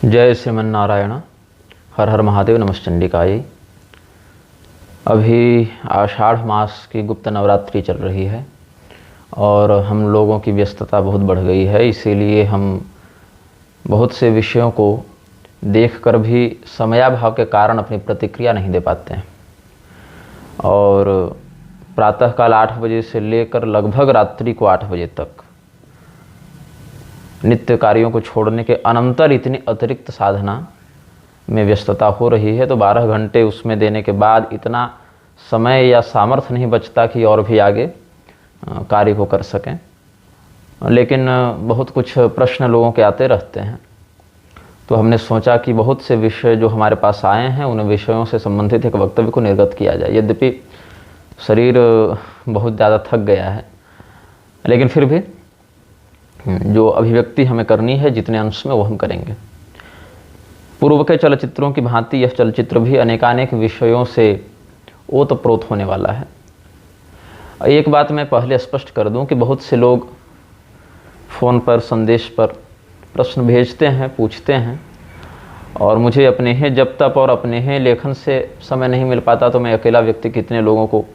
जय श्रीमन नारायण। हर हर महादेव। नमश्चंडिकाय। अभी आषाढ़ मास की गुप्त नवरात्रि चल रही है और हम लोगों की व्यस्तता बहुत बढ़ गई है, इसीलिए हम बहुत से विषयों को देखकर भी समयाभाव के कारण अपनी प्रतिक्रिया नहीं दे पाते हैं। और प्रातःकाल 8 बजे से लेकर लगभग रात्रि को 8 बजे तक नित्य कार्यों को छोड़ने के अनंतर इतनी अतिरिक्त साधना में व्यस्तता हो रही है, तो 12 घंटे उसमें देने के बाद इतना समय या सामर्थ्य नहीं बचता कि और भी आगे कार्य को कर सकें। लेकिन बहुत कुछ प्रश्न लोगों के आते रहते हैं, तो हमने सोचा कि बहुत से विषय जो हमारे पास आए हैं उन विषयों से संबंधित एक वक्तव्य को निर्गत किया जाए। यद्यपि शरीर बहुत ज़्यादा थक गया है, लेकिन फिर भी जो अभिव्यक्ति हमें करनी है जितने अंश में वो हम करेंगे। पूर्व के चलचित्रों की भांति यह चलचित्र भी अनेकानेक विषयों से ओतप्रोत होने वाला है। एक बात मैं पहले स्पष्ट कर दूं कि बहुत से लोग फ़ोन पर संदेश पर प्रश्न भेजते हैं, पूछते हैं, और मुझे अपने हैं जब तक और अपने हैं लेखन से समय नहीं मिल पाता, तो मैं अकेला व्यक्ति कितने लोगों को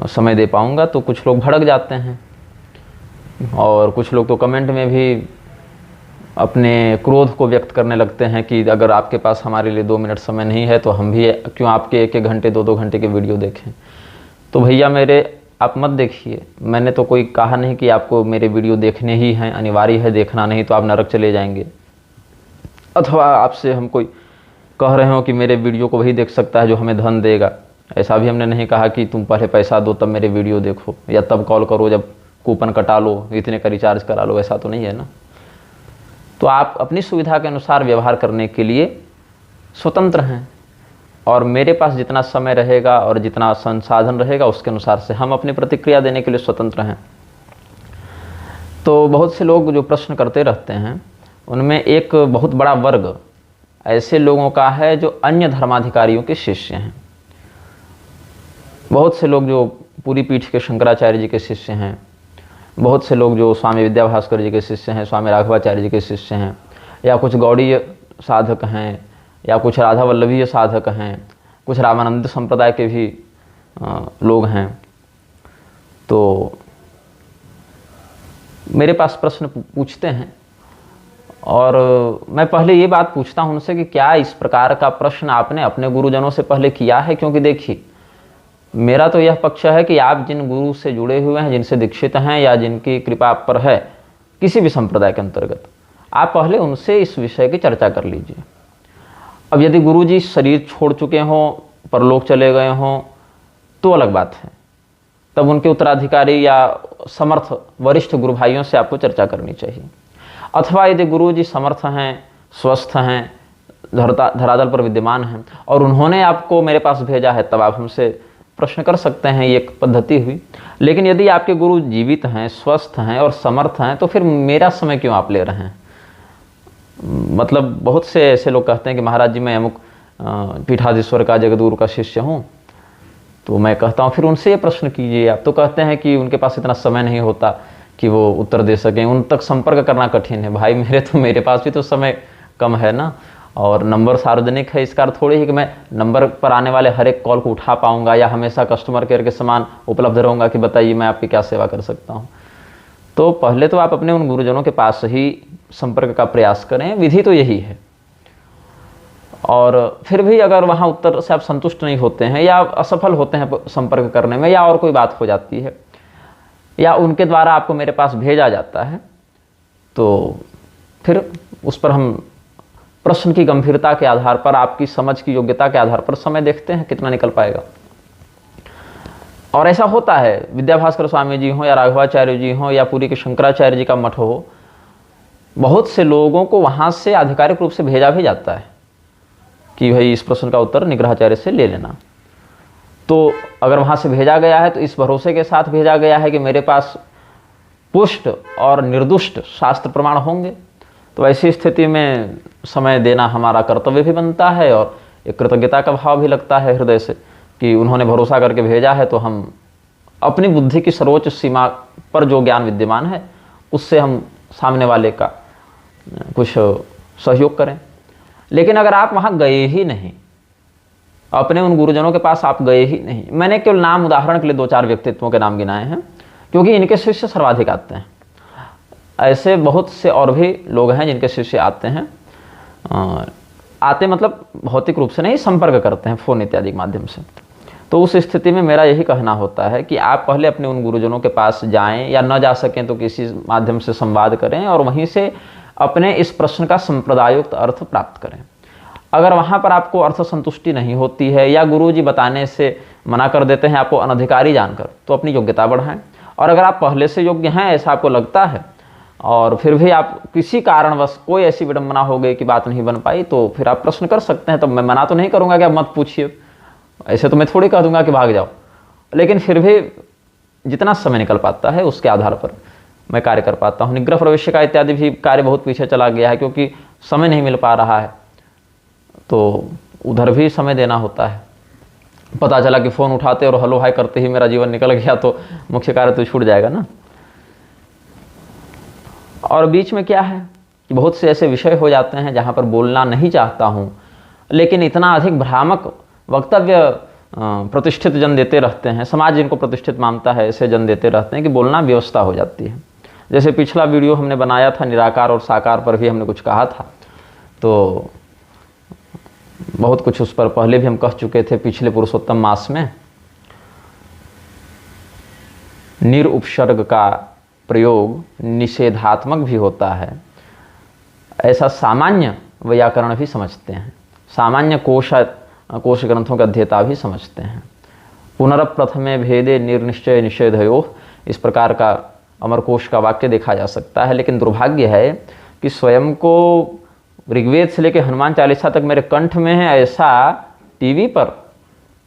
समय दे पाऊँगा। तो कुछ लोग भड़क जाते हैं और कुछ लोग तो कमेंट में भी अपने क्रोध को व्यक्त करने लगते हैं कि अगर आपके पास हमारे लिए 2 मिनट समय नहीं है तो हम भी क्यों आपके 1-1 घंटे 2-2 घंटे के वीडियो देखें। तो भैया मेरे आप मत देखिए, मैंने तो कोई कहा नहीं कि आपको मेरे वीडियो देखने ही हैं, अनिवार्य है देखना, नहीं तो आप नरक चले जाएंगे। अथवा आपसे हम कोई कह रहे हो कि मेरे वीडियो को वही देख सकता है जो हमें धन देगा, ऐसा भी हमने नहीं कहा कि तुम पहले पैसा दो तब मेरे वीडियो देखो, या तब कॉल करो जब कूपन कटा लो, इतने का रिचार्ज करा लो, ऐसा तो नहीं है ना। तो आप अपनी सुविधा के अनुसार व्यवहार करने के लिए स्वतंत्र हैं, और मेरे पास जितना समय रहेगा और जितना संसाधन रहेगा उसके अनुसार से हम अपनी प्रतिक्रिया देने के लिए स्वतंत्र हैं। तो बहुत से लोग जो प्रश्न करते रहते हैं उनमें एक बहुत बड़ा वर्ग ऐसे लोगों का है जो अन्य धर्माधिकारियों के शिष्य हैं। बहुत से लोग जो पूरी पीठ के शंकराचार्य जी के शिष्य हैं, बहुत से लोग जो स्वामी विद्याभास्कर जी के शिष्य हैं, स्वामी राघवाचार्य जी के शिष्य हैं, या कुछ गौड़ीय साधक हैं, या कुछ राधा वल्लभीय साधक हैं, कुछ रामानंद संप्रदाय के भी लोग हैं। तो मेरे पास प्रश्न पूछते हैं और मैं पहले ये बात पूछता हूँ उनसे कि क्या इस प्रकार का प्रश्न आपने अपने गुरुजनों से पहले किया है। क्योंकि देखिए, मेरा तो यह पक्ष है कि आप जिन गुरु से जुड़े हुए हैं, जिनसे दीक्षित हैं, या जिनकी कृपा आप पर है किसी भी संप्रदाय के अंतर्गत, आप पहले उनसे इस विषय की चर्चा कर लीजिए। अब यदि गुरु जी शरीर छोड़ चुके हों, परलोक चले गए हों, तो अलग बात है, तब उनके उत्तराधिकारी या समर्थ वरिष्ठ गुरु भाइयों से आपको चर्चा करनी चाहिए। अथवा यदि गुरु जी समर्थ हैं, स्वस्थ हैं, धरातल पर विद्यमान हैं और उन्होंने आपको मेरे पास भेजा है, तब आप हमसे प्रश्न कर सकते हैं, ये एक पद्धति हुई। लेकिन यदि आपके गुरु जीवित हैं, स्वस्थ हैं और समर्थ हैं, तो फिर मेरा समय क्यों आप ले रहे हैं। मतलब बहुत से ऐसे लोग कहते हैं कि महाराज जी मैं अमुक पीठाधीश्वर का, जगदगुरु का शिष्य हूँ। तो मैं कहता हूँ फिर उनसे ये प्रश्न कीजिए। आप तो कहते हैं कि उनके पास इतना समय नहीं होता कि वो उत्तर दे सकें, उन तक संपर्क करना कठिन है। भाई मेरे पास भी तो समय कम है ना, और नंबर सार्वजनिक है, इसका अर्थ थोड़ी है कि मैं नंबर पर आने वाले हर एक कॉल को उठा पाऊंगा या हमेशा कस्टमर केयर के समान उपलब्ध रहूंगा कि बताइए मैं आपकी क्या सेवा कर सकता हूं। तो पहले तो आप अपने उन गुरुजनों के पास ही संपर्क का प्रयास करें, विधि तो यही है। और फिर भी अगर वहां उत्तर से आप संतुष्ट नहीं होते हैं या असफल होते हैं संपर्क करने में, या और कोई बात हो जाती है, या उनके द्वारा आपको मेरे पास भेजा जाता है, तो फिर उस पर हम प्रश्न की गंभीरता के आधार पर, आपकी समझ की योग्यता के आधार पर समय देखते हैं कितना निकल पाएगा। और ऐसा होता है, विद्याभास्कर स्वामी जी हों या राघवाचार्य जी हों या पूरी के शंकराचार्य जी का मठ हो, बहुत से लोगों को वहां से आधिकारिक रूप से भेजा भी जाता है कि भाई इस प्रश्न का उत्तर निग्रहाचार्य से ले लेना। तो अगर वहां से भेजा गया है तो इस भरोसे के साथ भेजा गया है कि मेरे पास पुष्ट और निर्दुष्ट शास्त्र प्रमाण होंगे। तो ऐसी स्थिति में समय देना हमारा कर्तव्य भी बनता है, और एक कृतज्ञता का भाव भी लगता है हृदय से कि उन्होंने भरोसा करके भेजा है, तो हम अपनी बुद्धि की सर्वोच्च सीमा पर जो ज्ञान विद्यमान है उससे हम सामने वाले का कुछ सहयोग करें। लेकिन अगर आप वहाँ गए ही नहीं, अपने उन गुरुजनों के पास आप गए ही नहीं, मैंने केवल नाम उदाहरण के लिए 2-4 व्यक्तित्वों के नाम गिनाए हैं क्योंकि इनके शिष्य सर्वाधिक आते हैं। ऐसे बहुत से और भी लोग हैं जिनके शिष्य आते हैं, आते मतलब भौतिक रूप से नहीं, संपर्क करते हैं फ़ोन इत्यादि के माध्यम से। तो उस स्थिति में मेरा यही कहना होता है कि आप पहले अपने उन गुरुजनों के पास जाएं, या न जा सकें तो किसी माध्यम से संवाद करें और वहीं से अपने इस प्रश्न का संप्रदायोक्त अर्थ प्राप्त करें। अगर वहाँ पर आपको अर्थ संतुष्टि नहीं होती है या गुरुजी बताने से मना कर देते हैं आपको अनधिकारी जानकर, तो अपनी योग्यता बढ़ाएं। और अगर आप पहले से योग्य हैं ऐसा आपको लगता है और फिर भी आप किसी कारणवश कोई ऐसी विडंबना हो गई कि बात नहीं बन पाई, तो फिर आप प्रश्न कर सकते हैं। तब मैं मना तो नहीं करूँगा कि आप मत पूछिए, ऐसे तो मैं थोड़ी कह दूंगा कि भाग जाओ, लेकिन फिर भी जितना समय निकल पाता है उसके आधार पर मैं कार्य कर पाता हूँ। निग्रह प्रवेश का इत्यादि भी कार्य बहुत पीछे चला गया है क्योंकि समय नहीं मिल पा रहा है, तो उधर भी समय देना होता है। पता चला कि फ़ोन उठाते और हेलो हाय करते ही मेरा जीवन निकल गया तो मुख्य कार्य तो छूट जाएगा ना। और बीच में क्या है कि बहुत से ऐसे विषय हो जाते हैं जहाँ पर बोलना नहीं चाहता हूँ, लेकिन इतना अधिक भ्रामक वक्तव्य प्रतिष्ठित जन देते रहते हैं, समाज जिनको प्रतिष्ठित मानता है ऐसे जन देते रहते हैं कि बोलना व्यवस्था हो जाती है। जैसे पिछला वीडियो हमने बनाया था निराकार और साकार पर भी हमने कुछ कहा था, तो बहुत कुछ उस पर पहले भी हम कह चुके थे पिछले पुरुषोत्तम मास में। निरुपसर्ग का प्रयोग निषेधात्मक भी होता है, ऐसा सामान्य व्याकरण भी समझते हैं, सामान्य कोश ग्रंथों के अध्येता भी समझते हैं। पुनरप्रथमे भेदे निर्निश्चय निषेधयो, इस प्रकार का अमरकोश का वाक्य देखा जा सकता है। लेकिन दुर्भाग्य है कि स्वयं को ऋग्वेद से लेकर हनुमान चालीसा तक मेरे कंठ में है, ऐसा टीवी पर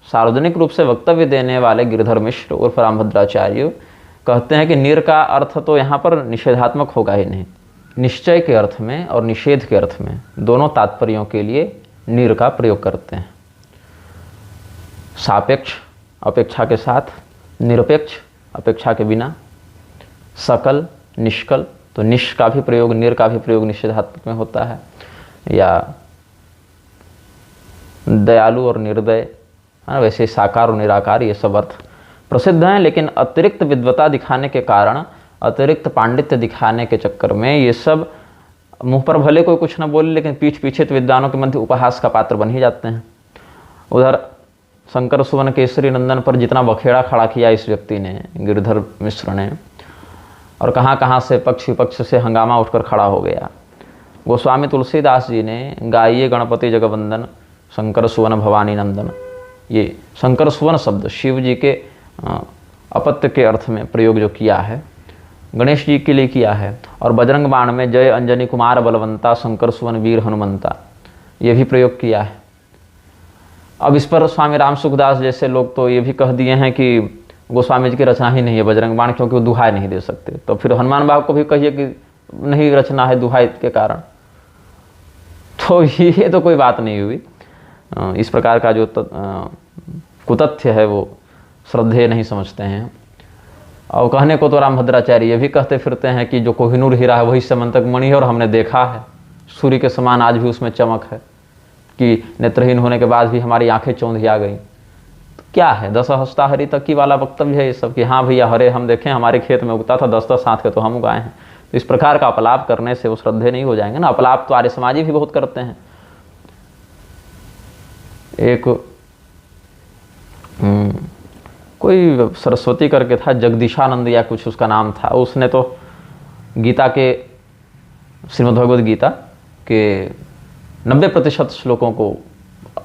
सार्वजनिक रूप से वक्तव्य देने वाले गिरधर मिश्र उर्फ रामभद्राचार्य कहते हैं कि निर का अर्थ तो यहाँ पर निषेधात्मक होगा ही नहीं, निश्चय के अर्थ में और निषेध के अर्थ में दोनों तात्पर्यों के लिए निर का प्रयोग करते हैं। सापेक्ष अपेक्षा के साथ, निरपेक्ष अपेक्षा के बिना, सकल निष्कल, तो निष् का भी प्रयोग निर का भी प्रयोग निषेधात्मक में होता है, या दयालु और निर्दय, वैसे साकार और निराकार ये सब अर्थ प्रसिद्ध हैं। लेकिन अतिरिक्त विद्वता दिखाने के कारण, अतिरिक्त पांडित्य दिखाने के चक्कर में ये सब मुंह पर भले कोई कुछ न बोले लेकिन पीठ पीछे तो विद्वानों के मध्य उपहास का पात्र बन ही जाते हैं। उधर शंकर सुवन केसरी नंदन पर जितना बखेड़ा खड़ा किया इस व्यक्ति ने, गिरधर मिश्र ने, और कहाँ कहाँ से पक्ष विपक्ष से हंगामा उठकर खड़ा हो गया। गोस्वामी तुलसीदास जी ने गाइए गणपति जगवंदन शंकर सुवन भवानी नंदन, ये शंकर सुवन शब्द शिव जी के अपत्य के अर्थ में प्रयोग जो किया है, गणेश जी के लिए किया है। और बजरंग बाण में जय अंजनी कुमार बलवंता शंकर सुवन वीर हनुमंता, ये भी प्रयोग किया है। अब इस पर स्वामी राम सुखदास जैसे लोग तो ये भी कह दिए हैं कि गोस्वामी जी की रचना ही नहीं है बजरंग बाण, क्योंकि वो दुहाई नहीं दे सकते। तो फिर हनुमान बाबू को भी कहिए कि नहीं रचना है दुहाई के कारण, तो ये तो कोई बात नहीं हुई। इस प्रकार का जो कुतथ्य है वो श्रद्धेय नहीं समझते हैं। और कहने को तो रामभद्राचार्य ये भी कहते फिरते हैं कि जो कोहिनूर हीरा है वही समंतक मणि है, और हमने देखा है सूर्य के समान आज भी उसमें चमक है कि नेत्रहीन होने के बाद भी हमारी आंखें चौंधिया गई। तो क्या है, 10 हस्ता हरी तक की वाला वक्तव्य है ये सब कि हाँ भैया हरे हम देखें हमारे खेत में उगता था, 10-10 हाथ के तो हम उगाए हैं। तो इस प्रकार का अपलाप करने से वो श्रद्धेय नहीं हो जाएंगे ना। अपलाप तो आर्य समाजी भी बहुत करते हैं। एक कोई सरस्वती करके था, जगदीशानंद या कुछ उसका नाम था, उसने तो गीता के, श्रीमद्भगवद गीता के 90% श्लोकों को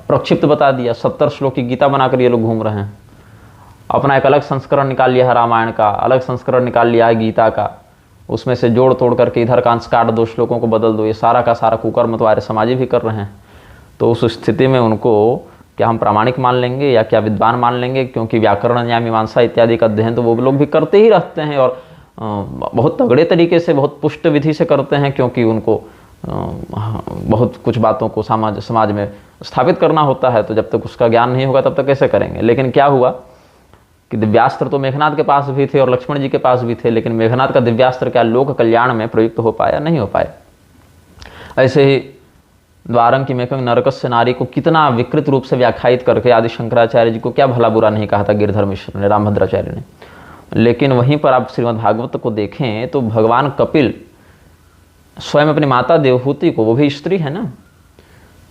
प्रक्षिप्त बता दिया। 70 श्लोक की गीता बनाकर ये लोग घूम रहे हैं। अपना एक अलग संस्करण निकाल लिया है रामायण का, अलग संस्करण निकाल लिया है गीता का, उसमें से जोड़ तोड़ करके इधर का अंश काट दो, श्लोकों को बदल दो। ये सारा का सारा कुकर्म तो आर्य समाजी भी कर रहे हैं। तो उस स्थिति में उनको क्या हम प्रामाणिक मान लेंगे या क्या विद्वान मान लेंगे? क्योंकि व्याकरण या मीमांसा इत्यादि का अध्ययन तो वो लोग भी करते ही रहते हैं, और बहुत तगड़े तरीके से, बहुत पुष्ट विधि से करते हैं, क्योंकि उनको बहुत कुछ बातों को समाज में स्थापित करना होता है। तो जब तक उसका ज्ञान नहीं होगा तब तक कैसे करेंगे? लेकिन क्या हुआ कि दिव्यास्त्र तो मेघनाथ के पास भी थे और लक्ष्मण जी के पास भी थे, लेकिन मेघनाथ का दिव्यास्त्र क्या लोक कल्याण में प्रयुक्त हो पाया? नहीं हो पाया। ऐसे ही द्वारं किमेकं नरकस्य नारी को कितना विकृत रूप से व्याख्यायित करके आदि शंकराचार्य जी को क्या भला बुरा नहीं कहा था गिरधर मिश्र ने, रामभद्राचार्य ने। लेकिन वहीं पर आप श्रीमद् भागवत को देखें तो भगवान कपिल स्वयं अपनी माता देवहूति को, वो भी स्त्री है ना,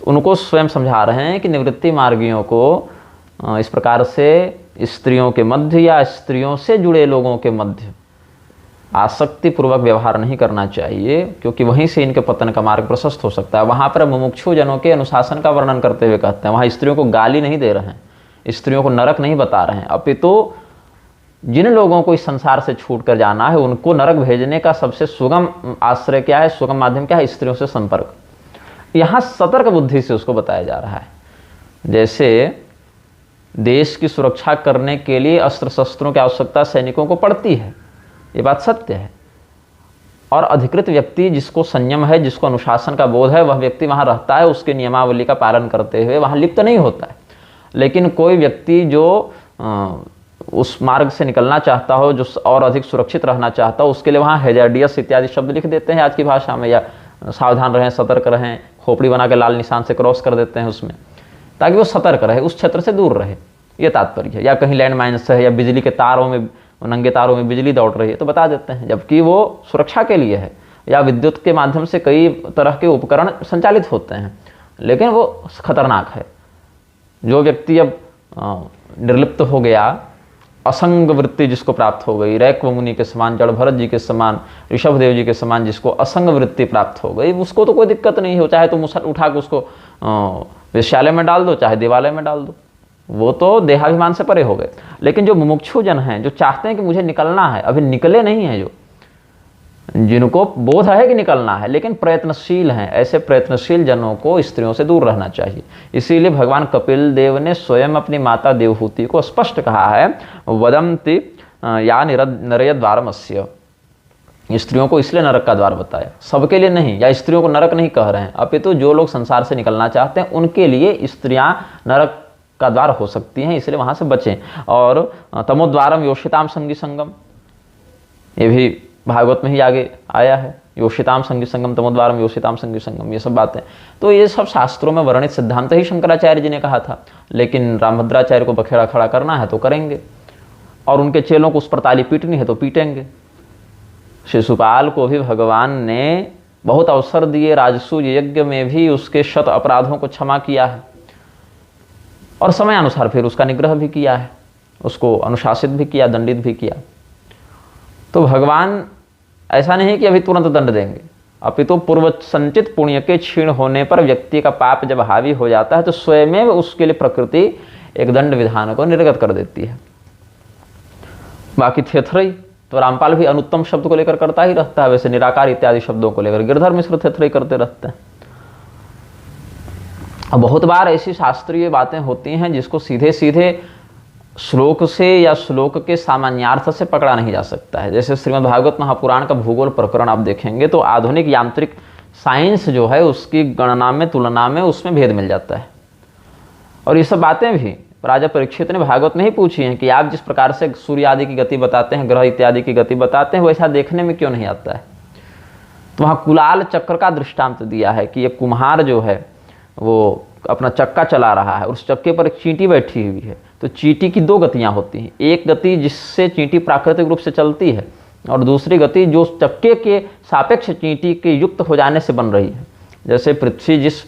उनको स्वयं समझा रहे हैं कि निवृत्ति मार्गियों को इस प्रकार से स्त्रियों के मध्य या स्त्रियों से जुड़े लोगों के मध्य आसक्ति पूर्वक व्यवहार नहीं करना चाहिए, क्योंकि वहीं से इनके पतन का मार्ग प्रशस्त हो सकता है। वहाँ पर मुमुक्षु जनों के अनुशासन का वर्णन करते हुए कहते हैं, वहाँ स्त्रियों को गाली नहीं दे रहे हैं, स्त्रियों को नरक नहीं बता रहे हैं, अपितु जिन लोगों को इस संसार से छूट कर जाना है उनको नरक भेजने का सबसे सुगम आश्रय क्या है, सुगम माध्यम क्या है, स्त्रियों से संपर्क। यहाँ सतर्क बुद्धि से उसको बताया जा रहा है। जैसे देश की सुरक्षा करने के लिए अस्त्र शस्त्रों की आवश्यकता सैनिकों को पड़ती है, ये बात सत्य है, और अधिकृत व्यक्ति जिसको संयम है, जिसको अनुशासन का बोध है, वह व्यक्ति वहाँ रहता है, उसके नियमावली का पालन करते हुए वहाँ लिप्त नहीं होता है। लेकिन कोई व्यक्ति जो उस मार्ग से निकलना चाहता हो, जो और अधिक सुरक्षित रहना चाहता हो, उसके लिए वहाँ हैजार्डियस इत्यादि शब्द लिख देते हैं आज की भाषा में, या सावधान रहें, सतर्क रहें, खोपड़ी बना के लाल निशान से क्रॉस कर देते हैं उसमें, ताकि वो सतर्क रहे, उस क्षेत्र से दूर रहे, ये तात्पर्य है। या कहीं लैंड माइन्स है, या बिजली के तारों में, नंगे तारों में बिजली दौड़ रही है तो बता देते हैं, जबकि वो सुरक्षा के लिए है। या विद्युत के माध्यम से कई तरह के उपकरण संचालित होते हैं, लेकिन वो खतरनाक है। जो व्यक्ति अब निर्लिप्त हो गया, असंग वृत्ति जिसको प्राप्त हो गई, रैक्व मुनि के समान, जड़ भरत जी के समान, ऋषभदेव जी के समान जिसको असंग वृत्ति प्राप्त हो गई, उसको तो कोई दिक्कत नहीं हो, चाहे तुम उठा के उसको वेश्यालय में डाल दो, चाहे देवालय में डाल दो, वो तो देहाभिमान से परे हो गए। लेकिन जो मुमुक्षु जन हैं, जो चाहते हैं कि मुझे निकलना है, अभी निकले नहीं हैं, जो जिनको बोध है कि निकलना है लेकिन प्रयत्नशील हैं, ऐसे प्रयत्नशील जनों को स्त्रियों से दूर रहना चाहिए। इसीलिए भगवान कपिल देव ने स्वयं अपनी माता देवहूति को स्पष्ट कहा है, वदंति या नरय द्वारमस्य, स्त्रियों को इसलिए नरक का द्वार बताया, सबके लिए नहीं, या स्त्रियों को नरक नहीं कह रहे हैं, अपितु जो लोग संसार से निकलना चाहते हैं उनके लिए स्त्रियां नरक का द्वार हो सकती हैं, इसलिए वहां से बचें। और तमोद्वारम योषिताम संगी संगम, ये भी भागवत में ही आगे आया है, योषिताम संगी संगम, तमोद्वारम योषिताम संगी संगम, ये सब बातें। तो ये सब शास्त्रों में वर्णित सिद्धांत ही शंकराचार्य जी ने कहा था, लेकिन रामभद्राचार्य को बखेड़ा खड़ा करना है तो करेंगे, और उनके चेलों को उस पर ताली पीटनी है तो पीटेंगे। शिशुपाल को भी भगवान ने बहुत अवसर दिए, राजसूय यज्ञ में भी उसके शत अपराधों को क्षमा किया है, और समयानुसार फिर उसका निग्रह भी किया है, उसको अनुशासित भी किया, दंडित भी किया। तो भगवान ऐसा नहीं कि अभी तुरंत दंड देंगे, अपितु पूर्व संचित पुण्य के क्षीण होने पर व्यक्ति का पाप जब हावी हो जाता है तो स्वयं उसके लिए प्रकृति एक दंड विधान को निर्गत कर देती है। बाकी थेथरई तो रामपाल भी अनुत्तम शब्द को लेकर करता ही रहता है, वैसे निराकार इत्यादि शब्दों को लेकर गिरधर मिश्र थेथरई करते रहते हैं। अब बहुत बार ऐसी शास्त्रीय बातें होती हैं जिसको सीधे सीधे श्लोक से या श्लोक के सामान्यार्थ से पकड़ा नहीं जा सकता है। जैसे श्रीमद् भागवत महापुराण का भूगोल प्रकरण आप देखेंगे तो आधुनिक यांत्रिक साइंस जो है उसकी गणना में, तुलना में उसमें भेद मिल जाता है। और ये सब बातें भी राजा परीक्षित ने भागवत में ही पूछी हैं कि आप जिस प्रकार से सूर्य आदि की गति बताते हैं, ग्रह इत्यादि की गति बताते हैं, वैसा देखने में क्यों नहीं आता है। तो वहाँ कुलाल चक्र का दृष्टांत दिया है कि ये कुम्हार जो है वो अपना चक्का चला रहा है, उस चक्के पर एक चींटी बैठी हुई है। तो चींटी की दो गतियां होती हैं, एक गति जिससे चींटी प्राकृतिक रूप से चलती है, और दूसरी गति जो चक्के के सापेक्ष चींटी के युक्त हो जाने से बन रही है। जैसे पृथ्वी जिस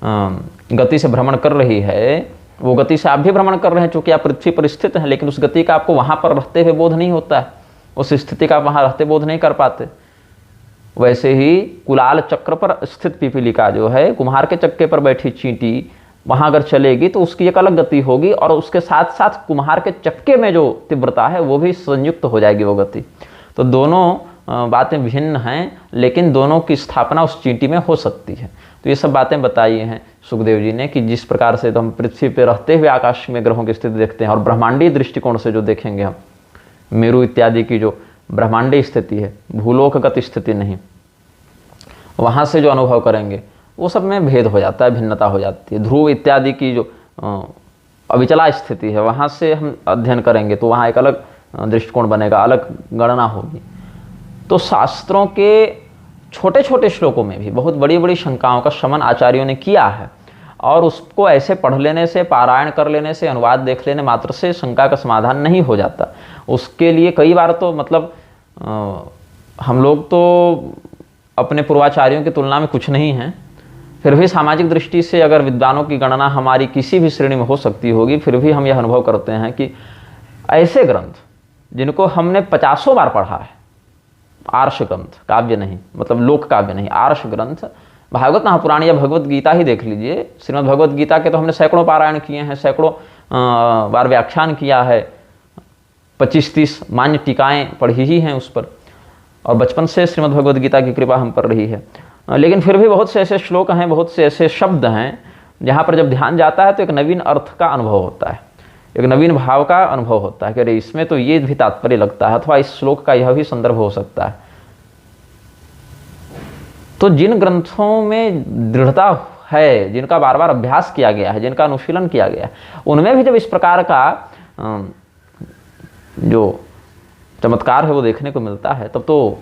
गति से भ्रमण कर रही है वो गति से आप भी भ्रमण कर रहे हैं, चूँकि आप पृथ्वी पर स्थित हैं, लेकिन उस गति का आपको वहाँ पर रहते हुए बोध नहीं होता है, उस स्थिति का आप वहाँ रहते बोध नहीं कर पाते। वैसे ही कुलाल चक्र पर स्थित पिपीलिका जो है, कुम्हार के चक्के पर बैठी चींटी वहाँ अगर चलेगी तो उसकी एक अलग गति होगी, और उसके साथ साथ कुम्हार के चक्के में जो तीव्रता है वो भी संयुक्त हो जाएगी वो गति। तो दोनों बातें भिन्न हैं, लेकिन दोनों की स्थापना उस चींटी में हो सकती है। तो ये सब बातें बताई हैं सुखदेव जी ने कि जिस प्रकार से तो हम पृथ्वी पर रहते हुए आकाश में ग्रहों की स्थिति देखते हैं, और ब्रह्मांडीय दृष्टिकोण से जो देखेंगे हम, मेरु इत्यादि की जो ब्रह्मांडीय स्थिति है, भूलोकगत स्थिति नहीं, वहाँ से जो अनुभव करेंगे वो सब में भेद हो जाता है, भिन्नता हो जाती है। ध्रुव इत्यादि की जो अविचला स्थिति है वहाँ से हम अध्ययन करेंगे तो वहाँ एक अलग दृष्टिकोण बनेगा, अलग गणना होगी। तो शास्त्रों के छोटे छोटे श्लोकों में भी बहुत बड़ी बड़ी शंकाओं का शमन आचार्यों ने किया है। और उसको ऐसे पढ़ लेने से, पारायण कर लेने से, अनुवाद देख लेने मात्र से शंका का समाधान नहीं हो जाता। उसके लिए कई बार तो मतलब हम लोग तो अपने पूर्वाचार्यों की तुलना में कुछ नहीं हैं, फिर भी सामाजिक दृष्टि से अगर विद्वानों की गणना हमारी किसी भी श्रेणी में हो सकती होगी, फिर भी हम यह अनुभव करते हैं कि ऐसे ग्रंथ जिनको हमने 50 बार पढ़ा है, आर्ष ग्रंथ, काव्य नहीं, मतलब लोक काव्य नहीं, आर्ष ग्रंथ, भागवत महापुराण या भगवत गीता ही देख लीजिए। श्रीमद् भगवत गीता के तो हमने सैकड़ों पारायण किए हैं, सैकड़ों बार व्याख्यान किया है, 25-30 मान्य टीकाएँ पढ़ी ही हैं उस पर, और बचपन से श्रीमद् भगवत गीता की कृपा हम पर रही है। लेकिन फिर भी बहुत से ऐसे श्लोक हैं, बहुत से ऐसे शब्द हैं जहाँ पर जब ध्यान जाता है तो एक नवीन अर्थ का अनुभव होता है, एक नवीन भाव का अनुभव होता है कि अरे इसमें तो ये भी तात्पर्य लगता है, अथवा इस श्लोक का यह भी संदर्भ हो सकता है। तो जिन ग्रंथों में दृढ़ता है, जिनका बार बार अभ्यास किया गया है, जिनका अनुशीलन किया गया है, उनमें भी जब इस प्रकार का जो चमत्कार है वो देखने को मिलता है, तब तो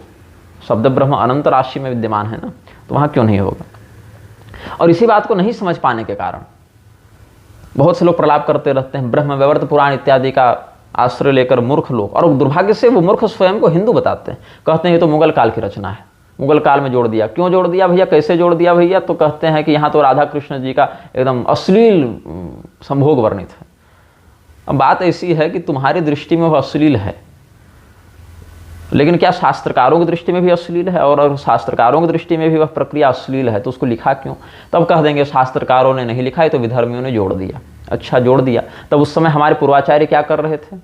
शब्द ब्रह्म अनंत राशि में विद्यमान है ना, तो वहाँ क्यों नहीं होगा। और इसी बात को नहीं समझ पाने के कारण बहुत से लोग प्रलाप करते रहते हैं, ब्रह्म वैवर्त पुराण इत्यादि का आश्रय लेकर मूर्ख लोग, और दुर्भाग्य से वो मूर्ख स्वयं को हिंदू बताते हैं, कहते हैं ये तो मुगल काल की रचना है, मुगल काल में जोड़ दिया। क्यों जोड़ दिया भैया, कैसे जोड़ दिया भैया? तो कहते हैं कि यहाँ तो राधा कृष्ण जी का एकदम अश्लील संभोग वर्णित है। अब बात ऐसी है कि तुम्हारी दृष्टि में वह अश्लील है, लेकिन क्या शास्त्रकारों की दृष्टि में भी अश्लील है? और अगर शास्त्रकारों की दृष्टि में भी वह प्रक्रिया अश्लील है तो उसको लिखा क्यों? तब कह देंगे शास्त्रकारों ने नहीं लिखा है, तो विधर्मियों ने जोड़ दिया। अच्छा, जोड़ दिया, तब उस समय हमारे पूर्वाचार्य क्या कर रहे थे?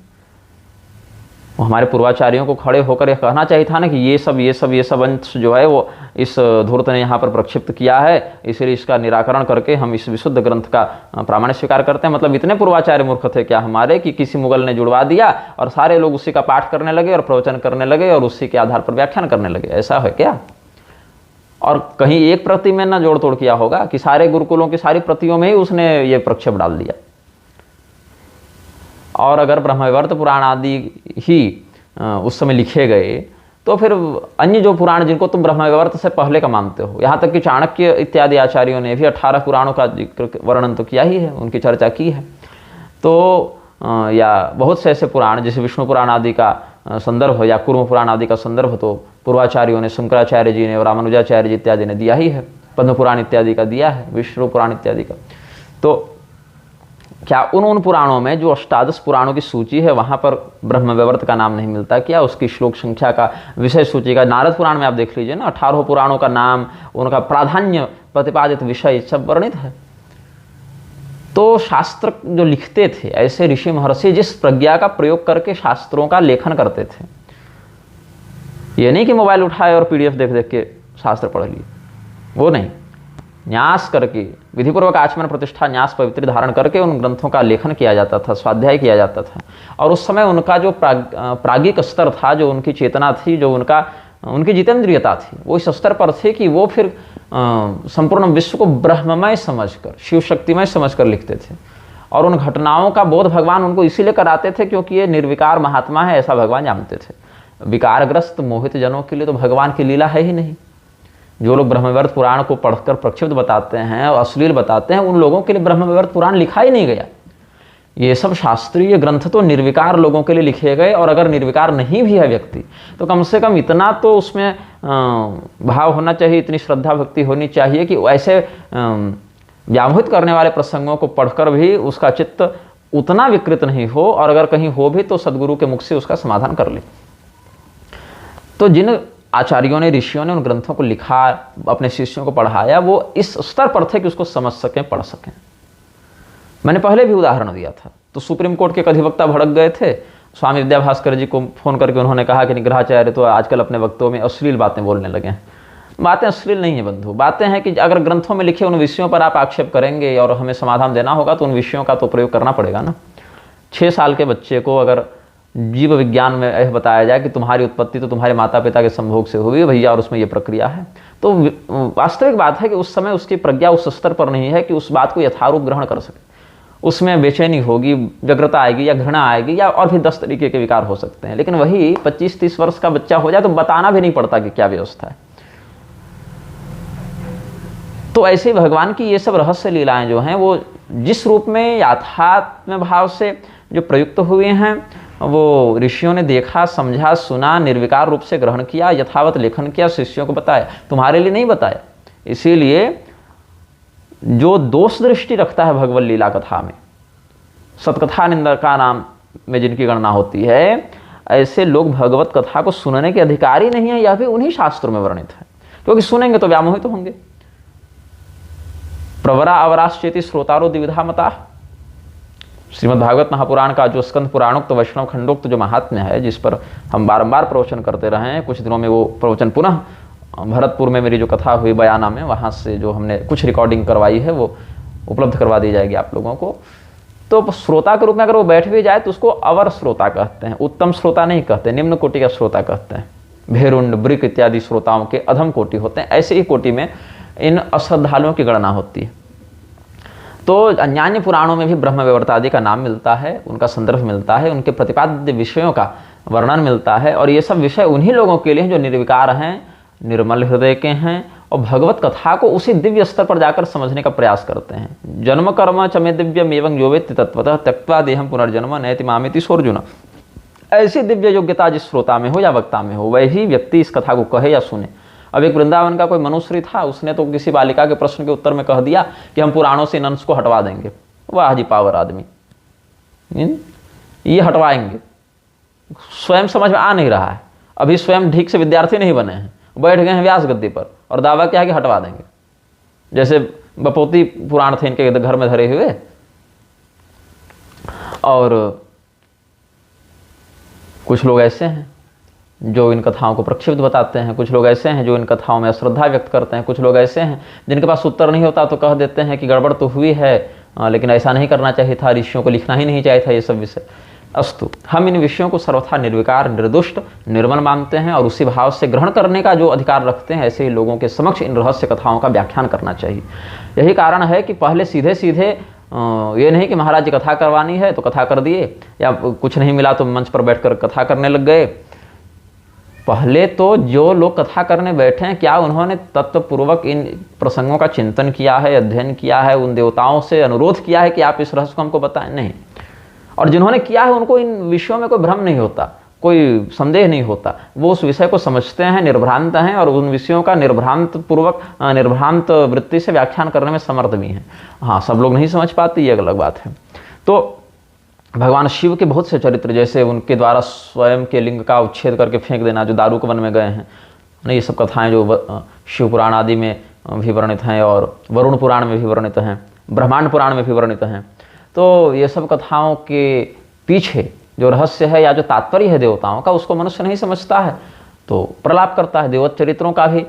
वो हमारे पूर्वाचार्यों को खड़े होकर यह कहना चाहिए था ना कि ये सब अंश जो है वो इस धूर्त ने यहाँ पर प्रक्षिप्त किया है, इसलिए इसका निराकरण करके हम इस विशुद्ध ग्रंथ का प्रामाण्य स्वीकार करते हैं। मतलब इतने पूर्वाचार्य मूर्ख थे क्या हमारे कि किसी मुगल ने जुड़वा दिया और सारे लोग उसी का पाठ करने लगे और प्रवचन करने लगे और उसी के आधार पर व्याख्यान करने लगे? ऐसा है क्या? और कहीं एक प्रति में ना जोड़ तोड़ किया होगा कि सारे गुरुकुलों की सारी प्रतियों में ही उसने ये प्रक्षेप डाल दिया। और अगर ब्रह्मवैवर्त पुराण आदि ही उस समय लिखे गए तो फिर अन्य जो पुराण जिनको तुम ब्रह्मवैवर्त से पहले का मानते हो, यहाँ तक कि चाणक्य इत्यादि आचार्यों ने भी 18 पुराणों का वर्णन तो किया ही है, उनकी चर्चा की है। तो या बहुत से ऐसे पुराण जैसे विष्णु पुराण आदि का संदर्भ या कुर्म पुराण आदि का संदर्भ तो पूर्वाचार्यों ने, शंकराचार्य जी ने और रामानुजाचार्य जी इत्यादि ने दिया ही है, पद्म पुराण इत्यादि का दिया है, विष्णु पुराण इत्यादि का। तो क्या उन पुराणों में जो अष्टादश पुराणों की सूची है वहाँ पर ब्रह्मवैवर्त का नाम नहीं मिलता क्या? उसकी श्लोक संख्या का, विषय सूची का, नारद पुराण में आप देख लीजिए ना, 18 पुराणों का नाम, उनका प्राधान्य प्रतिपादित विषय सब वर्णित है। तो शास्त्र जो लिखते थे ऐसे ऋषि महर्षि जिस प्रज्ञा का प्रयोग करके शास्त्रों का लेखन करते थे, ये नहीं कि मोबाइल उठाए और PDF देख देख के शास्त्र पढ़ लिए, वो नहीं, न्यास करके विधिपूर्वक आचमन प्रतिष्ठा न्यास पवित्र धारण करके उन ग्रंथों का लेखन किया जाता था, स्वाध्याय किया जाता था। और उस समय उनका जो प्राज्ञिक स्तर था, जो उनकी चेतना थी, जो उनकी जितेंद्रियता थी, वो इस स्तर पर थे कि वो फिर संपूर्ण विश्व को ब्रह्ममय समझकर, शिव शक्तिमय समझकर लिखते थे। और उन घटनाओं का बोध भगवान उनको इसीलिए कराते थे क्योंकि ये निर्विकार महात्मा है, ऐसा भगवान जानते थे। विकारग्रस्त मोहित जनों के लिए तो भगवान की लीला है ही नहीं। जो लोग ब्रह्मवैवर्त पुराण को पढ़कर प्रक्षिप्त बताते हैं और अश्लील बताते हैं, उन लोगों के लिए ब्रह्मवैवर्त पुराण लिखा ही नहीं गया। ये सब शास्त्रीय ग्रंथ तो निर्विकार लोगों के लिए लिखे गए, और अगर निर्विकार नहीं भी है व्यक्ति तो कम से कम इतना तो उसमें भाव होना चाहिए, इतनी श्रद्धा भक्ति होनी चाहिए कि ऐसे व्यामोहित करने वाले प्रसंगों को पढ़कर भी उसका चित्त उतना विकृत नहीं हो, और अगर कहीं हो भी तो सदगुरु के मुख से उसका समाधान कर ले। तो जिन आचार्यों ने, ऋषियों ने उन ग्रंथों को लिखा, अपने शिष्यों को पढ़ाया, वो इस स्तर पर थे कि उसको समझ सकें, पढ़ सकें। मैंने पहले भी उदाहरण दिया था। तो सुप्रीम कोर्ट के एक अधिवक्ता भड़क गए थे, स्वामी विद्याभास्कर जी को फोन करके उन्होंने कहा कि निग्रहाचार्य तो आजकल अपने वक्तों में अश्लील बातें बोलने लगे हैं। बातें अश्लील नहीं है बंधु, बातें हैं कि अगर ग्रंथों में लिखे उन विषयों पर आप आक्षेप करेंगे और हमें समाधान देना होगा तो उन विषयों का तो प्रयोग करना पड़ेगा ना। 6 साल के बच्चे को अगर जीव विज्ञान में यह बताया जाए कि तुम्हारी उत्पत्ति तो तुम्हारे माता पिता के संभोग से हुई है भैया, और उसमें यह प्रक्रिया है, तो वास्तविक बात है कि उस समय उसकी प्रज्ञा उस स्तर पर नहीं है कि उस बात को यथारूप ग्रहण कर सके। उसमें बेचैनी होगी, व्यग्रता आएगी या घृणा आएगी या और भी 10 तरीके के विकार हो सकते हैं। लेकिन वही 25-30 वर्ष का बच्चा हो जाए तो बताना भी नहीं पड़ता कि क्या व्यवस्था है। तो ऐसे भगवान की ये सब रहस्य लीलाएं जो हैं वो जिस रूप में याथात्म्य भाव से जो प्रयुक्त हुए हैं, वो ऋषियों ने देखा, समझा, सुना, निर्विकार रूप से ग्रहण किया, यथावत लेखन किया, शिष्यों को बताया, तुम्हारे लिए नहीं बताया। इसीलिए जो दोष दृष्टि रखता है भगवत लीला कथा में, सतकथा निंदका नाम में जिनकी गणना होती है, ऐसे लोग भगवत कथा को सुनने के अधिकारी नहीं है। यह भी उन्हीं शास्त्रों में वर्णित है, क्योंकि सुनेंगे तो व्यामोहित तो होंगे। प्रवरा अवराश्चेति श्रोतारो द्विविधा मता। श्रीमद् भागवत महापुराण का जो स्कंद पुराणोक्त वैष्णव खंडोक्त जो महात्म्य है, जिस पर हम बारंबार प्रवचन करते रहे हैं, कुछ दिनों में वो प्रवचन पुनः भरतपुर में मेरी जो कथा हुई बयाना में, वहाँ से जो हमने कुछ रिकॉर्डिंग करवाई है वो उपलब्ध करवा दी जाएगी आप लोगों को। तो श्रोता के रूप में अगर वो बैठ भी जाए तो उसको अवर श्रोता कहते हैं, उत्तम श्रोता नहीं कहते, निम्न कोटि का श्रोता कहते हैं। भेरुंड, ब्रिक इत्यादि श्रोताओं के अधम कोटि होते हैं। ऐसे ही कोटि में इन अश्रद्धालुओं की गणना होती है। तो अन्यान्य पुराणों में भी ब्रह्म वैवर्तादि का नाम मिलता है, उनका संदर्भ मिलता है, उनके प्रतिपाद्य विषयों का वर्णन मिलता है। और ये सब विषय उन्हीं लोगों के लिए हैं जो निर्विकार हैं, निर्मल हृदय के हैं और भगवत कथा को उसी दिव्य स्तर पर जाकर समझने का प्रयास करते हैं। जन्म कर्म चमे दिव्यम एवं यो वेत्ति तत्वतः त्यक्त्वा देहम पुनर्जन्म नयति मामेति सोऽर्जुन। ऐसी दिव्य योग्यता जिस श्रोता में हो या वक्ता में हो, वही व्यक्ति इस कथा को कहे या सुने। अब एक वृंदावन का कोई मनुष्य था, उसने तो किसी बालिका के प्रश्न के उत्तर में कह दिया कि हम पुराणों से इन अंश को हटवा देंगे। वाह जी पावर आदमी, ये हटवाएंगे। स्वयं समझ में आ नहीं रहा है, अभी स्वयं ठीक से विद्यार्थी नहीं बने हैं, बैठ गए हैं व्यास गद्दी पर और दावा क्या है कि हटवा देंगे। जैसे बपोती पुराण थे इनके घर में धरे हुए, और कुछ लोग ऐसे हैं जो इन कथाओं को प्रक्षिप्त बताते हैं, कुछ लोग ऐसे हैं जो इन कथाओं में अश्रद्धा व्यक्त करते हैं, कुछ लोग ऐसे हैं जिनके पास उत्तर नहीं होता तो कह देते हैं कि गड़बड़ तो हुई है, लेकिन ऐसा नहीं करना चाहिए था, ऋषियों को लिखना ही नहीं चाहिए था ये सब विषय। अस्तु, हम इन विषयों को सर्वथा निर्विकार, निर्दुष्ट, निर्मल मानते हैं और उसी भाव से ग्रहण करने का जो अधिकार रखते हैं, ऐसे ही लोगों के समक्ष इन रहस्य कथाओं का व्याख्यान करना चाहिए। यही कारण है कि पहले सीधे सीधे ये नहीं कि महाराज जी कथा करवानी है तो कथा कर दिए, या कुछ नहीं मिला तो मंच पर बैठकर कथा करने लग गए। पहले तो जो लोग कथा करने बैठे हैं, क्या उन्होंने तत्वपूर्वक इन प्रसंगों का चिंतन किया है, अध्ययन किया है, उन देवताओं से अनुरोध किया है कि आप इस रहस्य को हमको बताएं? नहीं। और जिन्होंने किया है उनको इन विषयों में कोई भ्रम नहीं होता, कोई संदेह नहीं होता, वो उस विषय को समझते हैं, निर्भ्रांत हैं और उन विषयों का निर्भ्रांत वृत्ति से व्याख्यान करने में समर्थ भी हैं। हाँ, सब लोग नहीं समझ पाते, ये अलग बात है। तो भगवान शिव के बहुत से चरित्र, जैसे उनके द्वारा स्वयं के लिंग का उच्छेद करके फेंक देना, जो दारुक वन में गए हैं, ये सब कथाएं जो शिव पुराण आदि में भी वर्णित हैं और वरुण पुराण में भी वर्णित हैं, ब्रह्मांड पुराण में भी वर्णित हैं। तो ये सब कथाओं के पीछे जो रहस्य है या जो तात्पर्य है देवताओं का, उसको मनुष्य नहीं समझता है तो प्रलाप करता है, देवत चरित्रों का भी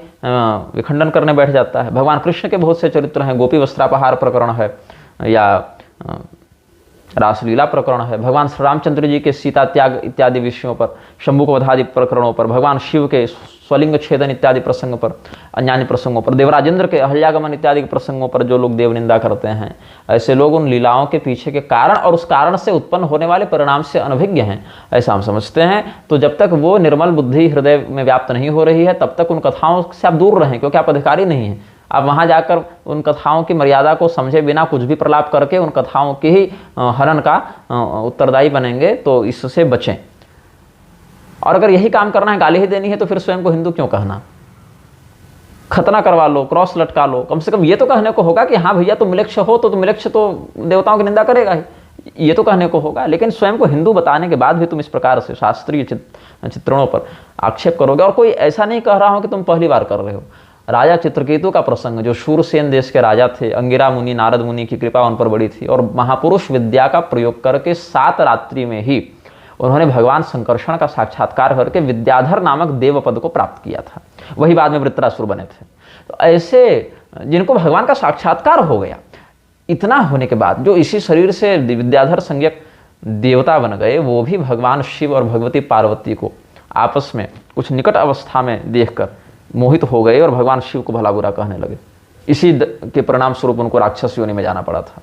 विखंडन करने बैठ जाता है। भगवान कृष्ण के बहुत से चरित्र हैं, गोपी वस्त्रापहार प्रकरण है या रासलीला प्रकरण है, भगवान श्री रामचंद्र जी के सीता त्याग इत्यादि विषयों पर, शंभु वधादि प्रकरणों पर, भगवान शिव के स्वलिंग छेदन इत्यादि प्रसंग पर, अन्यान्य प्रसंगों पर, देवराजेंद्र के अहल्यागमन इत्यादि के प्रसंगों पर जो लोग देवनिंदा करते हैं, ऐसे लोग उन लीलाओं के पीछे के कारण और उस कारण से उत्पन्न होने वाले परिणाम से अनभिज्ञ हैं, ऐसा हम समझते हैं। तो जब तक वो निर्मल बुद्धि हृदय में व्याप्त नहीं हो रही है, तब तक उन कथाओं से आप दूर रहें, क्योंकि आप अधिकारी नहीं हैं। आप वहाँ जाकर उन कथाओं की मर्यादा को समझे बिना कुछ भी प्रलाप करके उन कथाओं की ही हनन का उत्तरदायी बनेंगे, तो इससे बचें। और अगर यही काम करना है, गाली ही देनी है, तो फिर स्वयं को हिंदू क्यों कहना? खतना करवा लो, क्रॉस लटका लो, कम से कम ये तो कहने को होगा कि हाँ भैया तुम मिलक्ष हो, तो मिलक्ष तो देवताओं की निंदा करेगा ही, ये तो कहने को होगा। लेकिन स्वयं को हिंदू बताने के बाद भी तुम इस प्रकार से शास्त्रीय चित्रणों पर आक्षेप करोगे। और कोई ऐसा नहीं कह रहा हो कि तुम पहली बार कर रहे हो। राजा चित्रकेतु का प्रसंग, जो शूरसेन देश के राजा थे, अंगिरा मुनि, नारद मुनि की कृपा उन पर बड़ी थी और महापुरुष विद्या का प्रयोग करके 7 रात्रि में ही उन्होंने भगवान संकर्षण का साक्षात्कार करके विद्याधर नामक देव पद को प्राप्त किया था। वही बाद में वृत्रासुर बने थे। तो ऐसे जिनको भगवान का साक्षात्कार हो गया, इतना होने के बाद जो इसी शरीर से विद्याधर संज्ञक देवता बन गए, वो भी भगवान शिव और भगवती पार्वती को आपस में कुछ निकट अवस्था में देखकर मोहित हो गए और भगवान शिव को भला बुरा कहने लगे। इसी के परिणाम स्वरूप उनको राक्षस योनि में जाना पड़ा था।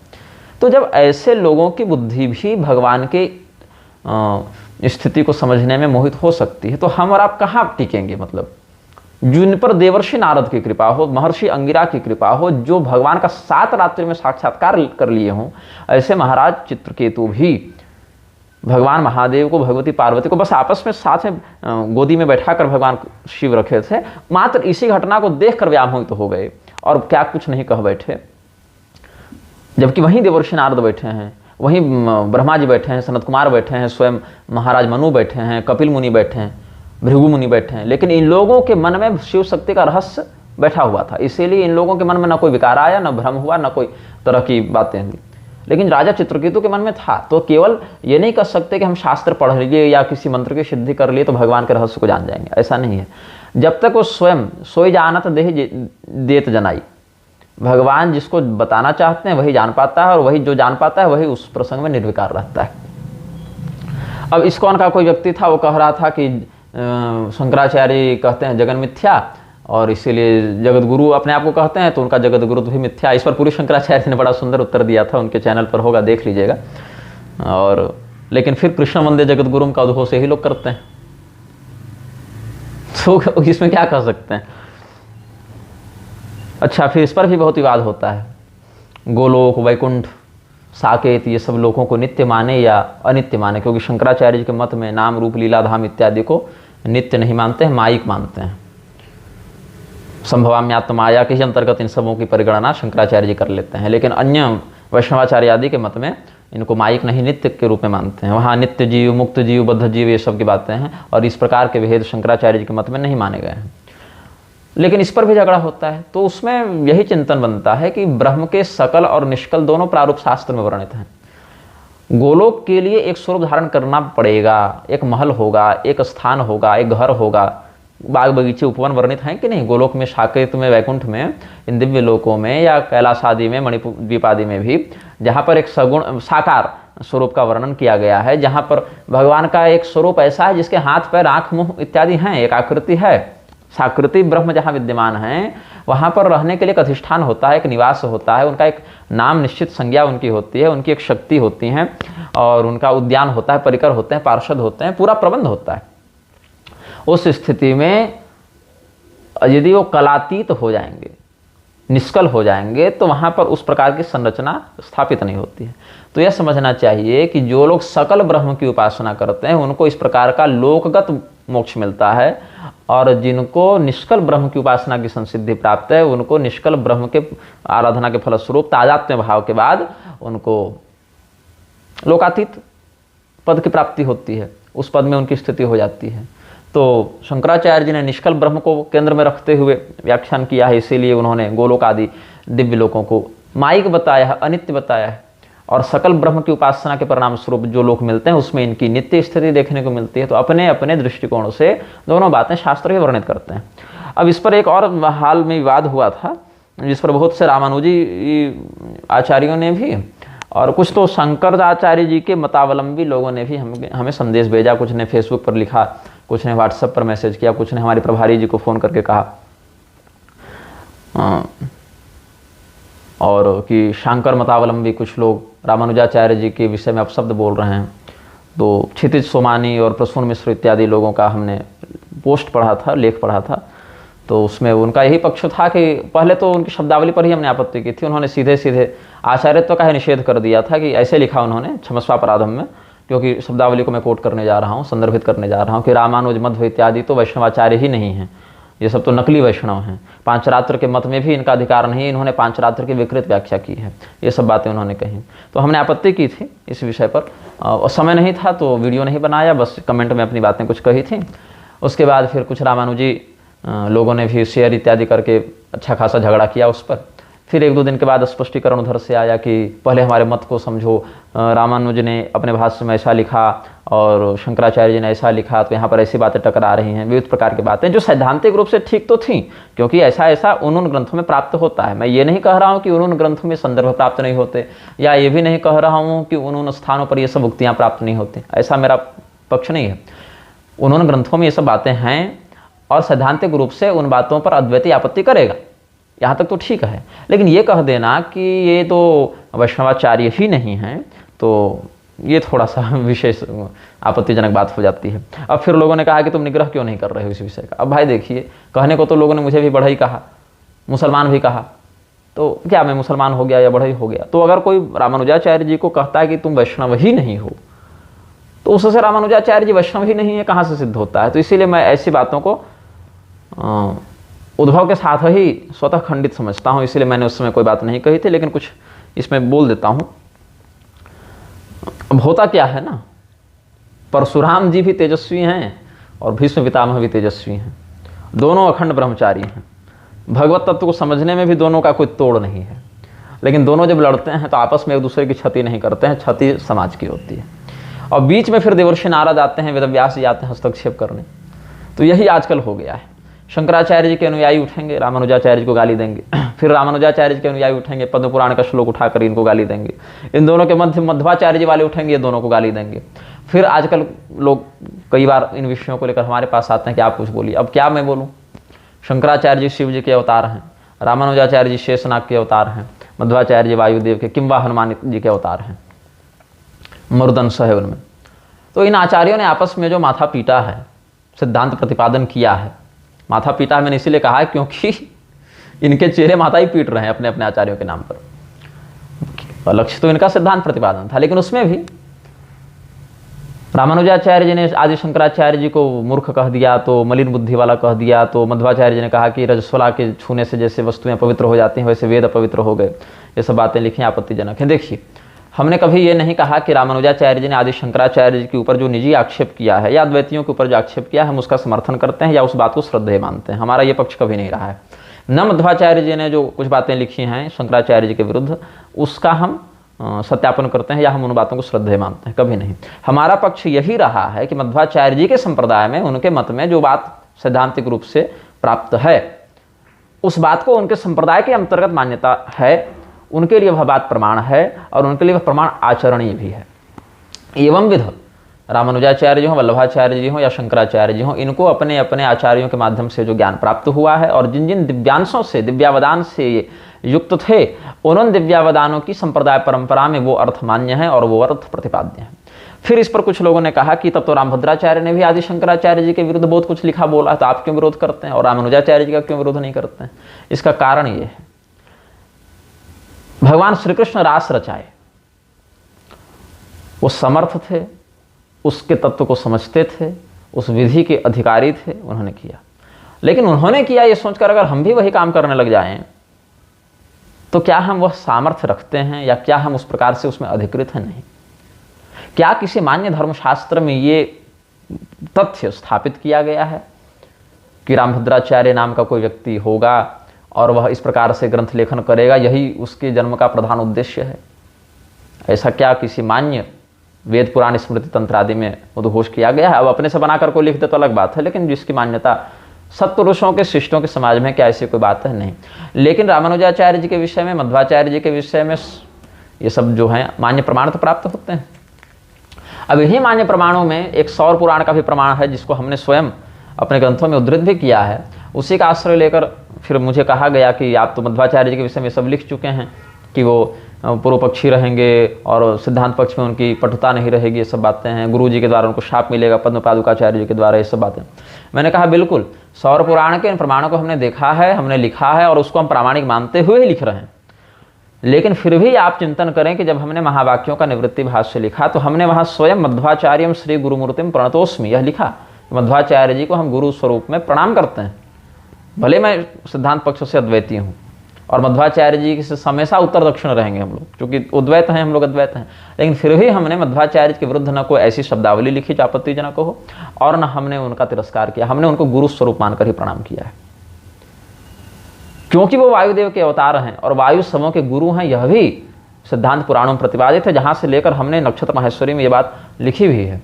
तो जब ऐसे लोगों की बुद्धि भी भगवान के स्थिति को समझने में मोहित हो सकती है, तो हम और आप कहाँ टिकेंगे? मतलब जिन पर देवर्षि नारद की कृपा हो, महर्षि अंगिरा की कृपा हो, जो भगवान का 7 रात्रि में साक्षात्कार कर लिए हों, ऐसे महाराज चित्रकेतु भी भगवान महादेव को, भगवती पार्वती को बस आपस में साथ में गोदी में बैठाकर भगवान शिव रखे थे। मात्र इसी घटना को देखकर व्यामोहित तो हो गए और क्या कुछ नहीं कह बैठे। जबकि वहीं देवर्षि नारद बैठे हैं, वहीं ब्रह्मा जी बैठे हैं, सनत कुमार बैठे हैं, स्वयं महाराज मनु बैठे हैं, कपिल मुनि बैठे हैं, भृगु मुनि बैठे हैं, लेकिन इन लोगों के मन में शिव शक्ति का रहस्य बैठा हुआ था। इसीलिए इन लोगों के मन में न कोई विकार आया, न भ्रम हुआ, न कोई तरह की बातें हुई। लेकिन राजा चित्रकेतु के मन में था। तो केवल ये नहीं कह सकते कि हम शास्त्र पढ़ लिए या किसी मंत्र की सिद्धि कर लिए तो भगवान के रहस्य को जान जाएंगे, ऐसा नहीं है। जब तक वो स्वयं सोई जानत देह देत जनाई, भगवान जिसको बताना चाहते हैं वही जान पाता है, और वही जो जान पाता है वही उस प्रसंग में निर्विकार रहता है। अब इस्कॉन का कोई व्यक्ति था, वो कह रहा था कि शंकराचार्य कहते हैं जगन मिथ्या, और इसीलिए जगत गुरु अपने आप को कहते हैं, तो उनका जगत गुरु भी मिथ्या। इस पर पूरी शंकराचार्य ने बड़ा सुंदर उत्तर दिया था, उनके चैनल पर होगा, देख लीजिएगा। और लेकिन फिर कृष्ण वंदे जगत गुरु का उद्घोष यही लोग करते हैं, तो इसमें क्या कह सकते हैं। अच्छा, फिर इस पर भी बहुत विवाद होता है। गोलोक, वैकुंठ, साकेत, ये सब लोगों को नित्य माने या अनित्य माने, क्योंकि शंकराचार्य जी के मत में नाम रूप लीला धाम इत्यादि को नित्य नहीं मानते हैं, मायिक मानते हैं। संभवाम्यात्म माया के ही अंतर्गत इन सबों की परिगणना शंकराचार्य जी कर लेते हैं, लेकिन अन्य वैष्णवाचार्य आदि के मत में इनको मायिक नहीं नित्य के रूप में मानते हैं। वहाँ नित्य जीव, मुक्त जीव, बद्ध जीव, ये सब की बातें हैं, और इस प्रकार के भेद शंकराचार्य जी के मत में नहीं माने गए हैं। लेकिन इस पर भी झगड़ा होता है। तो उसमें यही चिंतन बनता है कि ब्रह्म के सकल और निष्कल दोनों प्रारूप शास्त्र में वर्णित हैं। गोलोक के लिए एक स्वरूप धारण करना पड़ेगा, एक महल होगा, एक स्थान होगा, एक घर होगा, बाग बगीचे उपवन वर्णित हैं कि नहीं। गोलोक में, साकेत में, वैकुंठ में, इन दिव्य लोकों में या कैलाश आदि में, मणिपुर द्वीप आदि में भी, जहाँ पर एक सगुण साकार स्वरूप का वर्णन किया गया है, जहाँ पर भगवान का एक स्वरूप ऐसा है जिसके हाथ पैर आँख मुँह इत्यादि हैं, एक आकृति है, साकृति ब्रह्म जहाँ विद्यमान है, वहाँ पर रहने के लिए एक अधिष्ठान होता है, एक निवास होता है, उनका एक नाम निश्चित संज्ञा उनकी होती है, उनकी एक शक्ति होती है, और उनका उद्यान होता है, परिकर होते हैं, पार्षद होते हैं, पूरा प्रबंध होता है। उस स्थिति में यदि वो कलातीत हो जाएंगे, निष्कल हो जाएंगे, तो वहाँ पर उस प्रकार की संरचना स्थापित नहीं होती है। तो यह समझना चाहिए कि जो लोग सकल ब्रह्म की उपासना करते हैं उनको इस प्रकार का लोकगत मोक्ष मिलता है, और जिनको निष्कल ब्रह्म की उपासना की संसिद्धि प्राप्त है उनको निष्कल ब्रह्म के आराधना के फलस्वरूप तादात्म्य भाव के बाद उनको लोकातीत पद की प्राप्ति होती है, उस पद में उनकी स्थिति हो जाती है। तो शंकराचार्य जी ने निष्कल ब्रह्म को केंद्र में रखते हुए व्याख्यान किया है, इसीलिए उन्होंने गोलोक आदि दिव्य लोकों को मायिक बताया है, अनित्य बताया है, और सकल ब्रह्म की उपासना के परिणाम स्वरूप जो लोक मिलते हैं उसमें इनकी नित्य स्थिति देखने को मिलती है। तो अपने अपने दृष्टिकोण से दोनों बातें शास्त्र ही वर्णित करते हैं। अब इस पर एक और हाल में विवाद हुआ था, जिस पर बहुत से रामानुजी आचार्यों ने भी और कुछ तो शंकराचार्य जी के मतावलंबी लोगों ने भी हमें संदेश भेजा। कुछ ने फेसबुक पर लिखा, कुछ ने व्हाट्सएप पर मैसेज किया, कुछ ने हमारे प्रभारी जी को फ़ोन करके कहा और कि शंकर मतावलंबी कुछ लोग रामानुजाचार्य जी के विषय में अपशब्द बोल रहे हैं। तो क्षितिज सोमानी और प्रसून मिश्र इत्यादि लोगों का हमने पोस्ट पढ़ा था, लेख पढ़ा था, तो उसमें उनका यही पक्ष था कि पहले तो उनकी शब्दावली पर ही हमने आपत्ति की थी। उन्होंने सीधे सीधे आचार्यत्व का ही निषेध कर दिया था कि ऐसे लिखा उन्होंने क्षमस्वापराधम में, क्योंकि शब्दावली को मैं कोट करने जा रहा हूँ, संदर्भित करने जा रहा हूँ कि रामानुज मध्व इत्यादि तो वैष्णवाचार्य ही नहीं हैं, ये सब तो नकली वैष्णव हैं। पांचरात्र के मत में भी इनका अधिकार नहीं, इन्होंने पांचरात्र की विकृत व्याख्या की है, ये सब बातें उन्होंने कही। तो हमने आपत्ति की थी इस विषय पर, और समय नहीं था तो वीडियो नहीं बनाया, बस कमेंट में अपनी बातें कुछ कही थी। उसके बाद फिर कुछ रामानुजी लोगों ने भी शेयर इत्यादि करके अच्छा खासा झगड़ा किया उस पर। फिर एक दो दिन के बाद स्पष्टीकरण उधर से आया कि पहले हमारे मत को समझो, रामानुज ने अपने भाष्य में ऐसा लिखा और शंकराचार्य जी ने ऐसा लिखा, तो यहाँ पर ऐसी बातें टकरा रही हैं, विविध प्रकार की बातें जो सैद्धांतिक रूप से ठीक तो थी, क्योंकि ऐसा ऐसा उन ग्रंथों में प्राप्त होता है। मैं ये नहीं कह रहा हूँ कि उन ग्रंथों में संदर्भ प्राप्त नहीं होते, या ये भी नहीं कह रहा हूँ कि उन स्थानों पर ये सब उक्तियाँ प्राप्त नहीं होती, ऐसा मेरा पक्ष नहीं है। उन ग्रंथों में ये सब बातें हैं और सैद्धांतिक रूप से उन बातों पर अद्वैती आपत्ति करेगा, यहाँ तक तो ठीक है। लेकिन ये कह देना कि ये तो वैष्णवाचार्य ही नहीं हैं, तो ये थोड़ा सा विशेष आपत्तिजनक बात हो जाती है। अब फिर लोगों ने कहा कि तुम निग्रह क्यों नहीं कर रहे हो इस विषय का। अब भाई देखिए, कहने को तो लोगों ने मुझे भी बढ़ई कहा, मुसलमान भी कहा, तो क्या मैं मुसलमान हो गया या बढ़ई हो गया? तो अगर कोई रामानुजाचार्य जी को कहता है कि तुम वैष्णव ही नहीं हो, तो उससे रामानुजाचार्य जी वैष्णव ही नहीं है कहाँ से सिद्ध होता है? तो इसीलिए मैं ऐसी बातों को उद्भव के साथ ही स्वतः खंडित समझता हूँ, इसीलिए मैंने उस समय कोई बात नहीं कही थी, लेकिन कुछ इसमें बोल देता हूँ। अब होता क्या है ना, परशुराम जी भी तेजस्वी हैं और भीष्म पितामह भी तेजस्वी हैं, दोनों अखंड ब्रह्मचारी हैं। भगवत तत्व को समझने में भी दोनों का कोई तोड़ नहीं है, लेकिन दोनों जब लड़ते हैं तो आपस में एक दूसरे की क्षति नहीं करते हैं, क्षति समाज की होती है। और बीच में फिर देवर्षि नारद आते हैं, वेदव्यास जी आते हैं हस्तक्षेप करने। तो यही आजकल हो गया है। शंकराचार्य जी के अनुयायी उठेंगे, रामानुजाचार्य जी को गाली देंगे, फिर रामानुजाचार्य जी के अनुयायी उठेंगे, पद्म पुराण का श्लोक उठाकर इनको गाली देंगे, इन दोनों के मध्य मध्वाचार्य जी वाले उठेंगे, ये दोनों को गाली देंगे। फिर आजकल लोग कई बार इन विषयों को लेकर हमारे पास आते हैं कि आप कुछ बोलिए। अब क्या मैं बोलूँ? शंकराचार्य जी शिव जी के अवतार हैं, रामानुजाचार्य जी शेषनाग के अवतार हैं, मध्वाचार्य जी वायुदेव के, किंवा हनुमान जी के अवतार हैं, मरुदंश है उनमें। तो इन आचार्यों ने आपस में जो माथा पीटा है, सिद्धांत प्रतिपादन किया है, माथा पीटा है मैंने इसीलिए कहा है क्योंकि इनके चेहरे माथा ही पीट रहे हैं अपने अपने आचार्यों के नाम पर। लक्ष्य तो इनका सिद्धांत प्रतिपादन था, लेकिन उसमें भी रामानुजाचार्य जी ने आदि शंकराचार्य जी को मूर्ख कह दिया, तो मलिन बुद्धि वाला कह दिया, तो मध्वाचार्य जी ने कहा कि रजस्वला के छूने से जैसे वस्तुएं पवित्र हो जाती हैं वैसे वेद अपवित्र हो गए। ये सब बातें लिखी आपत्तिजनक हैं। देखिए, हमने कभी ये नहीं कहा कि रामानुजाचार्य जी ने आदि शंकराचार्य जी के ऊपर जो निजी आक्षेप किया है या अद्वैतियों के ऊपर जो आक्षेप किया है हम उसका समर्थन करते हैं या उस बात को श्रद्धेय मानते हैं। हमारा ये पक्ष कभी नहीं रहा है। न मध्वाचार्य जी ने जो कुछ बातें लिखी हैं शंकराचार्य जी के विरुद्ध, उसका हम सत्यापन करते हैं या हम उन बातों को श्रद्धेय मानते हैं, कभी नहीं। हमारा पक्ष यही रहा है कि मध्वाचार्य जी के संप्रदाय में, उनके मत में जो बात सैद्धांतिक रूप से प्राप्त है, उस बात को उनके संप्रदाय के अंतर्गत मान्यता है, उनके लिए वह बात प्रमाण है और उनके लिए वह प्रमाण आचरणीय भी है। एवं विध रामानुजाचार्य जी हों, वल्लभाचार्य जी हों या शंकराचार्य जी हों, इनको अपने अपने आचार्यों के माध्यम से जो ज्ञान प्राप्त हुआ है और जिन जिन दिव्यांशों से, दिव्यावदान से ये युक्त थे, उन दिव्यावदानों की संप्रदाय परंपरा में वो अर्थ मान्य है और वो अर्थ प्रतिपाद्य है। फिर इस पर कुछ लोगों ने कहा कि तब तो रामभद्राचार्य ने भी आदि शंकराचार्य जी के विरुद्ध बहुत कुछ लिखा बोला, तो आप क्यों विरोध करते हैं और रामानुजाचार्य जी का क्यों विरोध नहीं करते हैं? इसका कारण ये है, भगवान श्री कृष्ण रास रचाए, वो समर्थ थे, उसके तत्व को समझते थे, उस विधि के अधिकारी थे, उन्होंने किया। लेकिन उन्होंने किया ये सोचकर अगर हम भी वही काम करने लग जाएं तो क्या हम वह सामर्थ्य रखते हैं या क्या हम उस प्रकार से उसमें अधिकृत हैं? नहीं। क्या किसी मान्य धर्मशास्त्र में ये तथ्य स्थापित किया गया है कि रामभद्राचार्य नाम का कोई व्यक्ति होगा और वह इस प्रकार से ग्रंथ लेखन करेगा, यही उसके जन्म का प्रधान उद्देश्य है? ऐसा क्या किसी मान्य वेद पुराण स्मृति तंत्र आदि में उद्घोष किया गया है? अब अपने से बनाकर कोई लिख दे तो अलग बात है, लेकिन जिसकी मान्यता सत्पुरुषों के शिष्टों के समाज में, क्या ऐसी कोई बात है? नहीं। लेकिन रामानुजाचार्य जी के विषय में, मध्वाचार्य जी के विषय में ये सब जो है मान्य प्रमाण तो प्राप्त होते हैं। अब इन्हीं मान्य प्रमाणों में एक सौर पुराण का भी प्रमाण है, जिसको हमने स्वयं अपने ग्रंथों में उद्धृत भी किया है। उसी का आश्रय लेकर फिर मुझे कहा गया कि आप तो मध्वाचार्य जी के विषय में सब लिख चुके हैं कि वो पूर्व पक्षी रहेंगे और सिद्धांत पक्ष में उनकी पटुता नहीं रहेगी, ये सब बातें हैं, गुरु जी के द्वारा उनको शाप मिलेगा, पद्म पादुकाचार्य जी के द्वारा, ये सब बातें। मैंने कहा बिल्कुल, सौर पुराण के इन प्रमाणों को हमने देखा है, हमने लिखा है और उसको हम प्रामाणिक मानते हुए ही लिख रहे हैं। लेकिन फिर भी आप चिंतन करें कि जब हमने महावाक्यों का निवृत्ति भाष्य लिखा तो हमने वहाँ स्वयं मध्वाचार्यम श्री गुरुमूर्तिम प्रणतोस्मि यह लिखा, मध्वाचार्य जी को हम गुरु स्वरूप में प्रणाम करते हैं। भले मैं सिद्धांत पक्ष से अद्वैती हूँ और मध्वाचार्य जी से हमेशा उत्तर दक्षिण रहेंगे हम लोग, क्योंकि उद्वैत हैं, हम लोग अद्वैत हैं, लेकिन फिर भी हमने मध्वाचार्य के विरुद्ध न कोई ऐसी शब्दावली लिखी जो आपत्तिजनक हो और न हमने उनका तिरस्कार किया, हमने उनको गुरु स्वरूप मानकर ही प्रणाम किया है। क्योंकि वो वायुदेव के अवतार हैं और वायु समूह के गुरु हैं, यह भी सिद्धांत पुराणों में प्रतिपादित है, जहां से लेकर हमने नक्षत्र माहेश्वरी में ये बात लिखी भी है।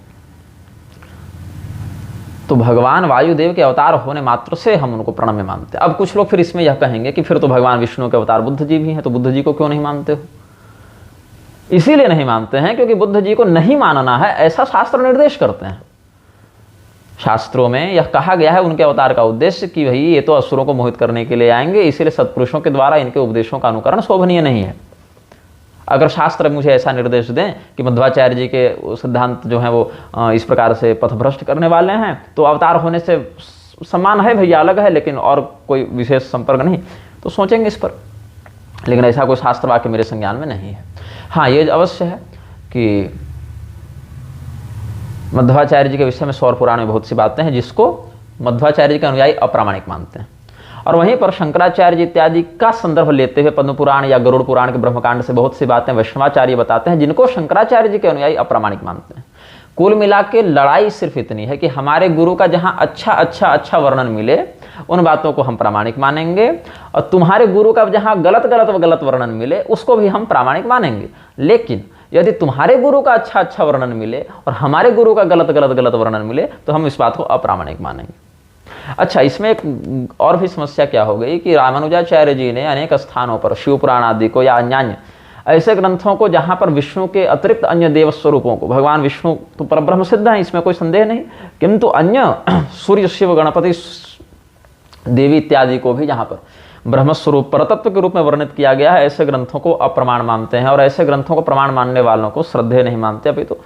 तो भगवान वायुदेव के अवतार होने मात्र से हम उनको प्रणम्य मानते हैं। अब कुछ लोग फिर इसमें यह कहेंगे कि फिर तो भगवान विष्णु के अवतार बुद्ध जी भी हैं, तो बुद्ध जी को क्यों नहीं मानते हो? इसीलिए नहीं मानते हैं क्योंकि बुद्ध जी को नहीं मानना है ऐसा शास्त्र निर्देश करते हैं। शास्त्रों में यह कहा गया है उनके अवतार का उद्देश्य कि भाई ये तो असुरों को मोहित करने के लिए आएंगे, इसीलिए सत्पुरुषों के द्वारा इनके उपदेशों का अनुकरण शोभनीय नहीं है। अगर शास्त्र मुझे ऐसा निर्देश दें कि मध्वाचार्य जी के सिद्धांत जो हैं वो इस प्रकार से पथभ्रष्ट करने वाले हैं, तो अवतार होने से सम्मान है भैया, अलग है, लेकिन और कोई विशेष संपर्क नहीं, तो सोचेंगे इस पर। लेकिन ऐसा कोई शास्त्र वाक्य मेरे संज्ञान में नहीं है। हाँ, ये अवश्य है कि मध्वाचार्य जी के विषय में सौर पुराण में बहुत सी बातें हैं जिसको मध्वाचार्य जी के अनुयायी अप्रामाणिक मानते हैं। और वहीं पर शंकराचार्य जी इत्यादि का संदर्भ लेते हुए पद्म पुराण या गरुड़ पुराण के ब्रह्मकांड से बहुत सी बातें वैष्णवाचार्य बताते हैं जिनको शंकराचार्य जी के अनुयायी अप्रामाणिक मानते हैं। कुल मिला के लड़ाई सिर्फ इतनी है कि हमारे गुरु का जहां अच्छा वर्णन मिले उन बातों को हम प्रामाणिक मानेंगे, और तुम्हारे गुरु का जहां गलत वर्णन मिले उसको भी हम प्रामाणिक मानेंगे। लेकिन यदि तुम्हारे गुरु का अच्छा वर्णन मिले और हमारे गुरु का गलत वर्णन मिले तो हम इस बात को अप्रामाणिक मानेंगे। अच्छा, इसमें एक और भी समस्या क्या हो गई कि रामानुजाचार्य जी ने अनेक स्थानों पर शिव पुराण आदि को या अन्य ऐसे ग्रंथों को जहां पर विष्णु के अतिरिक्त अन्य देव स्वरूपों को, भगवान विष्णु तो परब्रह्म सिद्ध हैं, इसमें कोई संदेह नहीं, किंतु अन्य सूर्य, शिव, गणपति, देवी इत्यादि को भी जहां पर ब्रह्मस्वरूप परतत्व के रूप में वर्णित किया गया है, ऐसे ग्रंथों को अप्रमाण मानते हैं। और ऐसे ग्रंथों को प्रमाण मानने वालों को श्रद्धेय नहीं मानते, अभी तो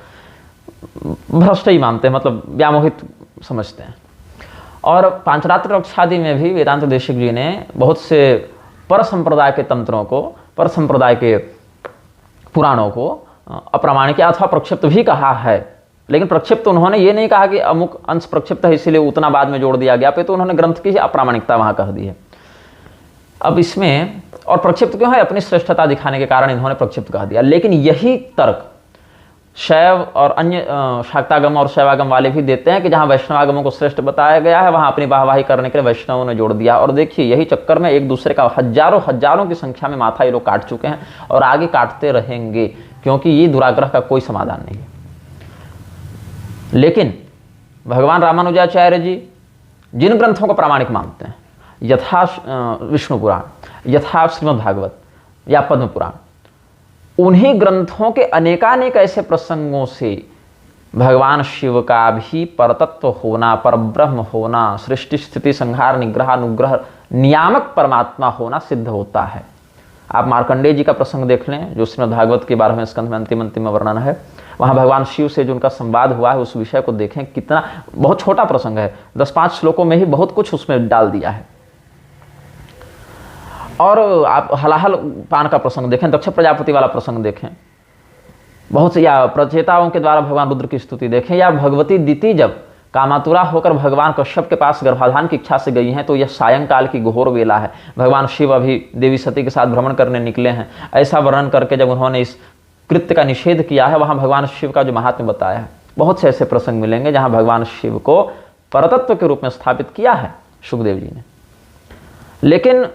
भ्रष्ट ही मानते हैं, मतलब व्यामोहित समझते हैं। और पांचरात्र रक्षादि में भी वेदांत देशिक जी ने बहुत से पर संप्रदाय के तंत्रों को, पर संप्रदाय के पुराणों को अप्रामाणिक अथवा प्रक्षिप्त भी कहा है। लेकिन प्रक्षिप्त उन्होंने ये नहीं कहा कि अमुक अंश प्रक्षिप्त है इसीलिए उतना बाद में जोड़ दिया गया, पे तो उन्होंने ग्रंथ की अप्रामाणिकता वहां कह दी है। अब इसमें और प्रक्षिप्त क्यों है? अपनी श्रेष्ठता दिखाने के कारण इन्होंने प्रक्षिप्त कह दिया। लेकिन यही तर्क शैव और अन्य शाक्तागम और शैवागम वाले भी देते हैं कि जहां वैष्णवागमों को श्रेष्ठ बताया गया है वहां अपनी वाहवाही करने के लिए वैष्णवों ने जोड़ दिया। और देखिए, यही चक्कर में एक दूसरे का हजारों की संख्या में माथा ये लोग काट चुके हैं और आगे काटते रहेंगे, क्योंकि ये दुराग्रह का कोई समाधान नहीं है। लेकिन भगवान रामानुजाचार्य जी जिन ग्रंथों को प्रामाणिक मानते हैं, यथा विष्णु पुराण, यथा श्रीमद् भागवत या पद्म पुराण, उन्हीं ग्रंथों के अनेकानेक ऐसे प्रसंगों से भगवान शिव का भी परतत्व होना, परब्रह्म होना, सृष्टि स्थिति संहार निग्रह अनुग्रह नियामक परमात्मा होना सिद्ध होता है। आप मार्कंडेय जी का प्रसंग देख लें जो श्रीमद् भागवत के 12वें स्कंध में अंतिम वर्णन है। वहां भगवान शिव से जो उनका संवाद हुआ है उस विषय को देखें, कितना बहुत छोटा प्रसंग है, 10-5 श्लोकों में ही बहुत कुछ उसमें डाल दिया है। और आप हलाहल पान का प्रसंग देखें, दक्ष प्रजापति वाला प्रसंग देखें, बहुत से, या प्रचेताओं के द्वारा भगवान रुद्र की स्तुति देखें, या भगवती दिति जब कामातुरा होकर भगवान कश्यप के पास गर्भाधान की इच्छा से गई हैं तो यह सायंकाल की घोर वेला है, भगवान शिव अभी देवी सती के साथ भ्रमण करने निकले हैं, ऐसा वर्णन करके जब उन्होंने इस कृत्य का निषेध किया है, वहां भगवान शिव का जो महात्म्य बताया है। बहुत से ऐसे प्रसंग मिलेंगे जहां भगवान शिव को परतत्व के रूप में स्थापित किया है सुखदेव जी ने। लेकिन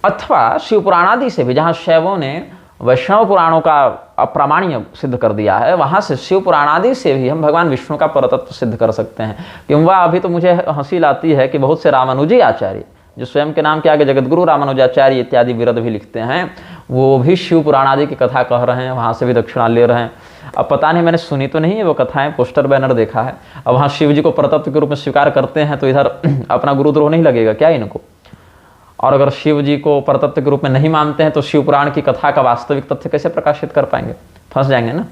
अथवा शिव पुराणादि से भी, जहां शैवों ने वैष्णव पुराणों का अप्रामाण्य सिद्ध कर दिया है, वहां से शिव पुराणादि से भी हम भगवान विष्णु का परतत्व सिद्ध कर सकते हैं। क्योंकि अभी तो मुझे हंसी लाती है कि बहुत से रामानुजी आचार्य जो स्वयं के नाम के आगे जगतगुरु रामानुजाचार्य इत्यादि विरद भी लिखते हैं, वो भी शिव पुराणादि की कथा कह रहे हैं, वहां से भी दक्षिणा ले रहे हैं। अब पता नहीं, मैंने सुनी तो नहीं है वो कथाएं, पोस्टर बैनर देखा है। अब वहां शिव जी को परतत्व के रूप में स्वीकार करते हैं तो इधर अपना गुरुद्रोह नहीं लगेगा क्या इनको? और अगर शिव जी को परतत्व के रूप में नहीं मानते हैं तो शिव पुराण की कथा का वास्तविक तथ्य कैसे प्रकाशित कर पाएंगे? फंस जाएंगे ना।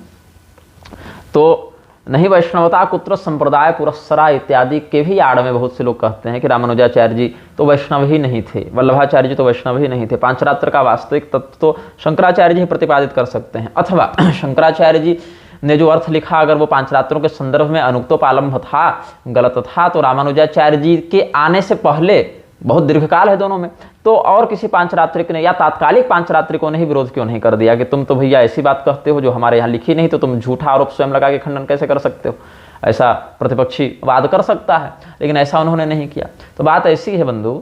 तो नहीं वैष्णवता कुत्र संप्रदाय पुरस्सरा इत्यादि के भी आड़ में बहुत से लोग कहते हैं कि रामानुजाचार्य जी तो वैष्णव ही नहीं थे, वल्लभाचार्य जी तो वैष्णव ही नहीं थे। पांचरात्र का वास्तविक तत्व तो शंकराचार्य जी प्रतिपादित कर सकते हैं, अथवा शंकराचार्य जी ने जो अर्थ लिखा अगर वो पांचरात्रों के संदर्भ में अनुक्तोपालंब था, गलत था, तो रामानुजाचार्य जी के आने से पहले बहुत दीर्घकाल है दोनों में, तो और किसी पांचरात्रिक ने या तात्कालिक पांचरात्रिकों ने ही विरोध क्यों नहीं कर दिया कि तुम तो भैया ऐसी बात कहते हो जो हमारे यहाँ लिखी नहीं, तो तुम झूठा आरोप स्वयं लगा के खंडन कैसे कर सकते हो? ऐसा प्रतिपक्षी वाद कर सकता है, लेकिन ऐसा उन्होंने नहीं किया। तो बात ऐसी है बंधु,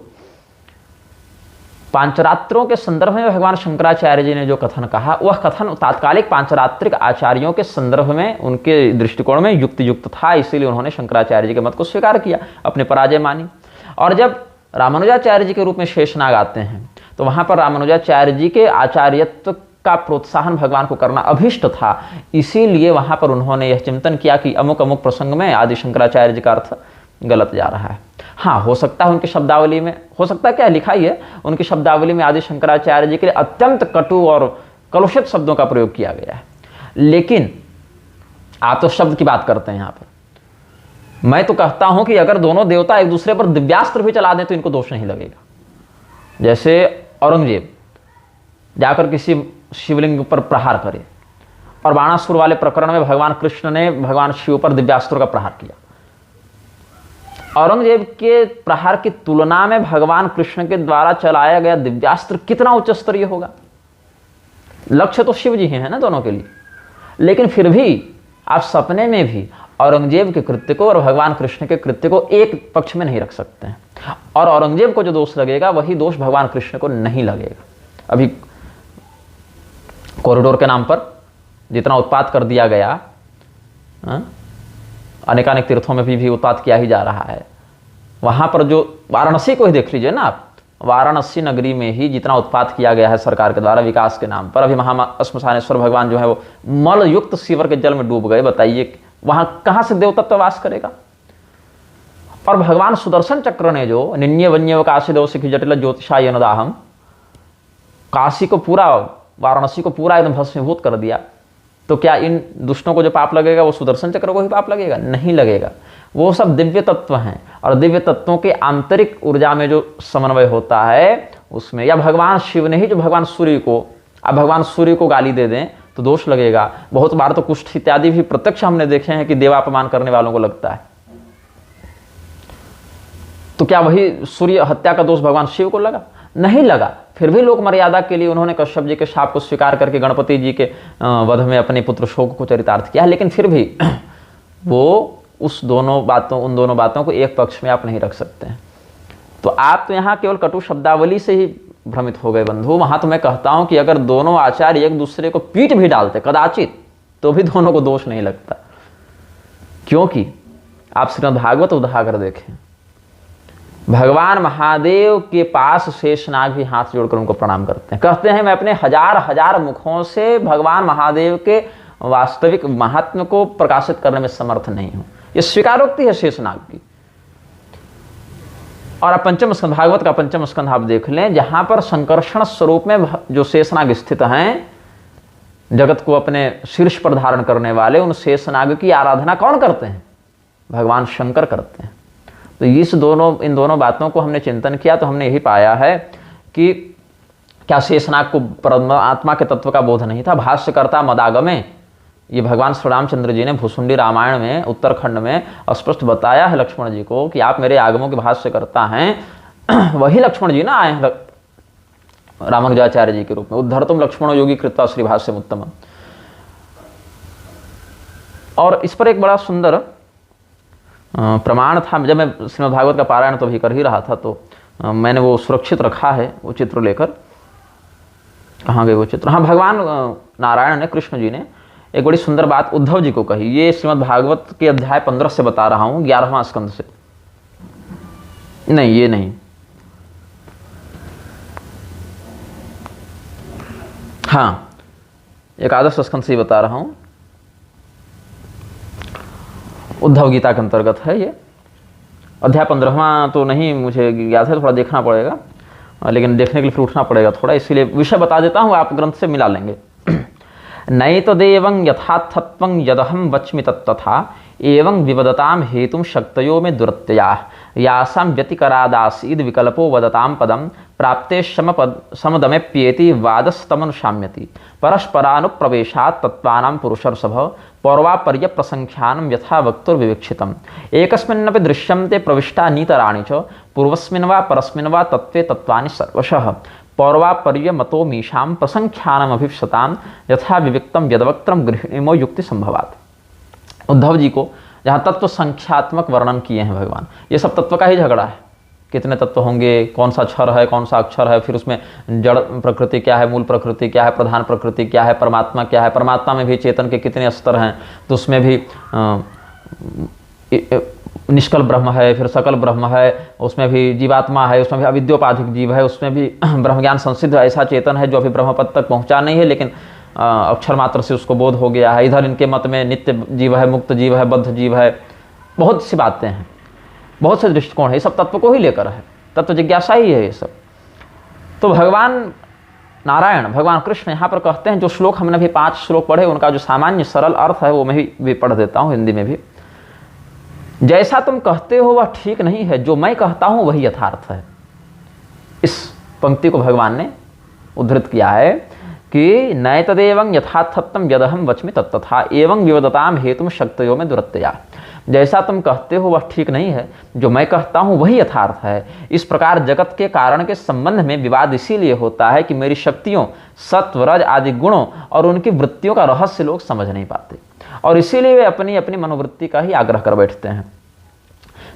पांचरात्रों के संदर्भ में भगवान शंकराचार्य जी ने जो कथन कहा, वह कथन तात्कालिक पांचरात्रिक आचार्यों के संदर्भ में उनके दृष्टिकोण में युक्त था, इसीलिए उन्होंने शंकराचार्य जी के मत को स्वीकार किया, अपनी पराजय मानी। और जब रामानुजाचार्य जी के रूप में शेषनाग आते हैं तो वहां पर रामानुजाचार्य जी के आचार्यत्व का प्रोत्साहन भगवान को करना अभिष्ट था, इसीलिए वहां पर उन्होंने यह चिंतन किया कि अमुक अमुक प्रसंग में आदि शंकराचार्य जी का अर्थ गलत जा रहा है। हाँ, हो सकता है उनकी शब्दावली में, हो सकता है क्या लिखा ही है, उनकी शब्दावली में आदि शंकराचार्य जी के लिए अत्यंत कटु और कलुषित शब्दों का प्रयोग किया गया है। लेकिन आप तो शब्द की बात करते हैं यहाँ पर, मैं तो कहता हूं कि अगर दोनों देवता एक दूसरे पर दिव्यास्त्र भी चला दें तो इनको दोष नहीं लगेगा। जैसे औरंगजेब जाकर किसी शिवलिंग पर प्रहार करे, और बाणासुर वाले प्रकरण में भगवान कृष्ण ने भगवान शिव पर दिव्यास्त्रों का प्रहार किया। औरंगजेब के प्रहार की तुलना में भगवान कृष्ण के द्वारा चलाया गया दिव्यास्त्र कितना उच्च स्तरीय होगा। लक्ष्य तो शिव जी हैं ना दोनों के लिए, लेकिन फिर भी आप सपने में भी औरंगजेब के कृत्य को और भगवान कृष्ण के कृत्य को एक पक्ष में नहीं रख सकते हैं, और औरंगजेब को जो दोष लगेगा वही दोष भगवान कृष्ण को नहीं लगेगा। अभी कॉरिडोर के नाम पर जितना उत्पात कर दिया गया, अनेकानेक तीर्थों में भी उत्पात किया ही जा रहा है। वहां पर जो वाराणसी को ही देख लीजिए ना आप, वाराणसी नगरी में ही जितना उत्पात किया गया है सरकार के द्वारा विकास के नाम पर। अभी महाश्मशानेश्वर भगवान जो है वो मल युक्त सीवर के जल में डूब गए। बताइए वहां कहां से देवतत्व वास करेगा। और भगवान सुदर्शन चक्र ने जो निन्य वन्य काशी देव सिख जटिल ज्योतिषाय नदाहम, काशी को पूरा, वाराणसी को पूरा एकदम भस्मीभूत कर दिया, तो क्या इन दुष्टों को जो पाप लगेगा वो सुदर्शन चक्र को ही पाप लगेगा? नहीं लगेगा। वो सब दिव्य तत्व हैं, और दिव्य तत्वों के आंतरिक ऊर्जा में जो समन्वय होता है उसमें, या भगवान शिव ने ही जो भगवान सूर्य को, आप भगवान सूर्य को गाली दे दें तो दोष लगेगा। बहुत बार तो कुष्ठ इत्यादि भी प्रत्यक्ष हमने देखे हैं कि देवापमान करने वालों को लगता है। तो क्या वही सूर्य हत्या का दोष भगवान शिव को लगा? नहीं लगा। फिर भी लोक मर्यादा के लिए उन्होंने कश्यप जी के शाप को स्वीकार करके गणपति जी के वध में अपने पुत्र शोक को चरितार्थ किया, लेकिन फिर भी वो उन दोनों बातों को एक पक्ष में आप नहीं रख सकते हैं। तो आप तो यहाँ केवल कटु शब्दावली से ही भ्रमित हो गए बंधु। वहां तो मैं कहता हूं कि अगर दोनों आचार्य एक दूसरे को पीट भी डालते कदाचित, तो भी दोनों को दोष नहीं लगता, क्योंकि आप श्रीमद् भागवत उठाकर देखें, भगवान महादेव के पास शेषनाग भी हाथ जोड़कर उनको प्रणाम करते हैं, कहते हैं मैं अपने हजार मुखों से भगवान महादेव के वास्तविक महात्म्य को प्रकाशित करने में समर्थ नहीं हूं। यह स्वीकारोक्ति है शेषनाग की। और आप पंचम स्कंध, भागवत का पंचम स्कंध आप देख लें, जहां पर संकर्षण स्वरूप में जो शेषनाग स्थित हैं, जगत को अपने शीर्ष पर धारण करने वाले, उन शेषनाग की आराधना कौन करते हैं? भगवान शंकर करते हैं। तो इन दोनों बातों को हमने चिंतन किया तो हमने यही पाया है कि क्या शेषनाग को परमात्मा के तत्व का बोध नहीं था? भाष्यकर्ता मदागमे, ये भगवान श्री रामचंद्र जी ने भूसुंडी रामायण में उत्तरखंड में स्पष्ट बताया है लक्ष्मण जी को कि आप मेरे आगमों के भाष्य करता हैं। वही लक्ष्मण जी ना आए हैं रामानुजाचार्य जी के रूप में, उद्धरतुम लक्ष्मणो योगी कृत्वा श्री भाष्यम उत्तम। और इस पर एक बड़ा सुंदर प्रमाण था। जब मैं श्रीमद् भागवत का पारायण तो भी कर ही रहा था, तो मैंने वो सुरक्षित रखा है, वो चित्र लेकर। कहाँ गए वो चित्र? हाँ, भगवान नारायण ने, कृष्ण जी ने एक बड़ी सुंदर बात उद्धव जी को कही। ये श्रीमद् भागवत के अध्याय 15 से बता रहा हूं, 11वां स्कंद से। नहीं, ये नहीं, हाँ, एकादश स्कंद से ही बता रहा हूं। उद्धव गीता के अंतर्गत है ये अध्याय 15वां। तो नहीं मुझे याद है, थोड़ा देखना पड़ेगा, लेकिन देखने के लिए फिर उठना पड़ेगा थोड़ा, इसीलिए विषय बता देता हूं, आप ग्रंथ से मिला लेंगे। नैतदेवं यथार्थत्वं यदहं वच्मि तत्तथा एवं विवदताम हेतुं शक्तयो में दुरत्ययाः यासां व्यतिकरादासीद विकल्पो वदतां पदं प्राप्ते समदमेप्येति वादस्तमनुशाम्यति परस्परानुप्रवेशात् तत्त्वानां पुरुषर्षभ पौर्वापर्य प्रसंख्यानं यथा वक्तुर्विवक्षितम् एकस्मिन्नपि दृश्यन्ते प्रविष्टा नीतराणि च पूर्वस्मिन् वा परस्मिन् वा तत्त्वे तत्त्वानि सर्वशः पौर्वापर्य मतो मीशां प्रसंख्यानमभिप्सतां यथा विविक्तम यदवक्त्रम गृहिणीमो युक्ति संभवात्। उद्धव जी को जहाँ तत्व संख्यात्मक वर्णन किए हैं भगवान, ये सब तत्व का ही झगड़ा है। कितने तत्व होंगे, कौन सा क्षर है, कौन सा अक्षर है, फिर उसमें जड़ प्रकृति क्या है, मूल प्रकृति क्या है, प्रधान प्रकृति क्या है, परमात्मा क्या है, परमात्मा में भी चेतन के कितने स्तर हैं, तो उसमें भी निष्कल ब्रह्म है, फिर सकल ब्रह्म है, उसमें भी जीवात्मा है, उसमें भी अविद्योपाधिक जीव है, उसमें भी ब्रह्म ज्ञान संसिद्ध ऐसा चेतन है जो अभी ब्रह्मपद तक पहुंचा नहीं है, लेकिन अक्षर मात्र से उसको बोध हो गया है। इधर इनके मत में नित्य जीव है, मुक्त जीव है, बद्ध जीव है, बहुत सी बातें हैं, बहुत से दृष्टिकोण है, ये सब तत्व को ही लेकर है, तत्व जिज्ञासा ही है ये सब। तो भगवान नारायण भगवान कृष्ण यहाँ पर कहते हैं, जो श्लोक हमने अभी 5 श्लोक पढ़े उनका जो सामान्य सरल अर्थ है वो मैं भी पढ़ देता हूँ हिंदी में भी। जैसा तुम कहते हो वह ठीक नहीं है, जो मैं कहता हूँ वही यथार्थ है। इस पंक्ति को भगवान ने उद्धृत किया है कि नैतदेवं यथार्थत्वं यदहं वच्मि तत्तथा एवं विवदताम हेतुम शक्तयो में दुरत्यया। जैसा तुम कहते हो वह ठीक नहीं है, जो मैं कहता हूँ वही यथार्थ है। इस प्रकार जगत के कारण के संबंध में विवाद इसीलिए होता है कि मेरी शक्तियों, सत्व, रज आदि गुणों और उनकी वृत्तियों का रहस्य लोग समझ नहीं पाते, और इसीलिए वे अपनी अपनी मनोवृत्ति का ही आग्रह कर बैठते हैं।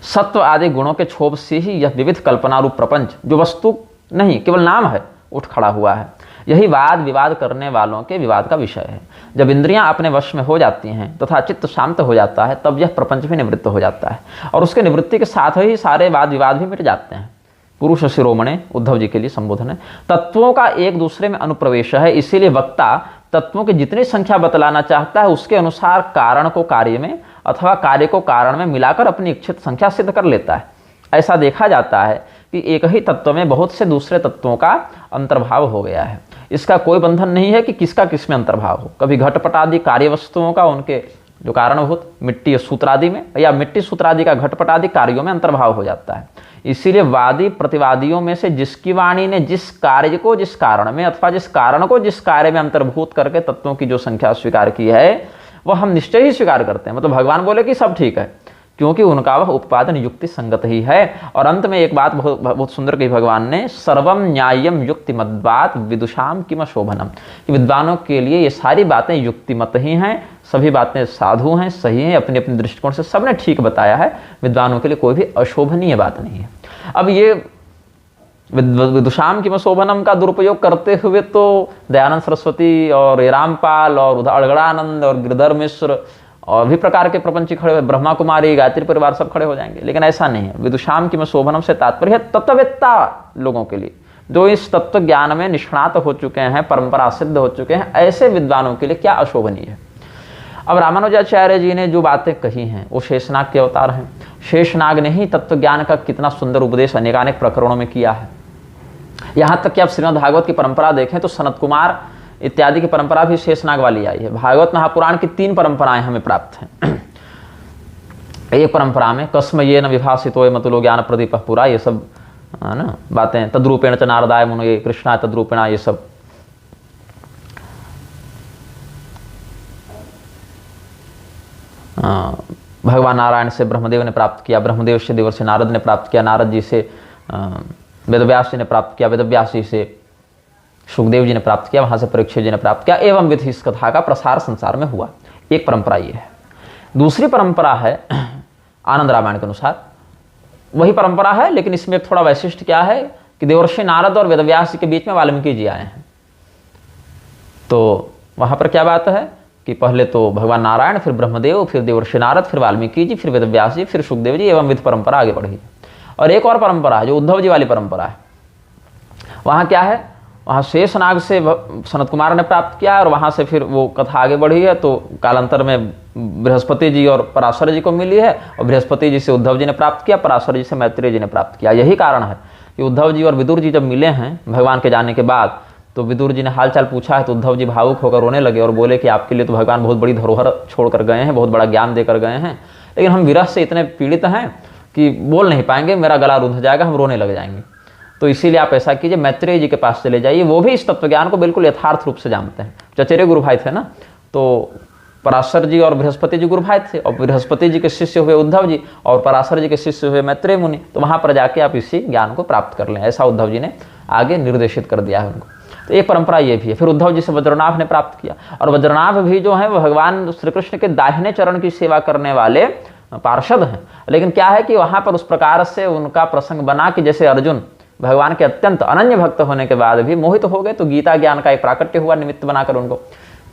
सत्व आदि गुणों के क्षोभ से ही यह विविध कल्पना रूप प्रपंच, जो वस्तु नहीं केवल नाम है, उठ खड़ा हुआ है। यही वाद विवाद करने वालों के विवाद का विषय है। जब इंद्रियां अपने वश में हो जाती हैं तथा चित्त शांत हो जाता है, तब यह प्रपंच भी निवृत्त हो जाता है, और उसके निवृत्ति के साथ ही सारे वाद विवाद भी मिट जाते हैं। पुरुष शिरोमणि उद्धव जी के लिए संबोधन है। तत्वों का एक दूसरे में अनुप्रवेश है, इसीलिए वक्ता तत्वों की जितनी संख्या बतलाना चाहता है उसके अनुसार कारण को कार्य में अथवा कार्य को कारण में मिलाकर अपनी इच्छित संख्या सिद्ध कर लेता है। ऐसा देखा जाता है कि एक ही तत्व में बहुत से दूसरे तत्वों का अंतर्भाव हो गया है। इसका कोई बंधन नहीं है कि किसका किस में अंतर्भाव हो। कभी घटपट आदि कार्य वस्तुओं का उनके जो कारणभूत मिट्टी सूत्र आदि में, या मिट्टी सूत्र आदि का घटपट आदि कार्यों में अंतर्भाव हो जाता है। इसीलिए वादी प्रतिवादियों में से जिसकी वाणी ने जिस कार्य को जिस कारण में अथवा जिस कारण को जिस कार्य में अंतर्भूत करके तत्वों की जो संख्या स्वीकार की है वह हम निश्चय ही स्वीकार करते हैं। मतलब भगवान बोले कि सब ठीक है, क्योंकि उनका वह उत्पादन युक्ति संगत ही है। और अंत में एक बात बहुत सुंदर कही भगवान ने, सर्वम न्यायम युक्तिमद्वात विदुषाम किम शोभनम, कि विद्वानों के लिए ये सारी बातें युक्तिमत ही हैं, सभी बातें साधु हैं, सही हैं, अपने अपने दृष्टिकोण से सबने ठीक बताया है। विद्वानों के लिए कोई भी अशोभनीय बात नहीं है। अब ये विदुषाम किम शोभनम का दुरुपयोग करते हुए तो दयानंद सरस्वती और रामपाल और अड़गड़ानंद और गिरधर मिश्र और भी प्रकार के प्रपंची खड़े हुए, ब्रह्मा कुमारी, गायत्री परिवार सब खड़े हो जाएंगे, लेकिन ऐसा नहीं है। विदुषाम की में शोभनम से तात्पर्य है तत्ववेत्ता लोगों के लिए, जो इस तत्व ज्ञान में निष्णात हो चुके हैं, परंपरा सिद्ध हो चुके हैं, ऐसे विद्वानों के लिए क्या अशोभनीय है। अब रामानुजाचार्य जी ने जो बातें कही हैं वो शेषनाग के अवतार हैं। शेषनाग ने ही तत्व ज्ञान का कितना सुंदर उपदेश अनेकानेक प्रकरणों में किया है। यहाँ तक कि आप श्रीमद् भागवत की परंपरा देखें तो सनत कुमार इत्यादि की परंपरा भी शेषनाग वाली आई है। भागवत महापुराण की 3 परंपराएं हमें प्राप्त हैं। एक परंपरा में कस्म ये न विभाषितो मतुलो ज्ञान प्रदीप पुरा, ये सब ना बातें, तद्रूपेण च नारदाय मुनो ये कृष्णा तद्रूपेणा, ये सब भगवान नारायण से ब्रह्मदेव ने प्राप्त किया, ब्रह्मदेव से देवर्षि नारद ने प्राप्त किया, नारद जी से वेदव्यास जी ने प्राप्त किया, वेदव्यास जी से सुखदेव जी ने प्राप्त किया, वहां से परीक्षित जी ने प्राप्त किया, एवं विधि इस कथा का प्रसार संसार में हुआ। एक परंपरा ये है। दूसरी परंपरा है आनंद रामायण के अनुसार, वही परंपरा है लेकिन इसमें थोड़ा वैशिष्ट क्या है कि देवर्षि नारद और वेदव्यास जी के बीच में वाल्मीकि जी आए हैं। तो वहां पर क्या बात है कि पहले तो भगवान नारायण, फिर ब्रह्मदेव, फिर देवर्षि नारद, फिर वाल्मीकि जी, फिर वेदव्यास जी, फिर सुखदेव जी, एवं विधि परंपरा आगे बढ़ी। और एक और परंपरा है जो उद्धव जी वाली परंपरा है। वहां क्या है, वहाँ शेषनाग से सनत कुमार ने प्राप्त किया और वहाँ से फिर वो कथा आगे बढ़ी है। तो कालांतर में बृहस्पति जी और पराशर जी को मिली है, और बृहस्पति जी से उद्धव जी ने प्राप्त किया, पराशर जी से मैत्रेय जी ने प्राप्त किया। यही कारण है कि उद्धव जी और विदुर जी जब मिले हैं भगवान के जाने के बाद, तो विदुर जी ने हालचाल पूछा है तो उद्धव जी भावुक होकर रोने लगे और बोले कि आपके लिए तो भगवान बहुत बड़ी धरोहर छोड़ कर गए हैं, बहुत बड़ा ज्ञान देकर गए हैं, लेकिन हम विरह से इतने पीड़ित हैं कि बोल नहीं पाएंगे, मेरा गला रुंध जाएगा, हम रोने लग जाएंगे। तो इसीलिए आप ऐसा कीजिए, मैत्रेय जी के पास चले जाइए, वो भी इस तत्वज्ञान को बिल्कुल यथार्थ रूप से जानते हैं। चचेरे गुरु भाई थे ना, तो पराशर जी और बृहस्पति जी गुरु भाई थे, और बृहस्पति जी के शिष्य हुए उद्धव जी और पराशर जी के शिष्य हुए मैत्रेय मुनि। तो वहाँ पर जाके आप इसी ज्ञान को प्राप्त कर लें, ऐसा उद्धव जी ने आगे निर्देशित कर दिया है उनको। तो एक परंपरा ये भी है। फिर उद्धव जी से वज्रनाभ ने प्राप्त किया, और वज्रनाभ भी जो है वो भगवान श्री कृष्ण के दाहिने चरण की सेवा करने वाले पार्षद हैं। लेकिन क्या है कि वहाँ पर उस प्रकार से उनका प्रसंग बना कि जैसे अर्जुन भगवान के अत्यंत अनन्य भक्त होने के बाद भी मोहित हो गए, तो गीता ज्ञान का एक प्राकट्य हुआ निमित्त बनाकर उनको।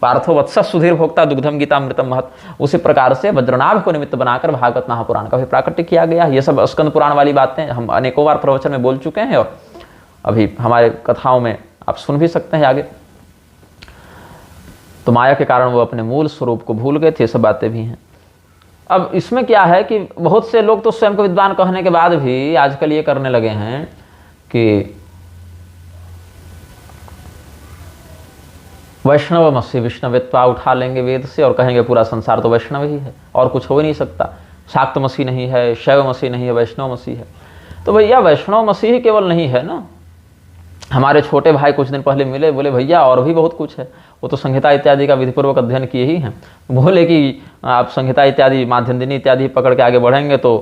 पार्थो वत्स सुधीर भोक्ता दुग्धम गीता अमृतम महत, उसी प्रकार से वज्रनाभ को निमित्त बनाकर भागवत महापुराण का भी प्राकट्य किया गया। ये सब स्कंद पुराण वाली बातें हम अनेकों बार प्रवचन में बोल चुके हैं, और अभी हमारे कथाओं में आप सुन भी सकते हैं आगे। तो माया के कारण वो अपने मूल स्वरूप को भूल गए थे, ये सब बातें भी हैं। अब इसमें क्या है कि बहुत से लोग तो स्वयं को विद्वान कहने के बाद भी आजकल ये करने लगे हैं कि वैष्णवमसि, विष्णवित्वा उठा लेंगे वेद से और कहेंगे पूरा संसार तो वैष्णव ही है और कुछ हो ही नहीं सकता। शाक्तमसी नहीं है, शैवमसी नहीं है, वैष्णवमसी है। तो भैया वैष्णवमसी ही केवल नहीं है ना। हमारे छोटे भाई कुछ दिन पहले मिले, बोले भैया और भी बहुत कुछ है। वो तो संहिता इत्यादि का विधिपूर्वक अध्ययन किए ही हैं। बोले कि आप संहिता इत्यादि, माध्यन्दिनी इत्यादि पकड़ के आगे बढ़ेंगे तो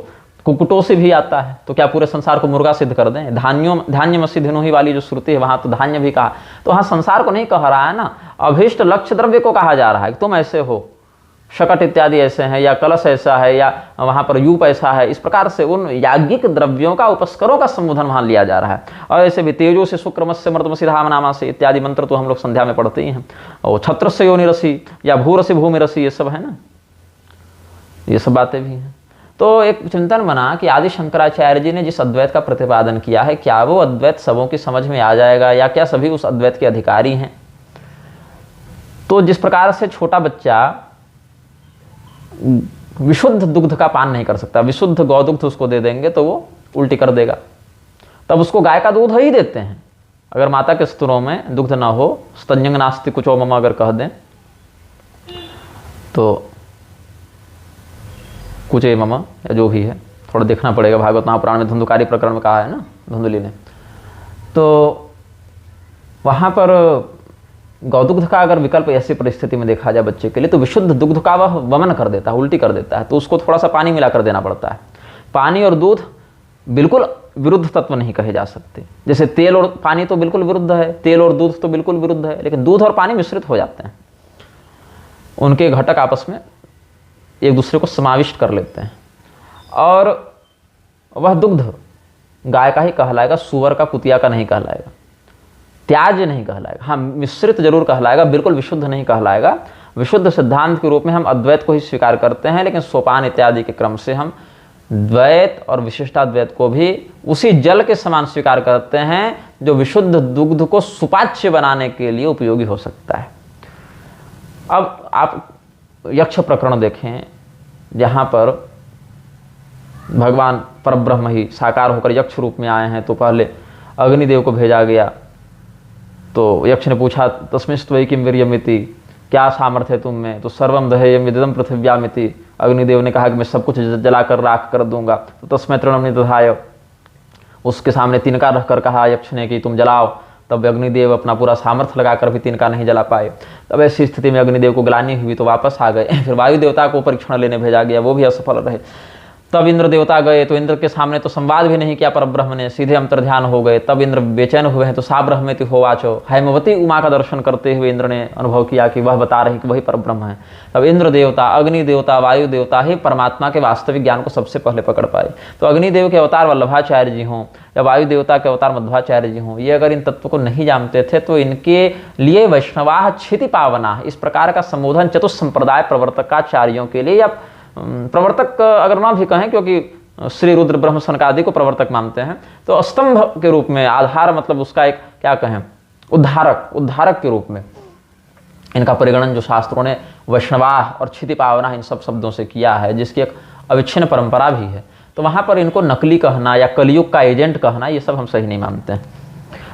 कुक्कुटों से भी आता है, तो क्या पूरे संसार को मुर्गा सिद्ध कर दें? धान्यमसि धिनोहि वाली जो श्रुति है वहाँ तो धान्य भी कहा, तो वहाँ संसार को नहीं कह रहा है ना, अभीष्ट लक्ष्य द्रव्य को कहा जा रहा है कि तुम ऐसे हो, शकट इत्यादि ऐसे हैं, या कलश ऐसा है, या वहाँ पर यूप ऐसा है। इस प्रकार से उन याज्ञिक द्रव्यों का, उपस्करों का संबोधन वहाँ लिया जा रहा है। और ऐसे भी तेजो से शुक्रमस्य मर्दमसी धामनामा से इत्यादि मंत्र तो हम लोग संध्या में पढ़ते ही हैं। और छत्र से योनिरसी या भूरसी भूमिरसी, ये सब है ना, ये सब बातें भी हैं। तो एक चिंतन बना कि आदि शंकराचार्य जी ने जिस अद्वैत का प्रतिपादन किया है, क्या वो अद्वैत सबों की समझ में आ जाएगा, या क्या सभी उस अद्वैत के अधिकारी हैं? तो जिस प्रकार से छोटा बच्चा विशुद्ध दुग्ध का पान नहीं कर सकता, विशुद्ध गौदुग्ध उसको दे देंगे तो वो उल्टी कर देगा, तब उसको गाय का दूध ही देते हैं। अगर माता के स्तनों में दुग्ध ना हो, स्तन्यंग नास्ति कुचो मम अगर कह दें तो कुचे मम या जो भी है, थोड़ा देखना पड़ेगा, भागवत महापुराण में धुंधुकारी प्रकरण में कहा है ना धुंधुली ने। तो वहाँ पर गौदुग्ध का अगर विकल्प ऐसी परिस्थिति में देखा जाए बच्चे के लिए, तो विशुद्ध दुग्ध का वह वमन कर देता है, उल्टी कर देता है, तो उसको थोड़ा सा पानी मिलाकर देना पड़ता है। पानी और दूध बिल्कुल विरुद्ध तत्व नहीं कहे जा सकते। जैसे तेल और पानी तो बिल्कुल विरुद्ध है, तेल और दूध तो बिल्कुल विरुद्ध है, लेकिन दूध और पानी मिश्रित हो जाते हैं, उनके घटक आपस में एक दूसरे को समाविष्ट कर लेते हैं, और वह दुग्ध गाय का ही कहलाएगा, सुअर का, कुतिया का नहीं कहलाएगा, त्याज्य नहीं कहलाएगा। हाँ, मिश्रित जरूर कहलाएगा, बिल्कुल विशुद्ध नहीं कहलाएगा। विशुद्ध सिद्धांत के रूप में हम अद्वैत को ही स्वीकार करते हैं, लेकिन सोपान इत्यादि के क्रम से हम द्वैत और विशिष्टाद्वैत को भी उसी जल के समान स्वीकार करते हैं जो विशुद्ध दुग्ध को सुपाच्य बनाने के लिए उपयोगी हो सकता है। अब आप यक्ष प्रकरण देखें, जहाँ पर भगवान परब्रह्म ही साकार होकर यक्ष रूप में आए हैं। तो पहले अग्निदेव को भेजा गया, तो यक्ष ने पूछा तस्मिस्त्वयि किम वीर्यमिति, क्या सामर्थ्य है तुम में? तो सर्वम दहेयम विदिदम पृथिव्यामिति, अग्निदेव ने कहा कि मैं सब कुछ जलाकर राख कर दूंगा। तो तस्मै तृणम निदधाय, उसके सामने तिनका रखकर कहा यक्ष ने कि तुम जलाओ। तब अग्निदेव अपना पूरा सामर्थ्य लगाकर भी तिनका नहीं जला पाए। तब ऐसी स्थिति में अग्निदेव को ग्लानि हुई तो वापस आ गए। फिर वायु देवता को परीक्षण लेने भेजा गया, वो भी असफल रहे। तब इंद्र देवता गए, तो इंद्र के सामने तो संवाद भी नहीं किया परब्रह्म ने, सीधे अंतर्ध्यान हो गए। तब इंद्र बेचैन हुए हैं, तो सा ब्रह्मेति होवाचो, हैमवती उमा का दर्शन करते हुए इंद्र ने अनुभव किया कि वह बता रही कि वही परब्रह्म है। तब इंद्र देवता, अग्नि देवता, वायु देवता ही परमात्मा के वास्तविक ज्ञान को सबसे पहले पकड़ पाए। तो अग्निदेव के अवतार वल्लभाचार्य जी हों या वायु देवता के अवतार मध्वाचार्य जी हों, ये अगर इन तत्वों को नहीं जानते थे तो इनके लिए वैष्णवाः क्षिति पावना, इस प्रकार का संबोधन चतुस्संप्रदाय प्रवर्तकाचार्यों के लिए, या प्रवर्तक अगर ना भी कहें, क्योंकि श्री रुद्र ब्रह्म सनकादि को प्रवर्तक मानते हैं, तो स्तंभ के रूप में, आधार मतलब उसका एक क्या कहें, उद्धारक के रूप में इनका परिगणन जो शास्त्रों ने वैष्णवाः और क्षिति पावना इन सब शब्दों से किया है, जिसकी एक अविच्छिन्न परंपरा भी है। तो वहाँ पर इनको नकली कहना या कलयुग का एजेंट कहना, ये सब हम सही नहीं मानते हैं।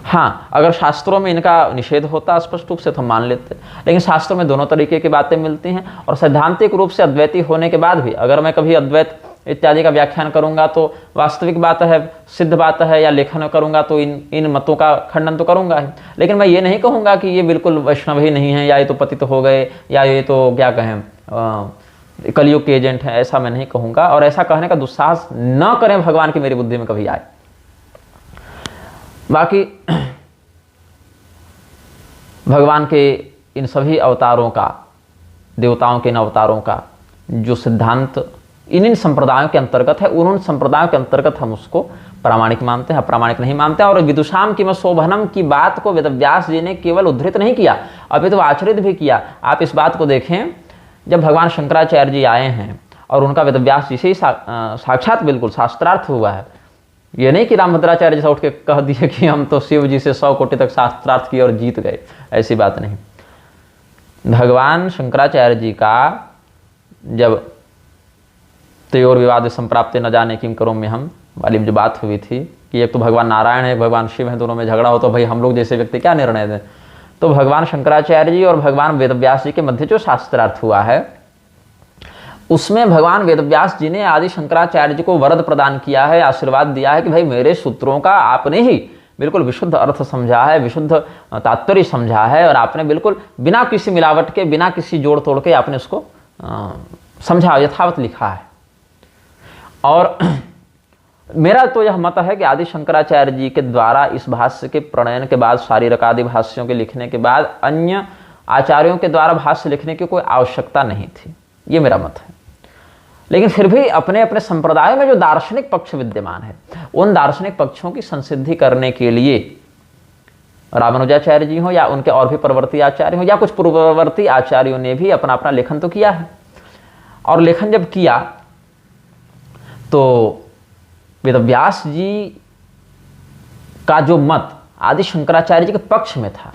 हाँ, अगर शास्त्रों में इनका निषेध होता स्पष्ट रूप से तो हम मान लेते, लेकिन शास्त्रों में दोनों तरीके की बातें मिलती हैं। और सैद्धांतिक रूप से अद्वैती होने के बाद भी अगर मैं कभी अद्वैत इत्यादि का व्याख्यान करूंगा तो वास्तविक बात है, सिद्ध बात है, या लेखन करूंगा तो इन मतों का खंडन तो करूंगा ही। लेकिन मैं ये नहीं कहूँगा कि ये बिल्कुल वैष्णव ही नहीं है, या ये तो पतित हो गए, या ये तो क्या कहें कलयुग के एजेंट हैं, ऐसा मैं नहीं कहूँगा। और ऐसा कहने का दुस्साहस न करें भगवान की मेरी बुद्धि में कभी आए। बाकी भगवान के इन सभी अवतारों का, देवताओं के इन अवतारों का जो सिद्धांत इन संप्रदायों के अंतर्गत है, उन संप्रदायों के अंतर्गत हम उसको प्रामाणिक मानते हैं, अप्रामाणिक नहीं मानते हैं। और विदुषाम किम शोभनम की बात को वेदव्यास जी ने केवल उद्धृत नहीं किया, अभी तो आचरित भी किया। आप इस बात को देखें, जब भगवान शंकराचार्य जी आए हैं और उनका वेदव्यास जी से ही साक्षात बिल्कुल शास्त्रार्थ हुआ है। ये नहीं कि रामभद्राचार्य जैसा उठ के कह दिए कि हम तो शिव जी से 100 कोटि तक शास्त्रार्थ किए और जीत गए, ऐसी बात नहीं। भगवान शंकराचार्य जी का जब तयोर विवाद संप्राप्ते न जाने किम करो में हम वाली जो बात हुई थी कि एक तो भगवान नारायण है, भगवान शिव है, दोनों में झगड़ा हो तो भाई हम लोग जैसे व्यक्ति क्या निर्णय दें। तो भगवान शंकराचार्य जी और भगवान वेदव्यास जी के मध्य जो शास्त्रार्थ हुआ है, उसमें भगवान वेदव्यास जी ने आदि शंकराचार्य जी को वरद प्रदान किया है, आशीर्वाद दिया है कि भाई मेरे सूत्रों का आपने ही बिल्कुल विशुद्ध अर्थ समझा है, विशुद्ध तात्पर्य समझा है, और आपने बिल्कुल बिना किसी मिलावट के, बिना किसी जोड़ तोड़ के आपने उसको समझा, यथावत लिखा है। और मेरा तो यह मत है कि आदि शंकराचार्य जी के द्वारा इस भाष्य के प्रणयन के बाद, शारीरक आदि भाष्यों के लिखने के बाद अन्य आचार्यों के द्वारा भाष्य लिखने की कोई आवश्यकता नहीं थी, ये मेरा मत है। लेकिन फिर भी अपने अपने संप्रदाय में जो दार्शनिक पक्ष विद्यमान है, उन दार्शनिक पक्षों की संसिद्धि करने के लिए रामानुजाचार्य जी हो या उनके और भी परवर्ती आचार्य हो या कुछ पूर्ववर्ती आचार्यों ने भी अपना अपना लेखन तो किया है। और लेखन जब किया तो वेदव्यास जी का जो मत आदि शंकराचार्य जी के पक्ष में था,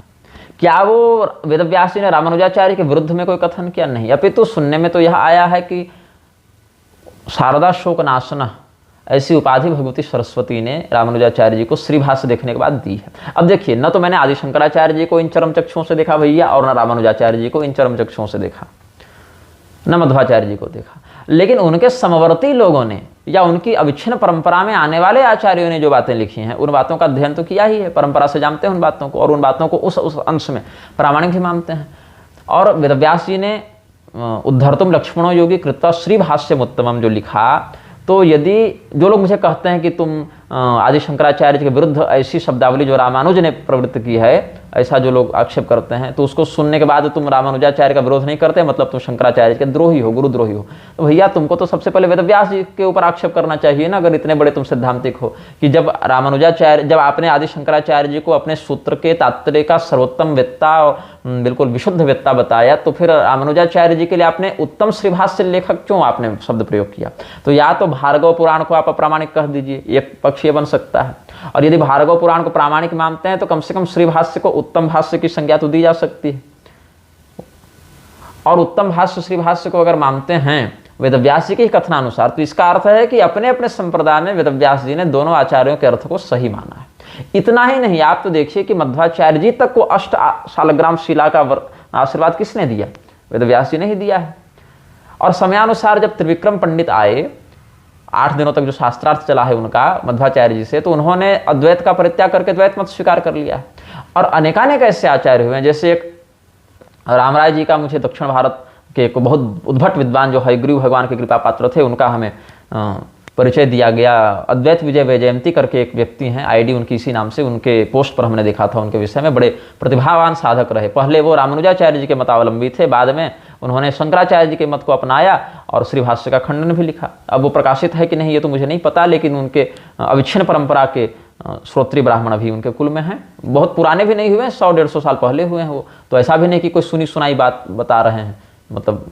क्या वो वेदव्यास जी ने रामानुजाचार्य के विरुद्ध में कोई कथन किया? नहीं। अपितु सुनने में तो यह आया है कि शारदा शोक नाशना ऐसी उपाधि भगवती सरस्वती ने रामानुजाचार्य जी को श्रीभाष्य देखने के बाद दी है। अब देखिए, न तो मैंने आदि शंकराचार्य जी को इन चरम चक्षुओं से देखा भैया, और न रामानुजाचार्य जी को इन चरम चक्षुओं से देखा, न मध्वाचार्य जी को देखा, लेकिन उनके समवर्ती लोगों ने या उनकी अविच्छिन्न परंपरा में आने वाले आचार्यों ने जो बातें लिखी हैं, उन बातों का अध्ययन तो किया ही है, परंपरा से जानते हैं उन बातों को, और उन बातों को उस अंश में प्रामाणिक भी मानते हैं। और वेदव्यास जी ने उद्धर्तुम लक्ष्मणो योगी कृत्वा श्रीभाष्यम उत्तमम जो लिखा, तो यदि जो लोग मुझे कहते हैं कि तुम आदि शंकराचार्य के विरुद्ध ऐसी शब्दावली जो रामानुज ने प्रवृत्त की है, ऐसा जो लोग आक्षेप करते हैं, तो उसको सुनने के बाद तुम रामानुजाचार्य का विरोध नहीं करते, मतलब तुम शंकराचार्य के द्रोही हो, गुरुद्रोही हो। तो भैया तुमको तो सबसे पहले वेदव्यास जी के ऊपर आक्षेप करना चाहिए ना, अगर इतने बड़े तुम सिद्धांतिक हो, कि जब आपने आदि शंकराचार्य जी को अपने सूत्र के तात्पर्य का सर्वोत्तम वेत्ता, बिल्कुल विशुद्ध वेत्ता बताया, तो फिर रामानुजाचार्य जी के लिए आपने उत्तम श्रीभाष्य लेखक क्यों आपने शब्द प्रयोग किया? तो या तो भार्गव पुराण को आप अप्रामाणिक कह दीजिए, एक पक्ष ये बन सकता है, और यदि भार्गव पुराण को प्रामाणिक मानते हैं तो कम से कम श्रीभाष्य को उत्तम भाष्य की संज्ञा तो दी जा सकती है। और उत्तम भाष्य श्रीभाष्य को अगर मानते हैं वेदव्यास जी के कथनानुसार, तो इसका अर्थ है कि अपने अपने संप्रदाय में वेदव्यास जी ने दोनों आचार्यों के अर्थ को सही माना है। इतना ही नहीं, आप तो देखिए कि मध्वाचार्य जी तक को 8 शालग्राम शिला का आशीर्वाद किसने दिया? वेदव्यास जी ने ही दिया है। और समयानुसार जब त्रिविक्रम पंडित आए, 8 दिनों तक जो शास्त्रार्थ चला है उनका मध्वाचार्य जी से, तो उन्होंने अद्वैत का परित्याग करके द्वैत मत स्वीकार कर लिया है। और अनेकानेक ऐसे आचार्य हुए हैं, जैसे एक रामराय जी का, मुझे दक्षिण भारत के एक बहुत उद्भट विद्वान जो हयग्रीव भगवान के कृपा पात्र थे, उनका हमें परिचय दिया गया। अद्वैत विजय वैजयंती करके एक व्यक्ति हैं, आईडी उनकी इसी नाम से, उनके पोस्ट पर हमने देखा था उनके विषय में, बड़े प्रतिभावान साधक रहे। पहले वो रामानुजाचार्य जी के मतावलंबी थे, बाद में उन्होंने शंकराचार्य जी के मत को अपनाया और श्रीभाष्य का खंडन भी लिखा। अब वो प्रकाशित है कि नहीं ये तो मुझे नहीं पता, लेकिन उनके अविच्छिन्न परंपरा के श्रोत्री ब्राह्मण भी उनके कुल में हैं। बहुत पुराने भी नहीं हुए, 100-150 साल पहले हुए हैं वो, तो ऐसा भी नहीं कि कोई सुनी सुनाई बात बता रहे हैं, मतलब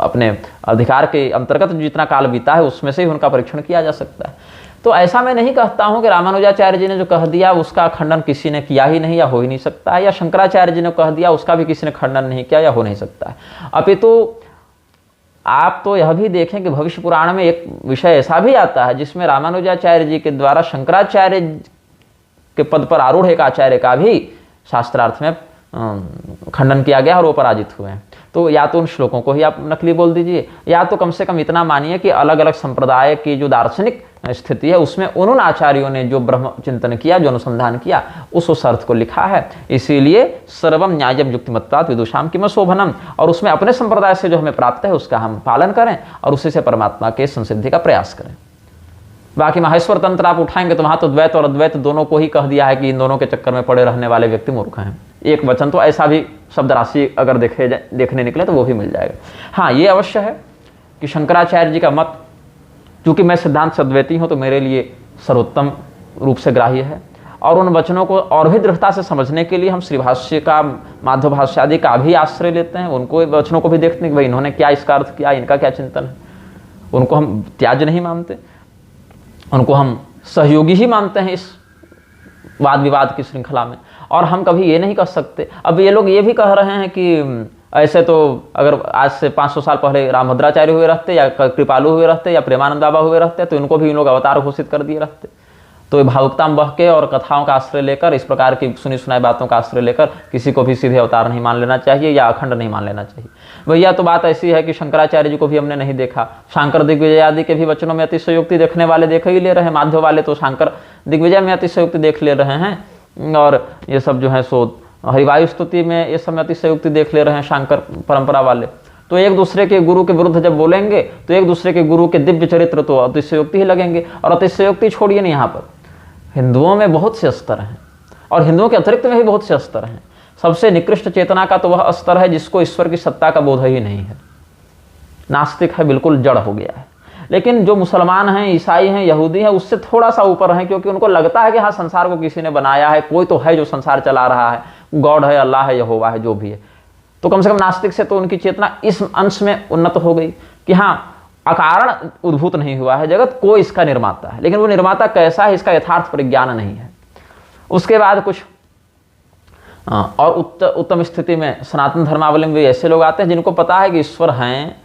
अपने अधिकार के अंतर्गत जितना काल बीता है उसमें से ही उनका परीक्षण किया जा सकता है। तो ऐसा मैं नहीं कहता हूं कि रामानुजाचार्य जी ने जो कह दिया उसका खंडन किसी ने किया ही नहीं या हो ही नहीं सकता है, या शंकराचार्य जी ने कह दिया उसका भी किसी ने खंडन नहीं किया या हो नहीं सकता है। अपितु आप तो यह भी देखें कि भविष्य पुराण में एक विषय ऐसा भी आता है जिसमें रामानुजाचार्य जी के द्वारा शंकराचार्य के पद पर आरूढ़ एक आचार्य का भी शास्त्रार्थ में खंडन किया गया और वो पराजित हुए हैं। तो या तो उन श्लोकों को ही आप नकली बोल दीजिए, या तो कम से कम इतना मानिए कि अलग अलग संप्रदाय की जो दार्शनिक स्थिति है उसमें उन आचार्यों ने जो ब्रह्म चिंतन किया, जो अनुसंधान किया, उस अर्थ को लिखा है। इसीलिए सर्वम न्यायम युक्तिमत्वात् विदुषाम किम शोभनम, और उसमें अपने संप्रदाय से जो हमें प्राप्त है उसका हम पालन करें और उसी से परमात्मा के संसिद्धि का प्रयास करें। बाकी माहेश्वर तंत्र आप उठाएंगे तो वहां तो द्वैत और अद्वैत दोनों को ही कह दिया है कि इन दोनों के चक्कर में पड़े रहने वाले व्यक्ति मूर्ख हैं। एक वचन तो ऐसा भी शब्द राशि अगर देखने निकले तो वो भी मिल जाएगा। हाँ, ये अवश्य है कि शंकराचार्य जी का मत, चूंकि मैं सिद्धांत सद्वैती हूँ, तो मेरे लिए सर्वोत्तम रूप से ग्राह्य है। और उन वचनों को और भी दृढ़ता से समझने के लिए हम श्रीभाष्य का, माधव भाष्य आदि का भी आश्रय लेते हैं। उनको वचनों को भी देखते हैं कि भाई इन्होंने क्या इसका अर्थ किया, इनका क्या चिंतन है। उनको हम त्याज्य नहीं मानते, उनको हम सहयोगी ही मानते हैं इस वाद विवाद की श्रृंखला में। और हम कभी ये नहीं कह सकते, अब ये लोग ये भी कह रहे हैं कि ऐसे तो अगर आज से 500 साल पहले रामभद्राचार्य हुए रहते, या कृपालु हुए रहते, या प्रेमानंद बाबा हुए रहते, तो इनको भी इन लोग अवतार घोषित कर दिए रहते। तो भावुकता में बह के और कथाओं का आश्रय लेकर, इस प्रकार की सुनी सुनाई बातों का आश्रय लेकर किसी को भी सीधे अवतार नहीं मान लेना चाहिए या अखंड नहीं मान लेना चाहिए। भैया तो बात ऐसी है कि शंकराचार्य जी को भी हमने नहीं देखा, शंकर दिग्विजय आदि के भी वचनों में अतिशयोक्ति देखने वाले देख ही ले रहे हैं, माध्व वाले तो शंकर दिग्विजय में अतिशयोक्ति देख ले रहे हैं, और ये सब जो है सो हरिवायु स्तुति में ये सब में अतिशयोक्ति देख ले रहे हैं शंकर परंपरा वाले। तो एक दूसरे के गुरु के विरुद्ध जब बोलेंगे तो एक दूसरे के गुरु के दिव्य चरित्र तो अतिशयोक्ति ही लगेंगे। और अतिशयोक्ति छोड़िए नहीं, यहाँ पर हिंदुओं में बहुत से स्तर हैं और हिंदुओं के अतिरिक्त में भी बहुत से स्तर हैं। सबसे निकृष्ट चेतना का तो वह स्तर है जिसको ईश्वर की सत्ता का बोध ही नहीं है, नास्तिक है, बिल्कुल जड़ हो गया है। लेकिन जो मुसलमान हैं, ईसाई हैं, यहूदी हैं, उससे थोड़ा सा ऊपर हैं, क्योंकि उनको लगता है कि हाँ संसार को किसी ने बनाया है, कोई तो है जो संसार चला रहा है, गॉड है, अल्लाह है, यहोवा है, जो भी है। तो कम से कम नास्तिक से तो उनकी चेतना इस अंश में उन्नत हो गई कि हाँ अकारण उद्भूत नहीं हुआ है जगत, कोई इसका निर्माता है, लेकिन वो निर्माता कैसा है इसका यथार्थ परिज्ञान नहीं है। उसके बाद कुछ और उत्तम स्थिति में सनातन धर्मावलंबी ऐसे लोग आते हैं जिनको पता है कि ईश्वर हैं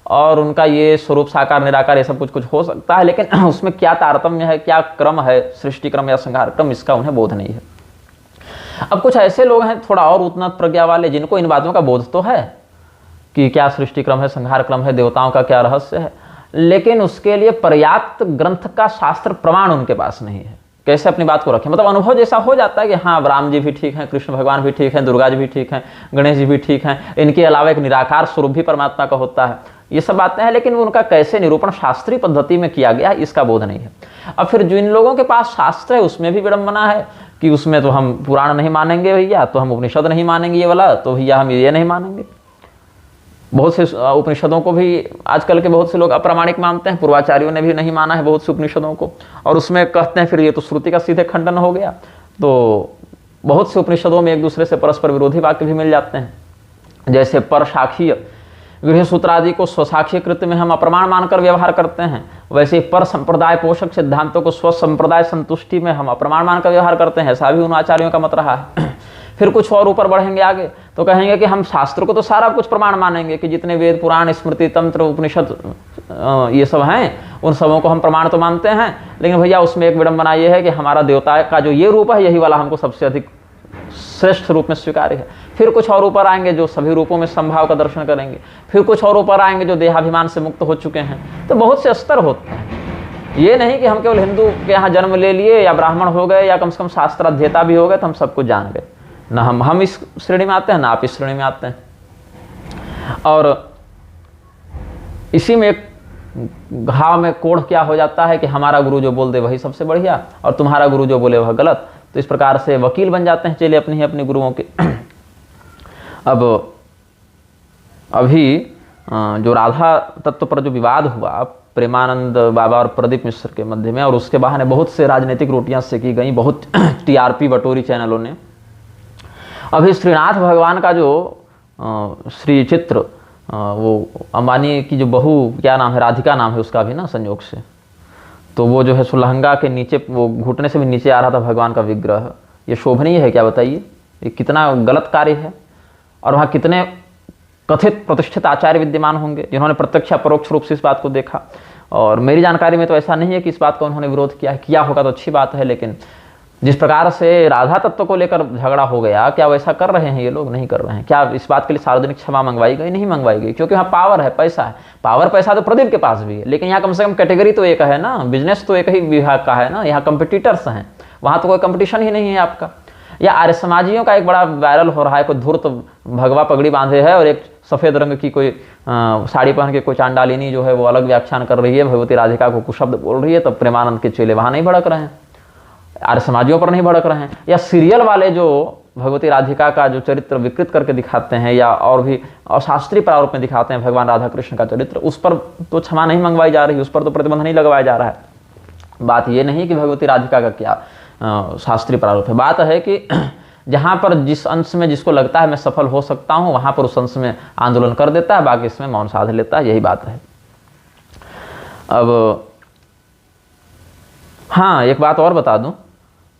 और उनका ये स्वरूप साकार निराकार ये सब कुछ कुछ हो सकता है, लेकिन उसमें क्या तारतम्य है, क्या क्रम है, सृष्टि क्रम या संहार क्रम, इसका उन्हें बोध नहीं है। अब कुछ ऐसे लोग हैं थोड़ा और उन्नत प्रज्ञा वाले जिनको इन बातों का बोध तो है कि क्या सृष्टि क्रम है, संहार क्रम है, देवताओं का क्या रहस्य है, लेकिन उसके लिए पर्याप्त ग्रंथ का शास्त्र प्रमाण उनके पास नहीं है। कैसे अपनी बात को रखें, मतलब अनुभव जैसा हो जाता है कि हाँ राम जी भी ठीक हैं, कृष्ण भगवान भी ठीक हैं, दुर्गा जी भी ठीक हैं, गणेश जी भी ठीक हैं, इनके अलावा एक निराकार स्वरूप भी परमात्मा का होता है, ये सब बातें हैं, लेकिन उनका कैसे निरूपण शास्त्रीय पद्धति में किया गया इसका बोध नहीं है। अब फिर जिन लोगों के पास शास्त्र है उसमें भी विडंबना है कि उसमें तो हम पुराण नहीं मानेंगे भैया, तो हम उपनिषद नहीं मानेंगे ये वाला, तो भैया हम ये नहीं मानेंगे। बहुत से उपनिषदों को भी आजकल के बहुत से लोग अप्रामाणिक मानते हैं, पूर्वाचार्यों ने भी नहीं माना है बहुत से उपनिषदों को, और उसमें कहते हैं फिर ये तो श्रुति का सीधे खंडन हो गया। तो बहुत से उपनिषदों में एक दूसरे से परस्पर विरोधी वाक्य भी मिल जाते हैं, जैसे पर साखीय गृह सूत्र आदि को स्वसाखीय कृत्य में हम अप्रमाण मानकर व्यवहार करते हैं, वैसे ही पर संप्रदाय पोषक सिद्धांतों को स्व संप्रदाय संतुष्टि में हम अप्रमाण मानकर व्यवहार करते हैं, ऐसा भी उन आचार्यों का मत रहा है। फिर कुछ और ऊपर बढ़ेंगे आगे तो कहेंगे कि हम शास्त्र को तो सारा कुछ प्रमाण मानेंगे कि जितने वेद पुराण स्मृति तंत्र उपनिषद ये सब हैं उन सबों को हम प्रमाण तो मानते हैं, लेकिन भैया उसमें एक विडंबना ये है कि हमारा देवता का जो ये रूप है यही वाला हमको सबसे अधिक श्रेष्ठ रूप में स्वीकार्य है। फिर कुछ और ऊपर आएंगे जो सभी रूपों में संभाव का दर्शन करेंगे, फिर कुछ और ऊपर आएंगे जो देहाभिमान से मुक्त हो चुके हैं। तो बहुत से स्तर होते हैं, ये नहीं कि हम केवल हिंदू के यहाँ जन्म ले लिए या ब्राह्मण हो गए या कम से कम शास्त्र अध्येता भी हो गए तो हम सब कुछ जान गए। ना हम इस श्रेणी में आते हैं, ना आप इस श्रेणी में आते हैं। और इसी में एक घाव में कोढ़ क्या हो जाता है कि हमारा गुरु जो बोल दे वही सबसे बढ़िया और तुम्हारा गुरु जो बोले वह गलत। तो इस प्रकार से वकील बन जाते हैं चेले अपने ही अपने गुरुओं के। अब अभी जो राधा तत्व पर जो विवाद हुआ प्रेमानंद बाबा और प्रदीप मिश्र के मध्य में, और उसके बहाने बहुत से राजनीतिक रोटियां सेकी गई, बहुत टीआरपी बटोरी चैनलों ने। अभी श्रीनाथ भगवान का जो श्री चित्र वो अंबानी की जो बहू, क्या नाम है, राधिका नाम है उसका भी ना संयोग से, तो वो जो है सुलहंगा के नीचे वो घुटने से भी नीचे आ रहा था भगवान का विग्रह। ये शोभनीय है क्या बताइए? ये कितना गलत कार्य है। और वहाँ कितने कथित प्रतिष्ठित आचार्य विद्यमान होंगे जिन्होंने प्रत्यक्ष परोक्ष रूप से इस बात को देखा। और मेरी जानकारी में तो ऐसा नहीं है कि इस बात का उन्होंने विरोध किया है, किया होगा तो अच्छी बात है, लेकिन जिस प्रकार से राधा तत्व को लेकर झगड़ा हो गया, क्या वैसा कर रहे हैं ये लोग? नहीं कर रहे हैं। क्या इस बात के लिए सार्वजनिक क्षमा मंगवाई गई? नहीं मंगवाई गई, क्योंकि वहाँ पावर है, पैसा है। पावर पैसा तो प्रदीप के पास भी है, लेकिन यहाँ कम से कम कैटेगरी तो एक है ना, बिजनेस तो एक ही विभाग का है ना, यहाँ कंपिटिटर्स हैं, वहाँ तो कोई कंपटीशन ही नहीं है आपका। या आर्य समाजियों का एक बड़ा वायरल हो रहा है, कोई धूर्त भगवा पगड़ी बांधे है और एक सफ़ेद रंग की कोई साड़ी पहन के कोई चांडालिनी जो है वो अलग व्याख्यान कर रही है, भगवती राधिका को कुशब्द बोल रही है, तब प्रेमानंद के चेले वहाँ नहीं भड़क रहे हैं, आर्य समाजियों पर नहीं भड़क रहे हैं। या सीरियल वाले जो भगवती राधिका का जो चरित्र विकृत करके दिखाते हैं या और भी अशास्त्रीय प्रारूप में दिखाते हैं भगवान राधा कृष्ण का चरित्र, उस पर तो क्षमा नहीं मंगवाई जा रही, उस पर तो प्रतिबंध नहीं लगवाया जा रहा है। बात ये नहीं कि भगवती राधिका का क्या शास्त्रीय प्रारूप है, बात है कि जहाँ पर जिस अंश में जिसको लगता है मैं सफल हो सकता हूँ वहाँ पर उस अंश में आंदोलन कर देता है, बाकी इसमें मौन साध लेता है, यही बात है। अब हाँ, एक बात और बता दूं,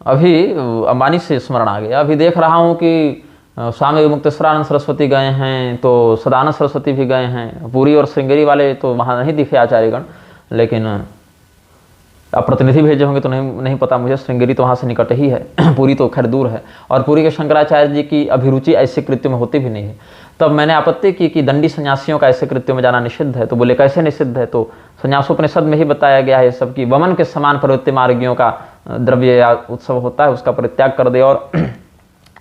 अभी अंबानी से स्मरण आ गया, अभी देख रहा हूँ कि स्वामी मुक्तेश्वरानंद सरस्वती गए हैं, तो सदानंद सरस्वती भी गए हैं, पुरी और श्रृंगेरी वाले तो वहाँ नहीं दिखे आचार्यगण, लेकिन अब प्रतिनिधि भेजे होंगे तो नहीं पता मुझे, श्रृंगेरी तो वहाँ से निकट ही है पुरी तो खैर दूर है, और पुरी के शंकराचार्य जी की अभिरुचि ऐसे कृत्यों में होती भी नहीं है। तब मैंने आपत्ति की कि दंडी सन्यासियों का ऐसे कृत्यों में जाना निषिद्ध है। तो बोले कैसे निषिद्ध है? तो संन्यासोपनिषद में ही बताया गया है सब कि वमन के समान प्रवृत्ति मार्गियों का द्रव्य या उत्सव होता है, उसका परित्याग कर दे। और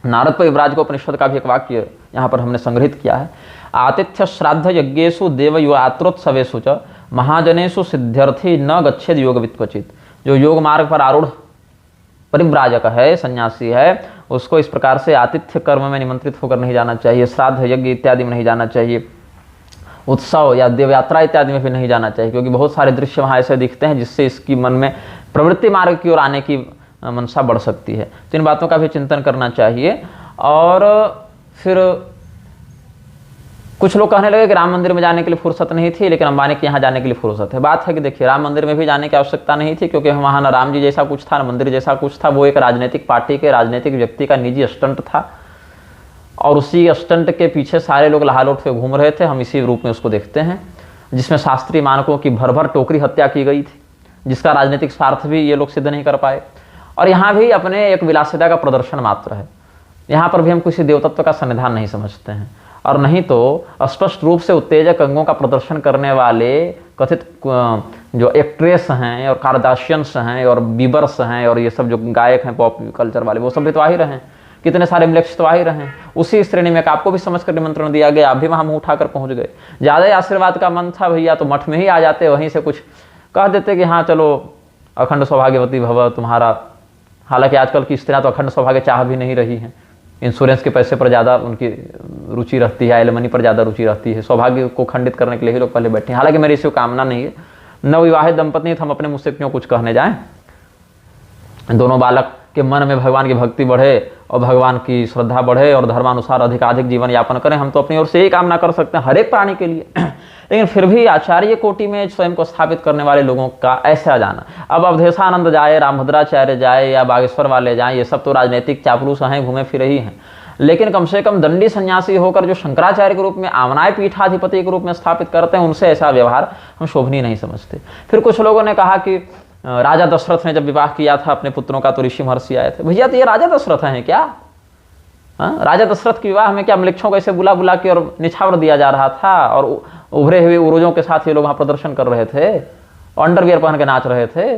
नारद परिव्राज को उपनिषद का भी एक वाक्य यहाँ पर हमने संग्रहित किया है, आतिथ्य श्राद्ध यज्ञेषु देव युवात्रोत्सवेषु च महाजनेषु सिद्ध्यर्थी न गच्छेद योग वित्वचित। जो योग मार्ग पर आरूढ़ परिव्राजक है, सन्यासी है, उसको इस प्रकार से आतिथ्य कर्म में निमंत्रित होकर नहीं जाना चाहिए, श्राद्ध यज्ञ इत्यादि में नहीं जाना चाहिए, उत्सव या देवयात्रा इत्यादि में भी नहीं जाना चाहिए, क्योंकि बहुत सारे दृश्य वहाँ ऐसे दिखते हैं जिससे इसकी मन में प्रवृत्ति मार्ग की ओर आने की मनसा बढ़ सकती है। तो इन बातों का भी चिंतन करना चाहिए। और फिर कुछ लोग कहने लगे कि राम मंदिर में जाने के लिए फुर्सत नहीं थी, लेकिन अंबानी के यहाँ जाने के लिए फुर्सत है। बात है कि देखिए, राम मंदिर में भी जाने की आवश्यकता नहीं थी, क्योंकि वहाँ ना राम जी जैसा कुछ था, ना मंदिर जैसा कुछ था। वो एक राजनीतिक पार्टी के राजनीतिक व्यक्ति का निजी स्टंट था, और उसी स्टंट के पीछे सारे लोग लहालोट पे घूम रहे थे। हम इसी रूप में उसको देखते हैं, जिसमें शास्त्रीय मानकों की भर भर टोकरी हत्या की गई थी, जिसका राजनीतिक स्वार्थ भी ये लोग सिद्ध नहीं कर पाए। और यहाँ भी अपने एक विलासिता का प्रदर्शन मात्र है। यहाँ पर भी हम किसी देवतत्व का सन्निधान नहीं समझते हैं, और नहीं तो स्पष्ट रूप से उत्तेजक अंगों का प्रदर्शन करने वाले कथित जो एक्ट्रेस हैं और कार्दाशियंस हैं और बीबर्स हैं और ये सब जो गायक हैं पॉप कल्चर वाले, वो सब भी तो आ ही रहे हैं। कितने सारे मिलेक्स तो आ ही रहे हैं। उसी श्रेणी में आपको भी समझ कर निमंत्रण दिया गया, आप भी वहाँ मुँह उठाकर पहुँच गए। ज़्यादा आशीर्वाद का मन था भैया तो मठ में ही आ जाते, वहीं से कुछ कह देते कि हाँ चलो अखंड सौभाग्यवती भव तुम्हारा। हालांकि आजकल की स्त्रियाँ तो अखंड सौभाग्य चाह भी नहीं रही हैं। इंश्योरेंस के पैसे पर ज़्यादा उनकी रुचि रहती है, एलिमनी पर ज़्यादा रुचि रहती है। सौभाग्य को खंडित करने के लिए ही लोग पहले बैठे हैं। हालांकि मेरी इसी कामना नहीं है, नवविवाहित दंपति तो हम अपने मुझसे क्यों कुछ कहने जाएं। दोनों बालक के मन में भगवान की भक्ति बढ़े और भगवान की श्रद्धा बढ़े और धर्मानुसार अधिकाधिक जीवन यापन करें, हम तो अपनी ओर से यही कामना कर सकते हैं हर एक प्राणी के लिए। लेकिन फिर भी आचार्य कोटि में स्वयं को स्थापित करने वाले लोगों का ऐसा जाना, अब अवधेशानंद जाए, रामभद्राचार्य जाए या बागेश्वर वाले जाए, ये सब तो राजनीतिक चापलूस हैं, घूमे फिरे ही हैं। लेकिन कम से कम दंडी सन्यासी होकर जो शंकराचार्य के रूप में, आमनाय पीठाधिपति के रूप में स्थापित करते हैं, उनसे ऐसा व्यवहार हम शोभनीय नहीं समझते। फिर कुछ लोगों ने कहा कि राजा दशरथ ने जब विवाह किया था अपने पुत्रों का तो ऋषि महर्षि आए थे। भैया तो ये राजा दशरथ हैं क्या? राजा दशरथ के विवाह में क्या मृक्षों को ऐसे बुला बुला के और निछावर दिया जा रहा था और उभरे हुए उरोजों के साथ ये लोग वहां प्रदर्शन कर रहे थे, अंडरवियर पहन के नाच रहे थे?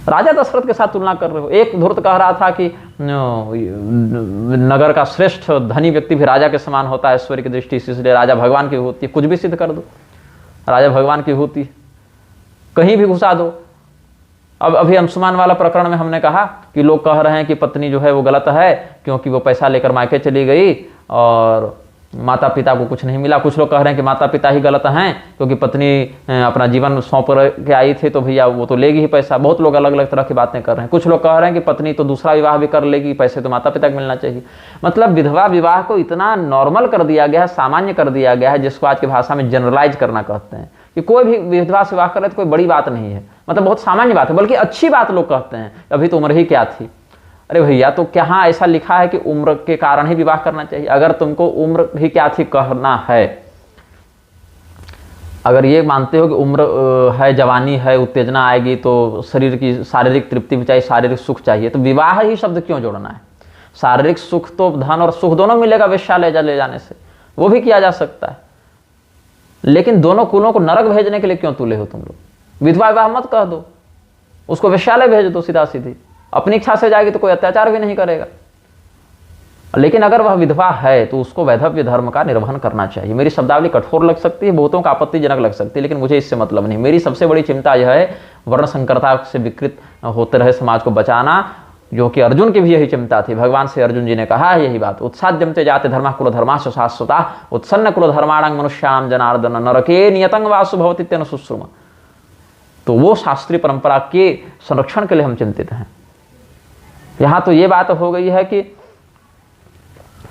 राजा दशरथ के साथ तुलना कर रहे हो। एक धूर्त कह रहा था कि नगर का श्रेष्ठ धनी व्यक्ति भी राजा के समान होता है ऐश्वर्य की दृष्टि से, इसलिए राजा भगवान की होती है। कुछ भी सिद्ध कर दो, राजा भगवान की होती है, कहीं भी घुसा दो। अब अभी अंशुमान वाला प्रकरण में हमने कहा कि लोग कह रहे हैं कि पत्नी जो है वो गलत है क्योंकि वो पैसा लेकर मायके चली गई और माता पिता को कुछ नहीं मिला। कुछ लोग कह रहे हैं कि माता पिता ही गलत हैं क्योंकि पत्नी अपना जीवन सौंप के आई थी तो भैया वो तो लेगी ही पैसा। बहुत लोग अलग अलग तरह की बातें कर रहे हैं। कुछ लोग कह रहे हैं कि पत्नी तो दूसरा विवाह भी कर लेगी, पैसे तो माता पिता को मिलना चाहिए। मतलब विधवा विवाह को इतना नॉर्मल कर दिया गया है, सामान्य कर दिया गया है, जिसको आज की भाषा में जनरलाइज करना कहते हैं कि कोई भी विधवा से विवाह करे तो कोई बड़ी बात नहीं है, मतलब बहुत सामान्य बात है, बल्कि अच्छी बात लोग कहते हैं। अभी तो उम्र ही क्या थी। अरे भैया तो क्या ऐसा लिखा है कि उम्र के कारण ही विवाह करना चाहिए? अगर तुमको उम्र ही क्या थी कहना है, अगर ये मानते हो कि उम्र है, जवानी है, उत्तेजना आएगी तो शरीर की शारीरिक तृप्ति भी चाहिए, शारीरिक सुख चाहिए, तो विवाह ही शब्द क्यों जोड़ना है? शारीरिक सुख तो धन और सुख दोनों मिलेगा वेश्यालय ले जाने से, वो भी किया जा सकता है। लेकिन दोनों कुलों को नरक भेजने के लिए क्यों तुले हो तुम लोग? विधवा विवाह मत कह दो, उसको वेश्यालय भेज दो सीधा सीधी। अपनी इच्छा से जाएगी तो कोई अत्याचार भी नहीं करेगा। लेकिन अगर वह विधवा है तो उसको वैधव्य धर्म का निर्वहन करना चाहिए। मेरी शब्दावली कठोर लग सकती है, बहुतों का आपत्तिजनक लग सकती है, लेकिन मुझे इससे मतलब नहीं। मेरी सबसे बड़ी चिंता यह है वर्ण संकरता से विकृत होते रहे समाज को बचाना, जो कि अर्जुन की भी यही चिंता थी। भगवान से अर्जुन जी ने कहा यही बात, उत्साद्यमते जाते धर्मा कुल धर्माश्च शाश्वता उत्सन्न कुल धर्माणां मनुष्याणां जनार्दन नरके नियतं वासु भवति तेन शुश्रुम। तो वो शास्त्रीय परंपरा के संरक्षण के लिए हम चिंतित हैं। यहाँ तो ये बात हो गई है कि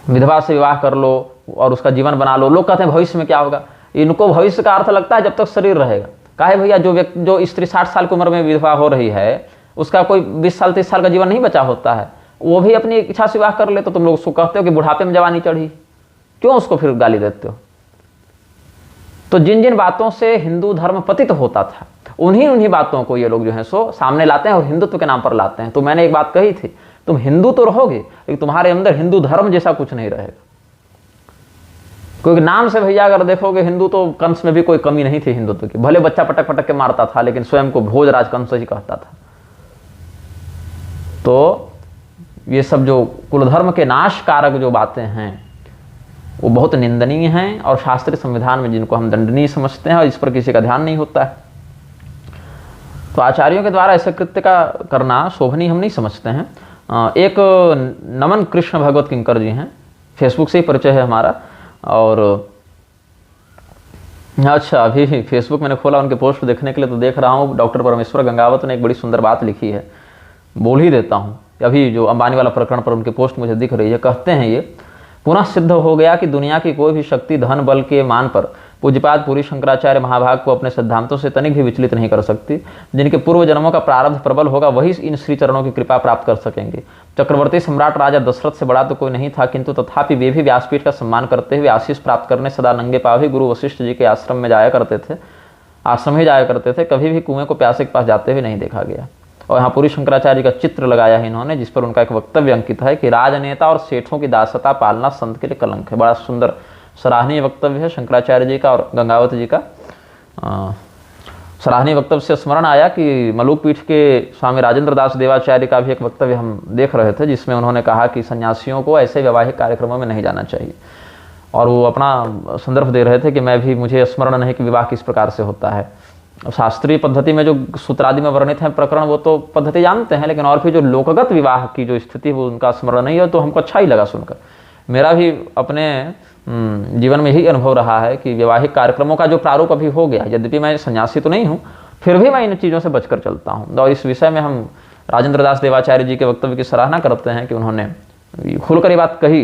विधवा से विवाह कर लो और उसका जीवन बना लो। लोग कहते हैं भविष्य में क्या होगा? इनको भविष्य का अर्थ लगता है जब तक शरीर रहेगा। काहे भैया, जो स्त्री 60 साल की उम्र में विधवा हो रही है उसका कोई 20 साल 30 साल का जीवन नहीं बचा होता है, वो भी अपनी इच्छा से विवाह कर ले। तो तुम लोग उसको कहते हो कि बुढ़ापे में जवानी चढ़ी, क्यों उसको फिर गाली देते हो? तो जिन जिन बातों से हिंदू धर्म पतित होता था उन्हीं उन्हीं बातों को ये लोग जो है सो सामने लाते हैं और हिंदुत्व के नाम पर लाते हैं। तो मैंने एक बात कही थी, तुम हिंदू तो रहोगे लेकिन तुम्हारे अंदर हिंदू धर्म जैसा कुछ नहीं रहेगा। क्योंकि नाम से भैया अगर देखोगे हिंदू, तो कंस में भी कोई कमी नहीं थी हिंदुत्व की। भले बच्चा पटक पटक के मारता था लेकिन स्वयं को भोजराज कंस ही कहता था। तो ये सब जो कुलधर्म के नाश कारक जो बातें हैं वो बहुत निंदनीय हैं और शास्त्रीय संविधान में जिनको हम दंडनीय समझते हैं और इस पर किसी का ध्यान नहीं होता है। तो आचार्यों के द्वारा ऐसे कृत्य का करना शोभनीय हम नहीं समझते हैं। एक नमन कृष्ण भगवत किंकर जी हैं, फेसबुक से ही परिचय है हमारा। और अच्छा, अभी फेसबुक मैंने खोला उनके पोस्ट देखने के लिए, तो देख रहा हूँ डॉक्टर परमेश्वर गंगावत ने एक बड़ी सुंदर बात लिखी है, बोल ही देता हूँ। अभी जो अंबानी वाला प्रकरण पर उनकी पोस्ट मुझे दिख रही है, कहते हैं ये, पुनः सिद्ध हो गया कि दुनिया की कोई भी शक्ति धन बल के मान पर पूज्यपाद पूरी शंकराचार्य महाभाग को अपने सिद्धांतों से तनिक भी विचलित नहीं कर सकती। जिनके पूर्व जन्मों का प्रारब्ध प्रबल होगा वही इन श्री चरणों की कृपा प्राप्त कर सकेंगे। चक्रवर्ती सम्राट राजा दशरथ से बड़ा तो कोई नहीं था, किंतु तथापि वे भी व्यासपीठ का सम्मान करते हुए आशीष प्राप्त करने सदा नंगे पाव ही गुरु वशिष्ठ जी के आश्रम में जाया करते थे, आश्रम ही जाया करते थे। कभी भी कुएं को प्यासे के पास जाते हुए नहीं देखा गया। और यहाँ पूरी शंकराचार्य का चित्र लगाया है इन्होंने, जिस पर उनका एक वक्तव्य अंकित है कि राजनेता और सेठों की दासता पालना संत के लिए कलंक है। बड़ा सुंदर सराहनीय वक्तव्य है शंकराचार्य जी का और गंगावत जी का। सराहनीय वक्तव्य से स्मरण आया कि मलुक पीठ के स्वामी राजेंद्र दास देवाचार्य का भी एक वक्तव्य हम देख रहे थे, जिसमें उन्होंने कहा कि सन्यासियों को ऐसे वैवाहिक कार्यक्रमों में नहीं जाना चाहिए। और वो अपना संदर्भ दे रहे थे कि मुझे स्मरण नहीं कि विवाह किस प्रकार से होता है। शास्त्रीय पद्धति में जो सूत्रादि में वर्णित है प्रकरण वो तो पद्धति जानते हैं, लेकिन और भी जो लोकगत विवाह की जो स्थिति वो उनका स्मरण नहीं है। तो हमको अच्छा ही लगा सुनकर। मेरा भी अपने जीवन में यही अनुभव रहा है कि वैवाहिक कार्यक्रमों का जो प्रारूप अभी हो गया, यद्यपि मैं सन्यासी तो नहीं हूँ, फिर भी मैं इन चीज़ों से बचकर चलता हूँ। और इस विषय में हम राजेंद्र दास देवाचार्य जी के वक्तव्य की सराहना करते हैं कि उन्होंने खुलकर ये बात कही।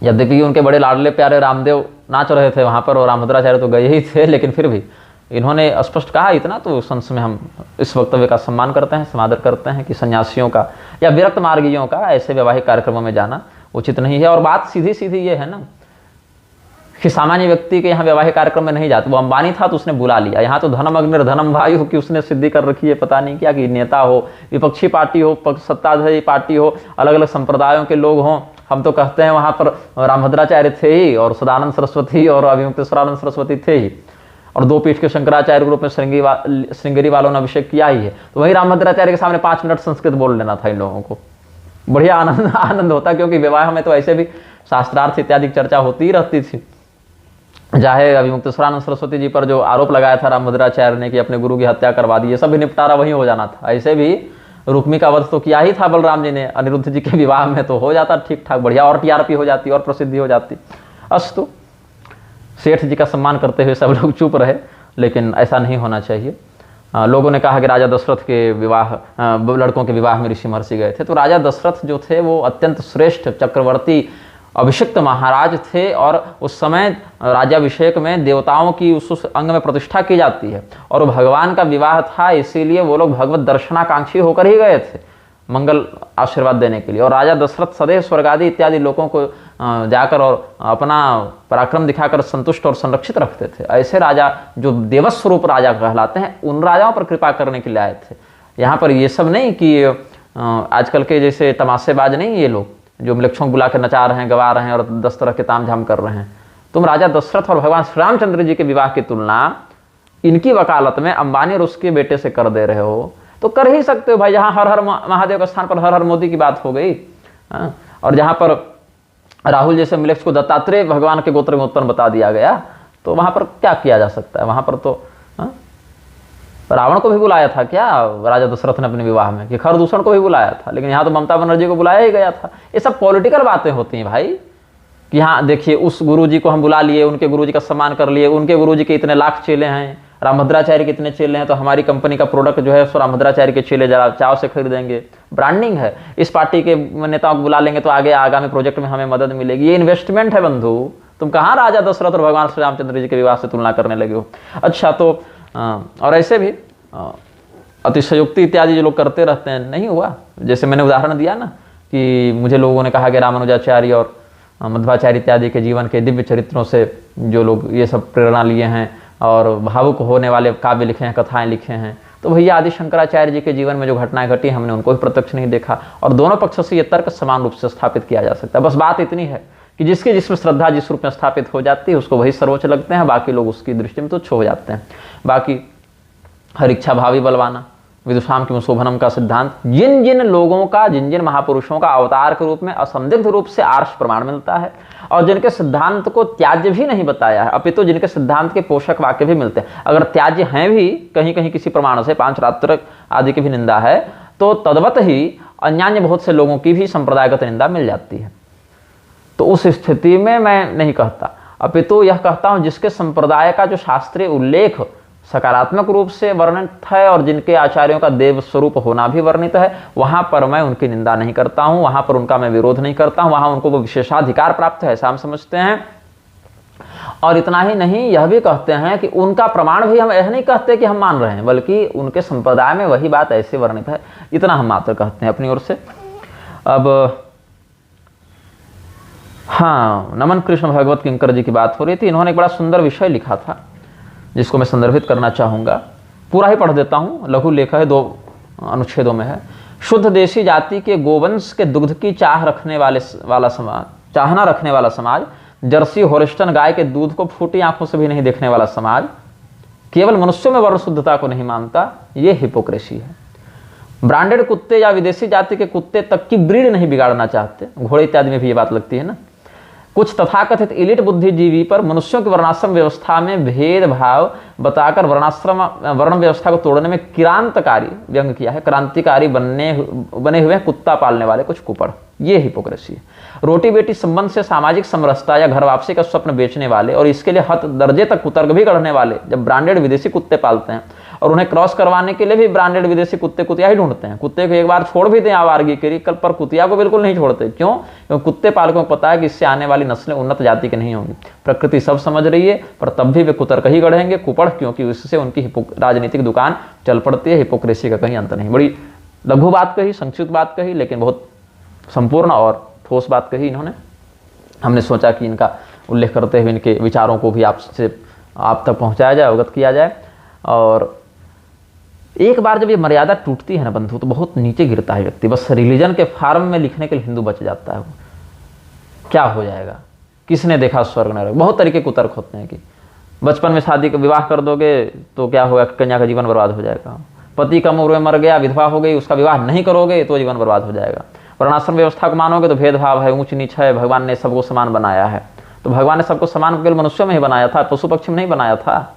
यद्यपि उनके बड़े लाडले प्यारे रामदेव नाच रहे थे वहाँ पर और रामभद्राचार्य तो गए ही थे, लेकिन फिर भी इन्होंने स्पष्ट कहा इतना, तो उस अंश में हम इस वक्तव्य का सम्मान करते हैं, समादर करते हैं कि सन्यासियों का या विरक्त मार्गियों का ऐसे वैवाहिक कार्यक्रमों में जाना उचित नहीं है। और बात सीधी सीधी ये है ना कि सामान्य व्यक्ति के यहाँ वैवाहिक कार्यक्रम में नहीं जाते। वो अंबानी था तो उसने बुला लिया। यहाँ तो धनम अग्नि धनम वायु की उसने सिद्धि कर रखी है, पता नहीं क्या, कि नेता हो, विपक्षी पार्टी हो, सत्ताधारी पार्टी हो, अलग अलग संप्रदायों के लोग हों। हम तो कहते हैं वहाँ पर रामभद्राचार्य थे ही और सदानंद सरस्वती और अभिमुक्तेश्वरानंद सरस्वती थे ही, और दो पीठ के शंकराचार्य ग्रुप में श्रृंगेरी वालों ने अभिषेक किया ही है। तो वही रामभद्राचार्य के सामने 5 मिनट संस्कृत बोल लेना था इन लोगों को, बढ़िया आनंद होता। क्योंकि विवाह में तो ऐसे भी शास्त्रार्थ इत्यादि चर्चा होती ही रहती थी। चाहे अभिमुक्तेश्वरानंद सरस्वती जी पर जो आरोप लगाया था रामभद्राचार्य ने कि अपने गुरु की हत्या करवा दी, ये सब भी निपटारा वहीं हो जाना था। ऐसे भी रुक्मी का वध तो किया ही था बलराम जी ने अनिरुद्ध जी के विवाह में, तो हो जाता ठीक ठाक बढ़िया, और टीआरपी हो जाती और प्रसिद्धि हो जाती। अस्तु, सेठ जी का सम्मान करते हुए सब लोग चुप रहे, लेकिन ऐसा नहीं होना चाहिए। लोगों ने कहा कि राजा दशरथ के विवाह, लड़कों के विवाह में ऋषि महर्षि गए थे। तो राजा दशरथ जो थे वो अत्यंत श्रेष्ठ चक्रवर्ती अभिषिक्त महाराज थे, और उस समय राज्याभिषेक में देवताओं की उस अंग में प्रतिष्ठा की जाती है, और वो भगवान का विवाह था, इसीलिए वो लोग भगवत दर्शनाकांक्षी होकर ही गए थे मंगल आशीर्वाद देने के लिए। और राजा दशरथ सदैव स्वर्ग आदि इत्यादि लोगों को जाकर और अपना पराक्रम दिखाकर संतुष्ट और संरक्षित रखते थे। ऐसे राजा जो देवस्वरूप राजा कहलाते हैं, उन राजाओं पर कृपा करने के लिए आए थे। यहाँ पर ये सब नहीं कि आजकल के जैसे तमाशेबाज नहीं, ये लोग जो मृक्षों को बुला कर नचा रहे हैं, गवा रहे हैं और 10 तरह के तामझाम कर रहे हैं। तुम राजा दशरथ और भगवान श्री रामचंद्र जी के विवाह की तुलना इनकी वकालत में अंबानी और उसके बेटे से कर दे रहे हो, तो कर ही सकते हो भाई। जहाँ हर हर महादेव के स्थान पर हर हर मोदी की बात हो गई, और जहाँ पर राहुल जैसे मिलेक्स को दत्तात्रेय भगवान के गोत्र में उत्पन्न बता दिया गया, तो वहाँ पर क्या किया जा सकता है। वहाँ पर तो रावण को भी बुलाया था क्या राजा दशरथ ने अपने विवाह में, कि खरदूषण को भी बुलाया था, लेकिन यहाँ तो ममता बनर्जी को बुलाया ही गया था। ये सब पॉलिटिकल बातें होती हैं भाई, कि हाँ देखिए उस गुरुजी को हम बुला लिए, उनके गुरुजी का सम्मान कर लिए, उनके गुरुजी के इतने लाख चेले हैं, रामभद्राचार्य के इतने चेले हैं, तो हमारी कंपनी का प्रोडक्ट जो है सो रामभद्राचार्य के चेले जरा चाव से खरीदेंगे। ब्रांडिंग है, इस पार्टी के नेताओं को बुला लेंगे तो आगे आगामी प्रोजेक्ट में हमें मदद मिलेगी। ये इन्वेस्टमेंट है बंधु। तुम कहाँ राजा दशरथ और भगवान श्री रामचंद्र जी के विवाह से तुलना करने लगे हो। अच्छा, तो और ऐसे भी अतिशयोक्ति इत्यादि जो लोग करते रहते हैं, नहीं हुआ। जैसे मैंने उदाहरण दिया ना कि मुझे लोगों ने कहा कि रामानुजाचार्य और मध्वाचार्य इत्यादि के जीवन के दिव्य चरित्रों से जो लोग ये सब प्रेरणा लिए हैं, और भावुक होने वाले काव्य लिखे हैं, कथाएं लिखे हैं। तो भैया आदि शंकराचार्य जी के जीवन में जो घटनाएं घटी हमने उनको भी प्रत्यक्ष नहीं देखा, और दोनों पक्षों से ये तर्क समान रूप से स्थापित किया जा सकता है। बस बात इतनी है कि जिसकी जिसमें श्रद्धा जिस रूप में स्थापित हो जाती है उसको वही सर्वोच्च लगते हैं, बाकी लोग उसकी दृष्टि में तुच्छ हो जाते हैं। बाकी हर इच्छा भावी बलवाना, विदुषाम की शोभनम का सिद्धांत, जिन जिन लोगों का, जिन जिन महापुरुषों का अवतार के रूप में असंदिग्ध रूप से आर्ष प्रमाण मिलता है, और जिनके सिद्धांत को त्याज्य भी नहीं बताया है, अपितु जिनके सिद्धांत के पोषक वाक्य भी मिलते हैं, अगर त्याज्य हैं भी कहीं कहीं किसी प्रमाण से, पांच रात्र आदि की भी निंदा है, तो तद्वत ही अन्यान्य बहुत से लोगों की भी संप्रदायगत निंदा मिल जाती है। तो उस स्थिति में मैं नहीं कहता, अपितु यह कहता हूं जिसके संप्रदाय का जो शास्त्रीय उल्लेख सकारात्मक रूप से वर्णित है और जिनके आचार्यों का देव स्वरूप होना भी वर्णित है, वहां पर मैं उनकी निंदा नहीं करता हूं, वहां पर उनका मैं विरोध नहीं करता हूं, वहां उनको वो विशेषाधिकार प्राप्त है ऐसा हम समझते हैं। और इतना ही नहीं, यह भी कहते हैं कि उनका प्रमाण भी हम यह नहीं कहते कि हम मान रहे हैं, बल्कि उनके संप्रदाय में वही बात ऐसे वर्णित है, इतना हम मात्र कहते हैं अपनी ओर से। अब हाँ, नमन कृष्ण भगवत किंकर जी की बात हो रही थी। इन्होंने एक बड़ा सुंदर विषय लिखा था जिसको मैं संदर्भित करना चाहूँगा, पूरा ही पढ़ देता हूँ, लघु लेख है, 2 अनुच्छेदों में है। शुद्ध देशी जाति के गोवंश के दुग्ध की चाहना रखने वाला समाज, जर्सी होलिस्टन गाय के दूध को फूटी आंखों से भी नहीं देखने वाला समाज, केवल मनुष्यों में वर्ण शुद्धता को नहीं मानता, ये हिपोक्रेसी है। ब्रांडेड कुत्ते या विदेशी जाति के कुत्ते तक की ब्रीड नहीं बिगाड़ना चाहते, घोड़े इत्यादि में भी ये बात लगती है ना। कुछ तथाकथित इलिट बुद्धिजीवी पर मनुष्यों की वर्णाश्रम व्यवस्था में भेदभाव बताकर वर्ण व्यवस्था को तोड़ने में क्रांतिकारी व्यंग किया है। क्रांतिकारी बने हुए कुत्ता पालने वाले कुछ कुपड़, ये हिपोक्रेसी है। रोटी बेटी संबंध से सामाजिक समरसता या घर वापसी का स्वप्न बेचने वाले और इसके लिए हद दर्जे तक कुतर्क भी गढ़ने वाले जब ब्रांडेड विदेशी कुत्ते पालते हैं और उन्हें क्रॉस करवाने के लिए भी ब्रांडेड विदेशी कुत्तिया ही ढूंढते हैं। कुत्ते को एक बार छोड़ भी दें आवारगी के लिए, कल पर कुतिया को बिल्कुल नहीं छोड़ते। क्यों? क्योंकि कुत्ते पालकों को पता है कि इससे आने वाली नस्लें उन्नत जाति की नहीं होंगी। प्रकृति सब समझ रही है, पर तब भी वे कुतर्क ही गढ़ेंगे, कुपड़, क्योंकि इससे उनकी राजनीतिक दुकान चल पड़ती है। हिपोक्रेसी का कहीं अंत नहीं। बड़ी लघु बात कही, संक्षिप्त बात कही, लेकिन बहुत संपूर्ण और ठोस बात कही इन्होंने। हमने सोचा कि इनका उल्लेख करते हुए इनके विचारों को भी आप तक पहुंचाया जाए, अवगत किया जाए। और एक बार जब ये मर्यादा टूटती है ना बंधु, तो बहुत नीचे गिरता है व्यक्ति। बस रिलीजन के फार्म में लिखने के लिए हिंदू बच जाता है। वो क्या हो जाएगा, किसने देखा स्वर्ग नरक। बहुत तरीके के तर्क होते हैं कि बचपन में शादी का विवाह कर दोगे तो क्या होगा, कन्या का जीवन बर्बाद हो जाएगा। पति कम उम्र में मर गया, विधवा हो गई, उसका विवाह नहीं करोगे तो जीवन बर्बाद हो जाएगा। वर्णाश्रम व्यवस्था को मानोगे तो भेदभाव है, ऊंच नीच है, भगवान ने सबको समान बनाया है। तो भगवान ने सबको समान केवल मनुष्यों में ही बनाया था, पशु पक्षी में नहीं बनाया था।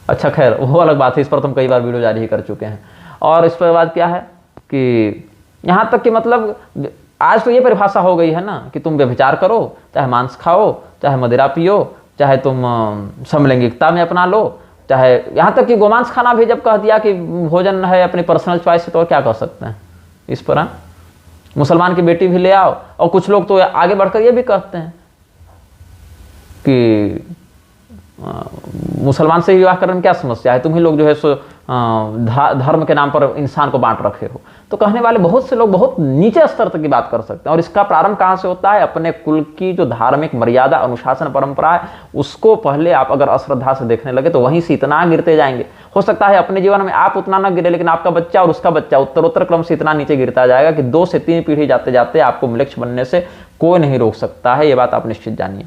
अच्छा खैर, वो अलग बात है, इस पर तुम कई बार वीडियो जारी ही कर चुके हैं। और इस पर बाद क्या है कि यहाँ तक कि मतलब आज तो ये परिभाषा हो गई है ना कि तुम व्यभिचार करो, चाहे मांस खाओ, चाहे मदिरा पियो, चाहे तुम समलैंगिकता में अपना लो, चाहे यहाँ तक कि गोमांस खाना भी जब कह दिया कि भोजन है अपनी पर्सनल चॉइस है, तो क्या कह सकते हैं इस पर। मुसलमान की बेटी भी ले आओ। और कुछ लोग तो आगे बढ़कर ये भी कहते हैं कि मुसलमान से विवाह करने में क्या समस्या है, तुम ही लोग जो है सो धर्म के नाम पर इंसान को बांट रखे हो। तो कहने वाले बहुत से लोग बहुत नीचे स्तर तक की बात कर सकते हैं। और इसका प्रारंभ कहाँ से होता है? अपने कुल की जो धार्मिक मर्यादा, अनुशासन, परंपरा है, उसको पहले आप अगर अश्रद्धा से देखने लगे तो वहीं से इतना गिरते जाएंगे। हो सकता है अपने जीवन में आप उतना ना गिरे, लेकिन आपका बच्चा और उसका बच्चा उत्तरोत्तर क्रम से इतना नीचे गिरता जाएगा कि 2 से 3 पीढ़ी जाते जाते आपको म्लेच्छ बनने से कोई नहीं रोक सकता है। ये बात आप निश्चित जानिए।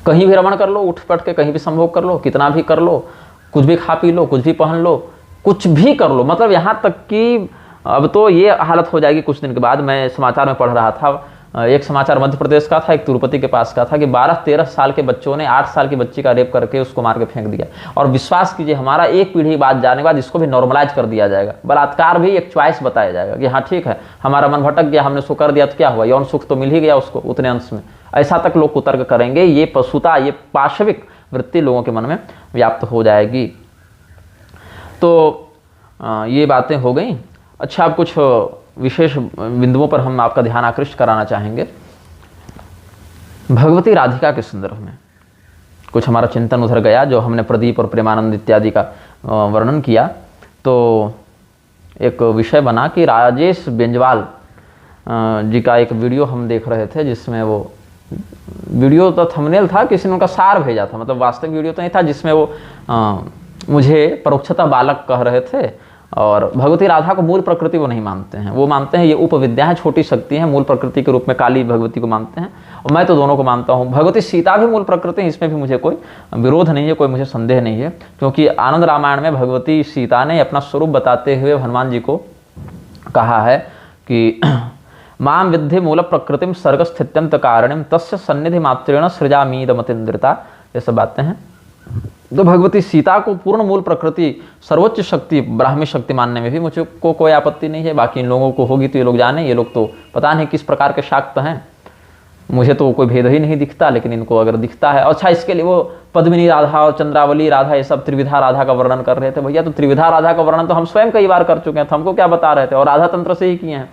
कहीं भी रमण कर लो, उठ पट के कहीं भी संभोग कर लो, कितना भी कर लो, कुछ भी खा पी लो, कुछ भी पहन लो, कुछ भी कर लो। मतलब यहाँ तक कि अब तो ये हालत हो जाएगी कुछ दिन के बाद। मैं समाचार में पढ़ रहा था, एक समाचार मध्य प्रदेश का था, एक तिरुपति के पास का था कि 12-13 साल के बच्चों ने 8 साल की बच्ची का रेप करके उसको मार के फेंक दिया। और विश्वास कीजिए, हमारा एक पीढ़ी बाद जाने के बाद इसको भी नॉर्मलाइज कर दिया जाएगा। बलात्कार भी एक चॉइस बताया जाएगा कि हाँ ठीक है, हमारा मन भटक गया, हमने उसको कर दिया तो क्या हुआ, यौन सुख तो मिल ही गया उसको उतने अंश में। ऐसा तक लोग कुतर्क करेंगे। ये पशुता, ये पाशविक वृत्ति लोगों के मन में व्याप्त हो जाएगी। तो ये बातें हो गई। अच्छा, अब कुछ विशेष बिंदुओं पर हम आपका ध्यान आकृष्ट कराना चाहेंगे। भगवती राधिका के संदर्भ में कुछ हमारा चिंतन उधर गया, जो हमने प्रदीप और प्रेमानंद इत्यादि का वर्णन किया। तो एक विषय बना कि राजेश बेंजवाल जी का एक वीडियो हम देख रहे थे, जिसमें वो वीडियो तो थंबनेल था, किसी ने उनका सार भेजा था, मतलब वास्तविक वीडियो तो नहीं था जिसमें वो मुझे परोक्षतः बालक कह रहे थे। और भगवती राधा को मूल प्रकृति वो नहीं मानते हैं, वो मानते हैं ये उपविद्या है, छोटी शक्ति है, मूल प्रकृति के रूप में काली भगवती को मानते हैं। और मैं तो दोनों को मानता हूँ। भगवती सीता भी मूल प्रकृति है, इसमें भी मुझे कोई विरोध नहीं है, कोई मुझे संदेह नहीं है, क्योंकि आनंद रामायण में भगवती सीता ने अपना स्वरूप बताते हुए हनुमान जी को कहा है कि माम विद्धि मूल प्रकृतिम सर्ग स्थित्यंत कारणिम तस्य सन्निधि मात्रेण सृजामीदमतीन्द्रिता, ये सब बातें हैं। तो भगवती सीता को पूर्ण मूल प्रकृति, सर्वोच्च शक्ति, ब्राह्मी शक्ति मानने में भी मुझे को कोई आपत्ति नहीं है। बाकी इन लोगों को होगी तो ये लोग जाने, ये लोग तो पता नहीं किस प्रकार के शाक्त हैं, मुझे तो कोई भेद ही नहीं दिखता, लेकिन इनको अगर दिखता है। अच्छा, इसके लिए वो पद्मिनी राधा और चंद्रावली राधा, ये सब त्रिविधा राधा का वर्णन कर रहे थे। भैया तो त्रिविधा राधा का वर्णन तो हम स्वयं कई बार कर चुके हैं, तो हमको क्या बता रहे थे, और राधा तंत्र से ही किए हैं।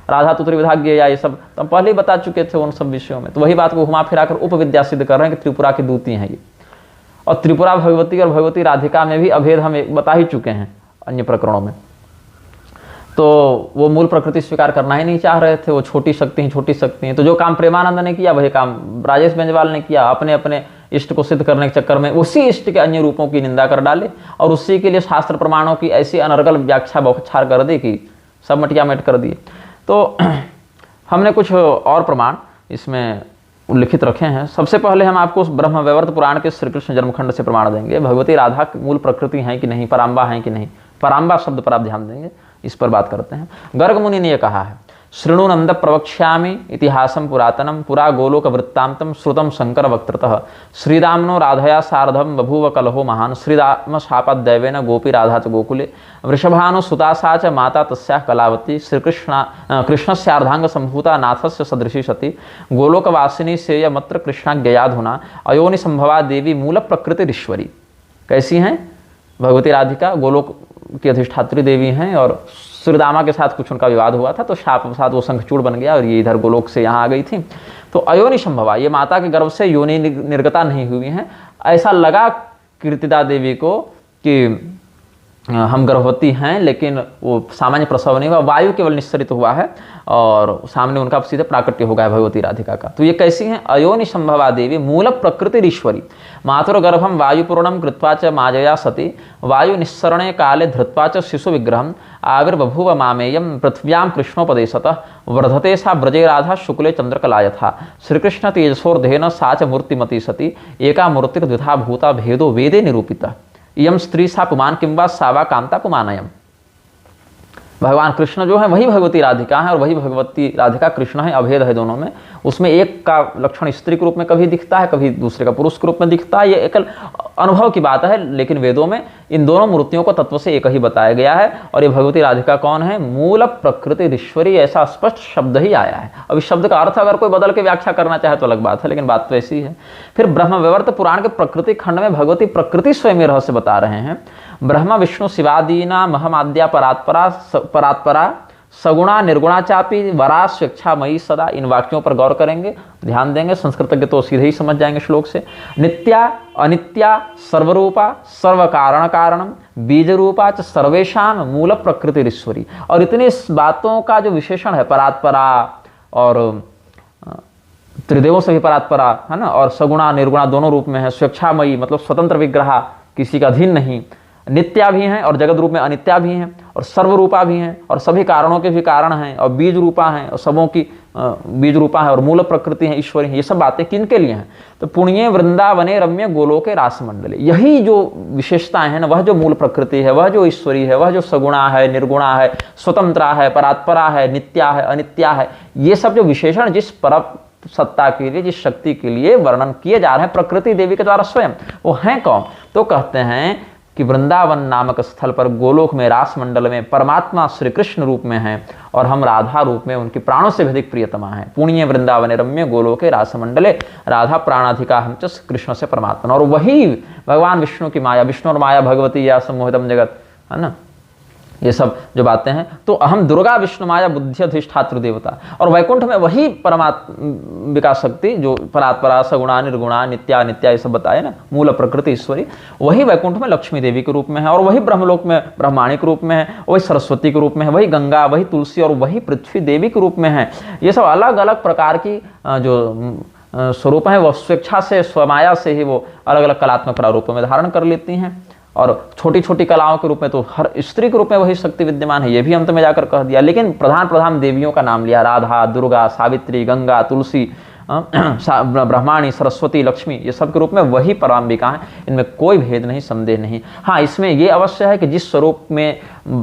राधा तो त्रिविधाज्ञ या ये सब तो हम पहले ही बता चुके थे उन सब विषयों में। तो वही बात को घुमा फिराकर उपविद्या सिद्ध कर रहे हैं कि त्रिपुरा की दूती हैं ये, और त्रिपुरा भगवती और भगवती राधिका में भी अभेद हम बता ही चुके हैं अन्य प्रकरणों में। तो वो मूल प्रकृति स्वीकार करना ही नहीं चाह रहे थे, वो छोटी शक्ति हैं, छोटी शक्ति हैं। तो जो काम प्रेमानंद ने किया वही काम राजेश बेंजवाल ने किया, अपने अपने इष्ट को सिद्ध करने के चक्कर में उसी इष्ट के अन्य रूपों की निंदा कर डाले, और उसी के लिए शास्त्र प्रमाणों की ऐसी अनर्गल व्याख्या बौछार कर दी कि सब मटिया मेट कर दिए। तो हमने कुछ और प्रमाण इसमें उल्लिखित रखे हैं। सबसे पहले हम आपको ब्रह्म वैवर्त पुराण के श्री कृष्ण जन्मखंड से प्रमाण देंगे। भगवती राधा मूल प्रकृति हैं कि नहीं, पराम्बा हैं कि नहीं, पराम्बा शब्द पर आप ध्यान देंगे, इस पर बात करते हैं। गर्ग मुनि ने यह कहा है, शृणु नंद प्रवक्ष्यामि इतिहासम पुरातनम पुरा गोलोक वृत्तांतम श्रुतम शंकर वक्तृतः श्रीरामनो राधया सार्धम बभूव कलहो महान श्रीराम शापादैवेन गोपी राधा च गोकुले वृषभानु सुता सा च माता तस्याः कलावती कृष्णस्यार्धांग संभूता नाथस्य सदृशी सती गोलोकवासिनी सेयमत्र कृष्णाज्ञयाधुना अयोनि संभवा देवी मूल प्रकृतिरीश्वरी। कैसी हैं भगवती राधिका? गोलोक की अधिष्ठात्री देवी हैं, और श्रीदामा के साथ कुछ उनका विवाद हुआ था, तो शाप के साथ वो शंखचूड़ बन गया और ये इधर गोलोक से यहाँ आ गई थी। तो अयोनि संभवा, ये माता के गर्भ से योनि निर्गता नहीं हुई हैं। ऐसा लगा कीर्तिदा देवी को कि हम गर्भवती हैं, लेकिन वो सामान्य प्रसव नहीं हुआ, वायु केवल निस्सरित हुआ है और सामने उनका सीधे प्राकट्य हो गया भगवती राधिका का। तो ये कैसी हैं? अयोनि संभवा देवी मूल प्रकृतिरीश्वरी मातुर्गर्भम वायुपूर्णम कृत्वा च माजया सती वायु निस्सरणे काले धृत्वा च शिशु विग्रहम आविर्बभूव मामेयम पृथ्व्यां कृष्णोपदेशतः वर्धते सा ब्रजे राधा शुक्ले चंद्रकला यथा श्रीकृष्ण तेजसोर्धेन सा च मूर्तिमती सती एका मूर्तिर्द्विधा भूता भेदो वेदे निरूपिता इयम स्त्री सा पुमान किंवा सावा कांता पुमानयम। भगवान कृष्ण जो है वही भगवती राधिका है और वही भगवती राधिका कृष्ण है, अभेद है दोनों में। उसमें एक का लक्षण स्त्री के रूप में कभी दिखता है, कभी दूसरे का पुरुष के रूप में दिखता है, ये एकल अनुभव की बात है। लेकिन वेदों में इन दोनों मूर्तियों को तत्व से एक ही बताया गया है। और ये भगवती राधिका कौन है? मूल प्रकृति ईश्वरी, ऐसा स्पष्ट शब्द ही आया है। अब इस शब्द का अर्थ अगर कोई बदल के व्याख्या करना चाहे तो अलग बात है, लेकिन बात तो ऐसी है। फिर ब्रह्म वैवर्त पुराण के प्रकृति खंड में भगवती प्रकृति स्वयं रहस्य बता रहे हैं। ब्रह्म विष्णु शिवादीना महमाद्या परात्परा सगुणा निर्गुणा चापी वरा स्वेच्छामयी सदा। इन वाक्यों पर गौर करेंगे, ध्यान देंगे, संस्कृतज्ञ तो सीधे ही समझ जाएंगे श्लोक से। नित्या अनित्या सर्वरूपा सर्व कारण कारणम बीज रूपा च सर्वेशान मूल प्रकृतिरीश्वरी। और इतनी बातों का जो विशेषण है, परात्परा और त्रिदेवों से भी परात्परा है ना, और सगुणा निर्गुणा दोनों रूप में है। स्वेच्छामयी मतलब स्वतंत्र विग्रह, किसी का अधीन नहीं। नित्या भी हैं और जगत रूप में अनित्या भी हैं, और सर्वरूपा भी हैं और सभी कारणों के भी कारण हैं, और बीज रूपा हैं और सबों की बीज रूपा है, और मूल प्रकृति है, ईश्वरी है। ये सब बातें किनके लिए हैं? तो पुण्य वृंदावने रम्य गोलोके रास मंडले। यही जो विशेषताएं हैं ना, वह जो मूल प्रकृति है, वह जो ईश्वरी है, वह जो सगुणा है, निर्गुणा है, स्वतंत्रा है, परात्परा है, नित्या है, अनित्या है, ये सब जो विशेषण जिस पर सत्ता के लिए, जिस शक्ति के लिए वर्णन किए जा रहे हैं प्रकृति देवी के द्वारा स्वयं, वो हैं कौन? तो कहते हैं कि वृंदावन नामक स्थल पर गोलोक में रास मंडल में परमात्मा श्री कृष्ण रूप में हैं, और हम राधा रूप में उनकी प्राणों से भी अधिक प्रियतमा हैं। पुण्य वृंदावन रम्य गोलोके रास मंडले राधा प्राणाधिका हम च कृष्ण से परमात्मा। और वही भगवान विष्णु की माया, विष्णु और माया भगवती या सम्मोहितम जगत, है ना, ये सब जो बातें हैं। तो अहम दुर्गा विष्णु माया बुद्धि अधिष्ठातृ देवता। और वैकुंठ में वही परमात्मिका शक्ति जो परात्परा सगुणा निर्गुणा नित्या नित्या ये सब बताए ना, मूल प्रकृति ईश्वरी, वही वैकुंठ में लक्ष्मी देवी के रूप में है, और वही ब्रह्मलोक में ब्रह्माणी के रूप में है, वही सरस्वती के रूप में है, वही गंगा, वही तुलसी और वही पृथ्वी देवी के रूप में है। ये सब अलग अलग प्रकार की जो स्वरूप हैं वो स्वेच्छा से, स्वमाया से ही वो अलग अलग कलात्मक प्रारूपों में धारण कर लेती हैं। और छोटी छोटी कलाओं के रूप में तो हर स्त्री के रूप में वही शक्ति विद्यमान है, ये भी अंत में जाकर कह दिया। लेकिन प्रधान प्रधान देवियों का नाम लिया, राधा, दुर्गा, सावित्री, गंगा, तुलसी, ब्रह्माणी, सरस्वती, लक्ष्मी, ये सब के रूप में वही पराम्बिका है, इनमें कोई भेद नहीं, संदेह नहीं। हाँ, इसमें ये अवश्य है कि जिस स्वरूप में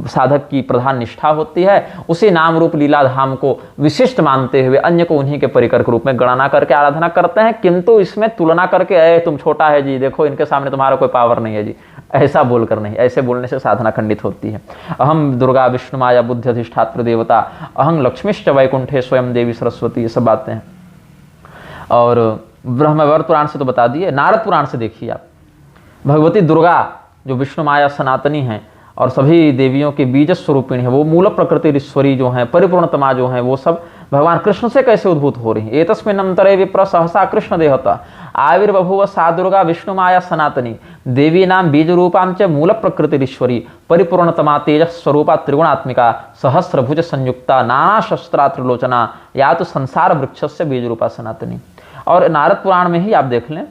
साधक की प्रधान निष्ठा होती है उसी नाम रूप लीला धाम को विशिष्ट मानते हुए अन्य को उन्हीं के परिकर के रूप में गणना करके आराधना करते हैं। किंतु इसमें तुलना करके, अरे तुम छोटा है जी, देखो इनके सामने तुम्हारा कोई पावर नहीं है जी, ऐसा बोलकर नहीं। ऐसे बोलने से साधना खंडित होती है। अहम दुर्गा विष्णु माया बुद्धि अधिष्ठात्र देवता, अहं लक्ष्मीश्च वैकुंठे स्वयं देवी सरस्वती, ये सब बातें हैं। और ब्रह्मवैवर्त पुराण से तो बता दिए, नारद पुराण से देखिए आप, भगवती दुर्गा जो विष्णु माया सनातनी हैं और सभी देवियों के बीज स्वरूपिणी है, वो मूल प्रकृति ईश्वरी जो है, परिपूर्णतमा जो है, वो सब भगवान कृष्ण से कैसे उद्भूत हो रही है। एतस्मिन् अंतरे विप्र सहसा कृष्ण देहता आविर्बभुव सा दुर्गा विष्णु माया सनातनी देवी नाम बीज रूपां च मूल प्रकृति ईश्वरी परिपूर्णतमा तेजस स्वरूपा त्रिगुणात्मिका सहस्रभुज संयुक्ता नाना शस्त्रा त्रिलोचना या तो संसार वृक्षस्य बीज रूपा सनातनी। और नारद पुराण में ही आप देख लें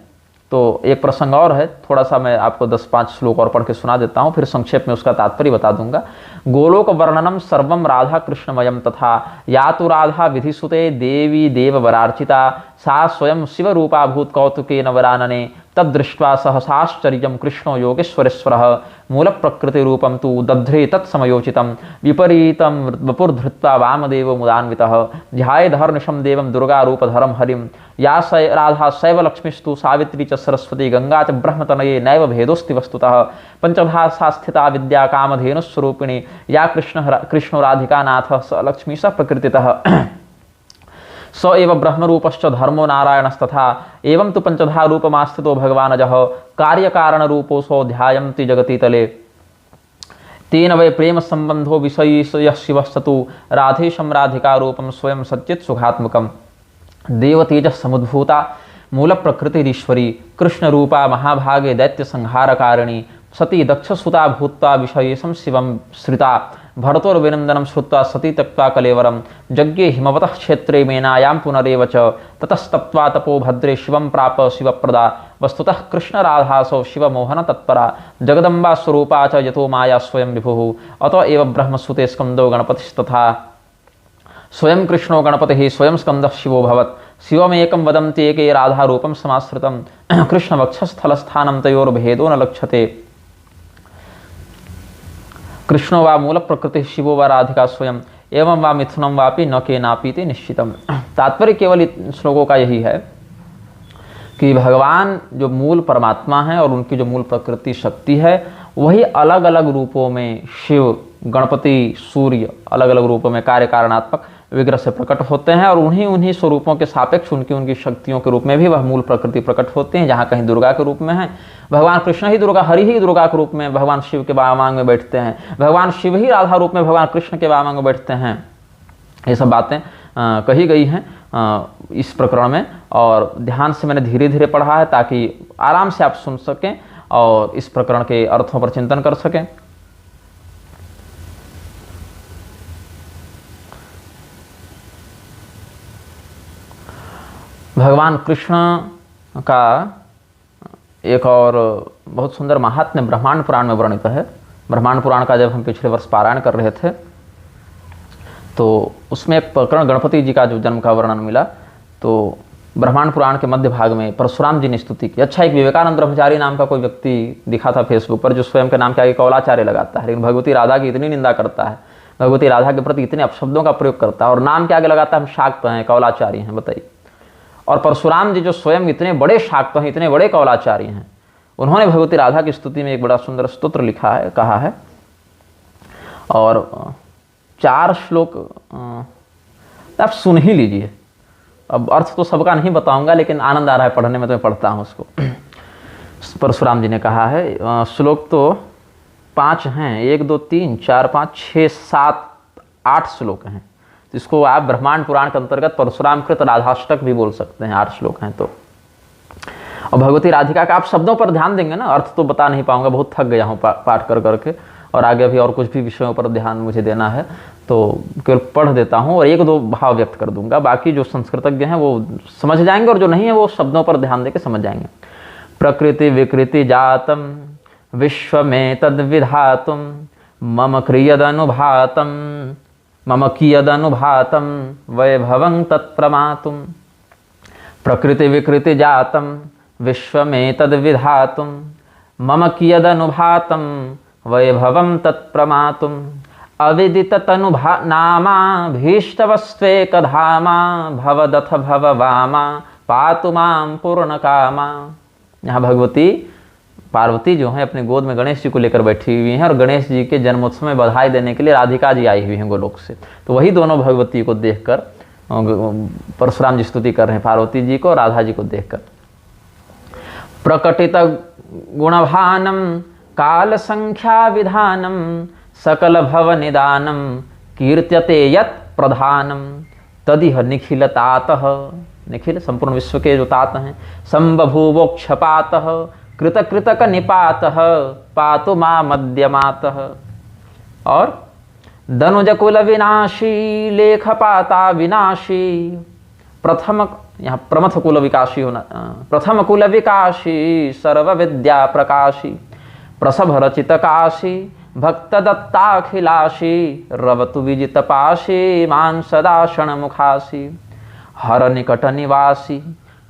तो एक प्रसंग और है, थोड़ा सा मैं आपको 10-5 श्लोक और पढ़ के सुना देता हूँ, फिर संक्षेप में उसका तात्पर्य बता दूंगा। गोलोक वर्णनम सर्वम राधा कृष्णमयम तथा या तो राधा विधिसुते देवी देववरार्चिता सा स्वयं शिव रूपा भूत कौतुके नवरानने तदृष्ट्वा सहसाश्चर्यं कृष्णो योगेश्वरेश्वरः मूल प्रकृति रूपं तु दध्रे तत्समयोचितं विपरीतं वपुर्धृत्वा वामदेवो मुदान्वितः ध्यायेदहर्निशं देवं दुर्गारूपधरं हरिं या राधा शैव लक्ष्मीस्तु सावित्री च सरस्वती गंगा च ब्रह्मतनये नैव भेदोऽस्ति वस्तुतः पंचधा सा स्थिता विद्या कामधेनुस्वरूपिणी या कृष्णो राधिका नाथ स लक्ष्मी स प्रकृतितः स एव ब्रह्मरूपश्च धर्मो नारायणस्तथा एवं तु पंचधा रूपमास्थितो भगवानजः कार्यकारणरूपो सो ध्यायन्ति जगति तले तेन वै प्रेम संबंधो विषयी शिवस्तु राधेशं राधिका रूपं स्वयं सच्चित् सुखात्मकं देवतेजः समुद्भूता मूल प्रकृतिरीश्वरी कृष्ण रूपा महाभागे दैत्य संहारकारिणी सती दक्षसुता भूत्वा विषयेशं शिवं श्रिता भरतोर्विनन्दनं श्रुत्वा सती त्यक्त्वा कलेवरं यज्ञे हिमवतः क्षेत्रे मेनायां पुनरेव च ततस्तप्त्वा तपो भद्रे शिवं प्राप शिवप्रदा वस्तुतः कृष्णराधासौ शिवमोहन तत्परा जगदम्बा स्वरूपा च यतो माया स्वयं विभुः अतो एव ब्रह्मसुते स्कन्दो गणपतिस्तथा स्वयं कृष्णो गणपतिः स्वयं स्कन्दः शिवो भवत् शिवमेकं वदन्ति एके राधारूपं समाश्रितं कृष्णवक्षस्थलस्थानं तयोर्भेदो न लक्ष्यते कृष्णो वा मूल प्रकृति शिवो वा राधिका स्वयं एवं वा मिथुनम वापि न केनापीति निश्चितम। तात्पर्य केवल इन श्लोकों का यही है कि भगवान जो मूल परमात्मा है और उनकी जो मूल प्रकृति शक्ति है वही अलग अलग रूपों में शिव, गणपति, सूर्य अलग अलग रूपों में कार्य कारणात्मक विग्रह से प्रकट होते हैं और उन्हीं स्वरूपों के सापेक्ष उनकी शक्तियों के रूप में भी वह मूल प्रकृति प्रकट होते हैं। जहाँ कहीं दुर्गा के रूप में है भगवान कृष्ण ही दुर्गा, हरि ही दुर्गा के रूप में भगवान शिव के वामांग में बैठते हैं, भगवान शिव ही राधा रूप में भगवान कृष्ण के वामांग में बैठते हैं। ये सब बातें कही गई हैं इस प्रकरण में और ध्यान से मैंने धीरे धीरे पढ़ा है ताकि आराम से आप सुन सकें और इस प्रकरण के अर्थों पर चिंतन कर सकें। भगवान कृष्ण का एक और बहुत सुंदर महात्म्य ब्रह्मांड पुराण में वर्णित है। ब्रह्मांड पुराण का जब हम पिछले वर्ष पारायण कर रहे थे तो उसमें एक प्रकरण गणपति जी का जो जन्म का वर्णन मिला तो ब्रह्मांड पुराण के मध्य भाग में परशुराम जी ने स्तुति की। अच्छा, एक विवेकानंद ब्रह्मचारी नाम का कोई व्यक्ति दिखा था फेसबुक पर जो स्वयं के नाम के आगे कौलाचार्य लगाता है, लेकिन भगवती राधा की इतनी निंदा करता है, भगवती राधा के प्रति इतने अपशब्दों का प्रयोग करता है और नाम के आगे लगाता है हम शाक्त हैं, कौलाचार्य हैं। बताइए। और परशुराम जी जो स्वयं इतने बड़े शाक्त हैं, इतने बड़े कौलाचार्य हैं, उन्होंने भगवती राधा की स्तुति में एक बड़ा सुंदर स्तोत्र लिखा है, कहा है और 4 श्लोक आप सुन ही लीजिए। अब अर्थ तो सबका नहीं बताऊंगा लेकिन आनंद आ रहा है पढ़ने में तो मैं पढ़ता हूँ उसको। परशुराम जी ने कहा है, श्लोक तो 5 हैं, 1 2 3 4 5 6 7 8 श्लोक हैं। तो इसको आप ब्रह्मांड पुराण के अंतर्गत परशुराम कृत राधाष्टक भी बोल सकते हैं, 8 श्लोक हैं। तो और भगवती राधिका का आप शब्दों पर ध्यान देंगे ना, अर्थ तो बता नहीं पाऊंगा, बहुत थक गया हूँ पाठ कर करके। और आगे अभी और कुछ भी विषयों पर ध्यान मुझे देना है तो केवल पढ़ देता हूँ और एक दो भाव व्यक्त कर दूंगा। बाकी जो संस्कृतज्ञ हैं वो समझ जाएंगे और जो नहीं है वो शब्दों पर ध्यान देकर समझ जाएंगे। प्रकृति विकृति जातम विश्व में तद विधातुम मम क्रियदनुभातम मम कियदनुभातम वैभवं तत्प्रमातुम। प्रकृति विकृति जातम विश्व में तद विधातुम मम कियदनुभातम वैभवं तत्प्रमातुम। अविदित तनुभा नामा भीष्टवस्त्वेकधामा भवदथ भववामा पातु मां पूर्णकामा। यहाँ भगवती पार्वती जो है अपनी गोद में गणेश जी को लेकर बैठी हुई हैं और गणेश जी के जन्मोत्सव में बधाई देने के लिए राधिका जी आई हुई हैं गोलोक से। तो वही दोनों भगवती को देखकर परशुराम जी स्तुति कर रहे हैं, पार्वती जी को, राधा जी को देखकर। प्रकटित गुणभानम काल संख्या विधानम सकल भव निदानम कीर्त्यते यत् प्रधानम तदिह निखिल तातः। निखिल संपूर्ण विश्व के जो तात हैं। संबभूवोक्षपातः कृत कृतक निपातः पातु मां मध्यमातः। और धनुज कुल विनाशी लेखपाता विनाशी प्रथम, यहाँ प्रमथ कुल विकासी होना, प्रथम कुल विकासी सर्व विद्या प्रकाशी प्रसभ रचित काशी भक्त दत्ताखिलाशी रवतु विजित पाशी मान सदा क्षणमुखासी। हर निकट निवासी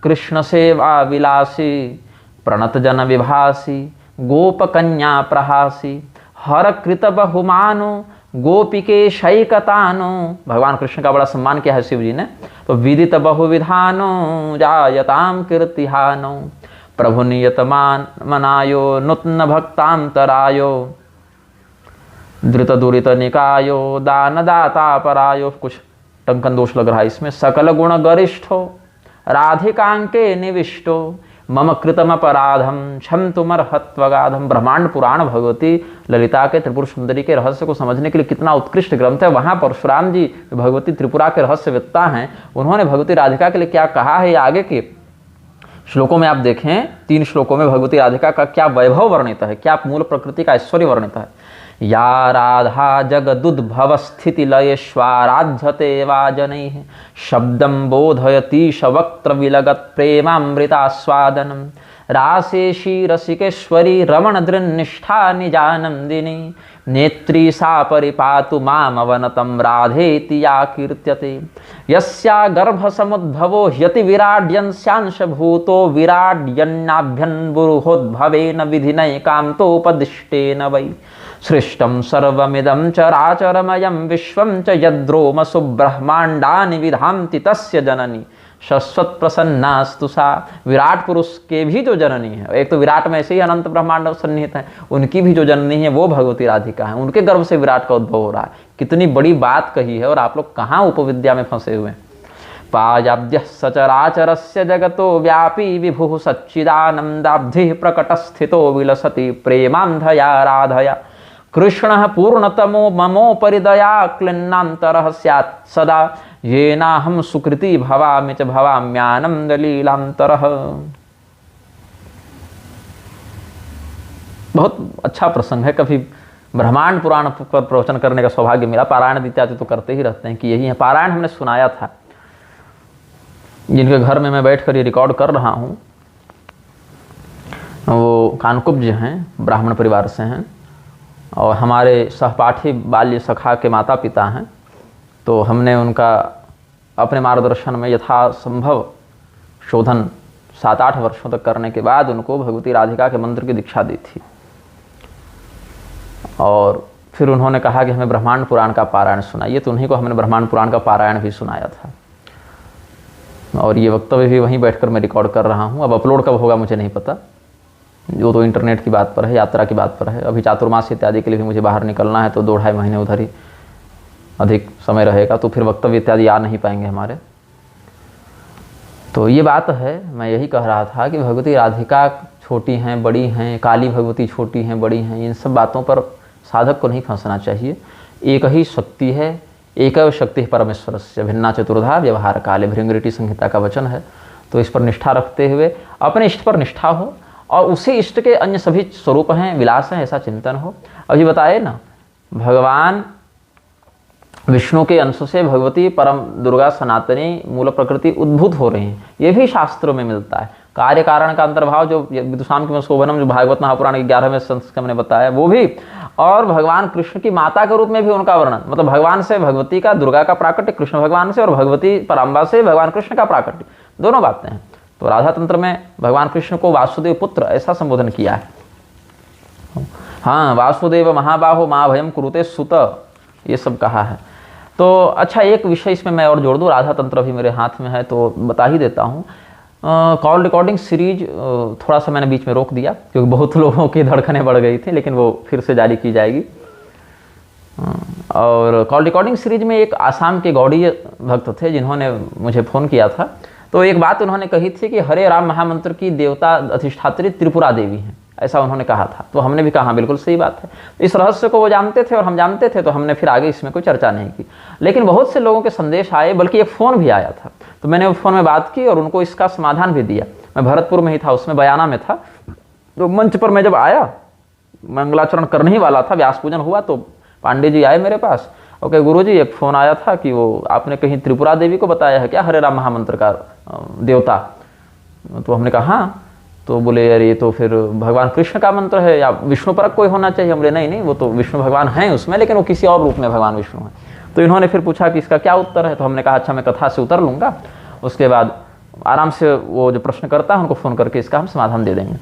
कृष्ण सेवा विलासी प्रणत जन विभासी गोप कन्या प्रहासी। हर कृत बहुमानो गोपिके शैकतानो। भगवान कृष्ण का बड़ा सम्मान किया है शिव जी ने। तो विदित बहुविधानो जायताम कीर्तिहानो प्रभु नियतमान मनायो नूतन भक्तांतरायो धृत दुरित निकायो दान दाता परायो। कुछ टंकन दोष लग रहा है इसमें। सकल गुण गरिष्ठो राधिकांके निविष्टो मम कृतम अपराधम क्षमतुमर्हत्वगाधम। ब्रह्मांड पुराण भगवती ललिता के त्रिपुर सुंदरी के रहस्य को समझने के लिए कितना उत्कृष्ट ग्रंथ है। वहाँ परशुराम जी भगवती त्रिपुरा के रहस्यवेत्ता हैं, उन्होंने भगवती राधिका के लिए क्या कहा है आगे के श्लोकों में आप देखें। 3 श्लोकों में भगवती राधिका का क्या वैभव वर्णित है, क्या मूल प्रकृति का ऐश्वर्य वर्णित है। या राधा जगदुद्भव स्थिति लयेश्वराध्यते वा जनैः शब्दं बोधयतीश वक्त्र विलगत प्रेमामृतास्वादनम् रासेशी रसिकेश्वरी रमण दृन्निष्ठा निजानंदिनी नेत्री सा परिपातु मामवनतं राधेति या कीर्त्यते। यस्या गर्भसमुद्भवो ह्यति विराड्यंस्यांश भूतो विराड्यन्नाभ्यन्बुरुहोद्भवेन विधिनैकान्तोपदिष्टेन वै सृष्टं सर्वमिदं चराचरमयं विश्वं च यद्रोमसु ब्रह्माण्डानि विधान्ति तस्य जननी शाश्वत प्रसन्नास्तु सा। विराट पुरुष के भी जो जननी है, एक तो विराट में ऐसे ही अनंत ब्रह्मांड सन्निहित है, उनकी भी जो जननी है वो भगवती राधिका है। उनके गर्भ से विराट का उद्भव हो रहा है। कितनी बड़ी बात कही है और आप लोग कहाँ उपविद्या में फंसे हुए हैं। पायाब्द्य सचराचरस्य जगतो व्यापी विभुः सच्चिदानंदाब्धि प्रकट स्थितो विलसति प्रेमांधया राधया कृष्ण पूर्णतमो ममोपरि दया क्लिन्नान्तरः स्यात् सदा येनाहं सुकृति भवामि च भवाम्यानंद लीलांतरः। बहुत अच्छा प्रसंग है। कभी ब्रह्मांड पुराण पर प्रवचन करने का सौभाग्य मिला। पारायण इत्यादि तो करते ही रहते हैं कि यही है। पारायण हमने सुनाया था, जिनके घर में मैं बैठकर ये रिकॉर्ड कर रहा हूँ वो कानकुब्ज हैं, ब्राह्मण परिवार से हैं और हमारे सहपाठी बाल्य सखा के माता पिता हैं। तो हमने उनका अपने मार्गदर्शन में यथासंभव शोधन 7-8 वर्षों तक करने के बाद उनको भगवती राधिका के मंत्र की दीक्षा दी थी। और फिर उन्होंने कहा कि हमें ब्रह्मांड पुराण का पारायण सुनाइए, तो उन्हीं को हमने ब्रह्मांड पुराण का पारायण भी सुनाया था। और ये वक्तव्य भी वहीं बैठकर मैं रिकॉर्ड कर रहा हूँ। अब अपलोड कब होगा मुझे नहीं पता, जो तो इंटरनेट की बात पर है, यात्रा की बात पर है। अभी चातुर्मास इत्यादि के लिए भी मुझे बाहर निकलना है, तो 2-2.5 महीने उधर ही अधिक समय रहेगा, तो फिर वक्तव्य इत्यादि आ नहीं पाएंगे हमारे। तो ये बात है, मैं यही कह रहा था कि भगवती राधिका छोटी हैं बड़ी हैं, काली भगवती छोटी हैं बड़ी हैं, इन सब बातों पर साधक को नहीं फंसना चाहिए। एक ही शक्ति है, एकैव शक्ति परमेश्वर से भिन्ना चतुर्धा व्यवहार काले, भृंगरिटी संहिता का वचन है। तो इस पर निष्ठा रखते हुए अपने इष्ट पर निष्ठा हो और उसी इष्ट के अन्य सभी स्वरूप हैं, विलास हैं, ऐसा चिंतन हो। अभी बताए ना, भगवान विष्णु के अंश से भगवती परम दुर्गा सनातनी मूल प्रकृति उद्भूत हो रही हैं, ये भी शास्त्रों में मिलता है। कार्य कारण का अंतर्भाव जो विदुषाम की शोभनम जो भागवत महापुराण के 11वें संस्करण में हमने बताया वो भी, और भगवान कृष्ण की माता के रूप में भी उनका वर्णन, मतलब भगवान से भगवती का, दुर्गा का प्राकट्य कृष्ण भगवान से, और भगवती पराम्बा से भगवान कृष्ण का प्राकट्य, दोनों बातें हैं। तो राधा तंत्र में भगवान कृष्ण को वासुदेव पुत्र ऐसा संबोधन किया है। हाँ, वासुदेव महाबाहो माँ भयम कुरुते सुत, ये सब कहा है। तो अच्छा, एक विषय इसमें मैं और जोड़ दूँ, राधा तंत्र अभी मेरे हाथ में है तो बता ही देता हूँ। कॉल रिकॉर्डिंग सीरीज थोड़ा सा मैंने बीच में रोक दिया क्योंकि बहुत लोगों की धड़कनें बढ़ गई थी, लेकिन वो फिर से जारी की जाएगी। और कॉल रिकॉर्डिंग सीरीज में एक आसाम के गौड़ीय भक्त थे जिन्होंने मुझे फ़ोन किया था। तो एक बात उन्होंने कही थी कि हरे राम महामंत्र की देवता अधिष्ठात्री त्रिपुरा देवी हैं, ऐसा उन्होंने कहा था। तो हमने भी कहा बिल्कुल सही बात है। इस रहस्य को वो जानते थे और हम जानते थे, तो हमने फिर आगे इसमें कोई चर्चा नहीं की। लेकिन बहुत से लोगों के संदेश आए, बल्कि एक फ़ोन भी आया था, तो मैंने उस फ़ोन में बात की और उनको इसका समाधान भी दिया। मैं भरतपुर में ही था, उसमें बयाना में था। तो मंच पर मैं जब आया, मंगलाचरण करने ही वाला था, व्यास पूजन हुआ, तो पांडे जी आए मेरे पास और कहे, गुरु जी एक फ़ोन आया था कि वो आपने कहीं त्रिपुरा देवी को बताया है क्या हरे राम महामंत्र का देवता? तो हमने कहा हाँ। तो बोले यार ये तो फिर भगवान कृष्ण का मंत्र है या विष्णु परक कोई होना चाहिए। हमने नहीं, वो तो विष्णु भगवान हैं उसमें, लेकिन वो किसी और रूप में भगवान विष्णु हैं। तो इन्होंने फिर पूछा कि इसका क्या उत्तर है। तो हमने कहा अच्छा मैं कथा से उतर लूँगा, उसके बाद आराम से वो जो प्रश्न करता है उनको फ़ोन करके इसका हम समाधान दे देंगे।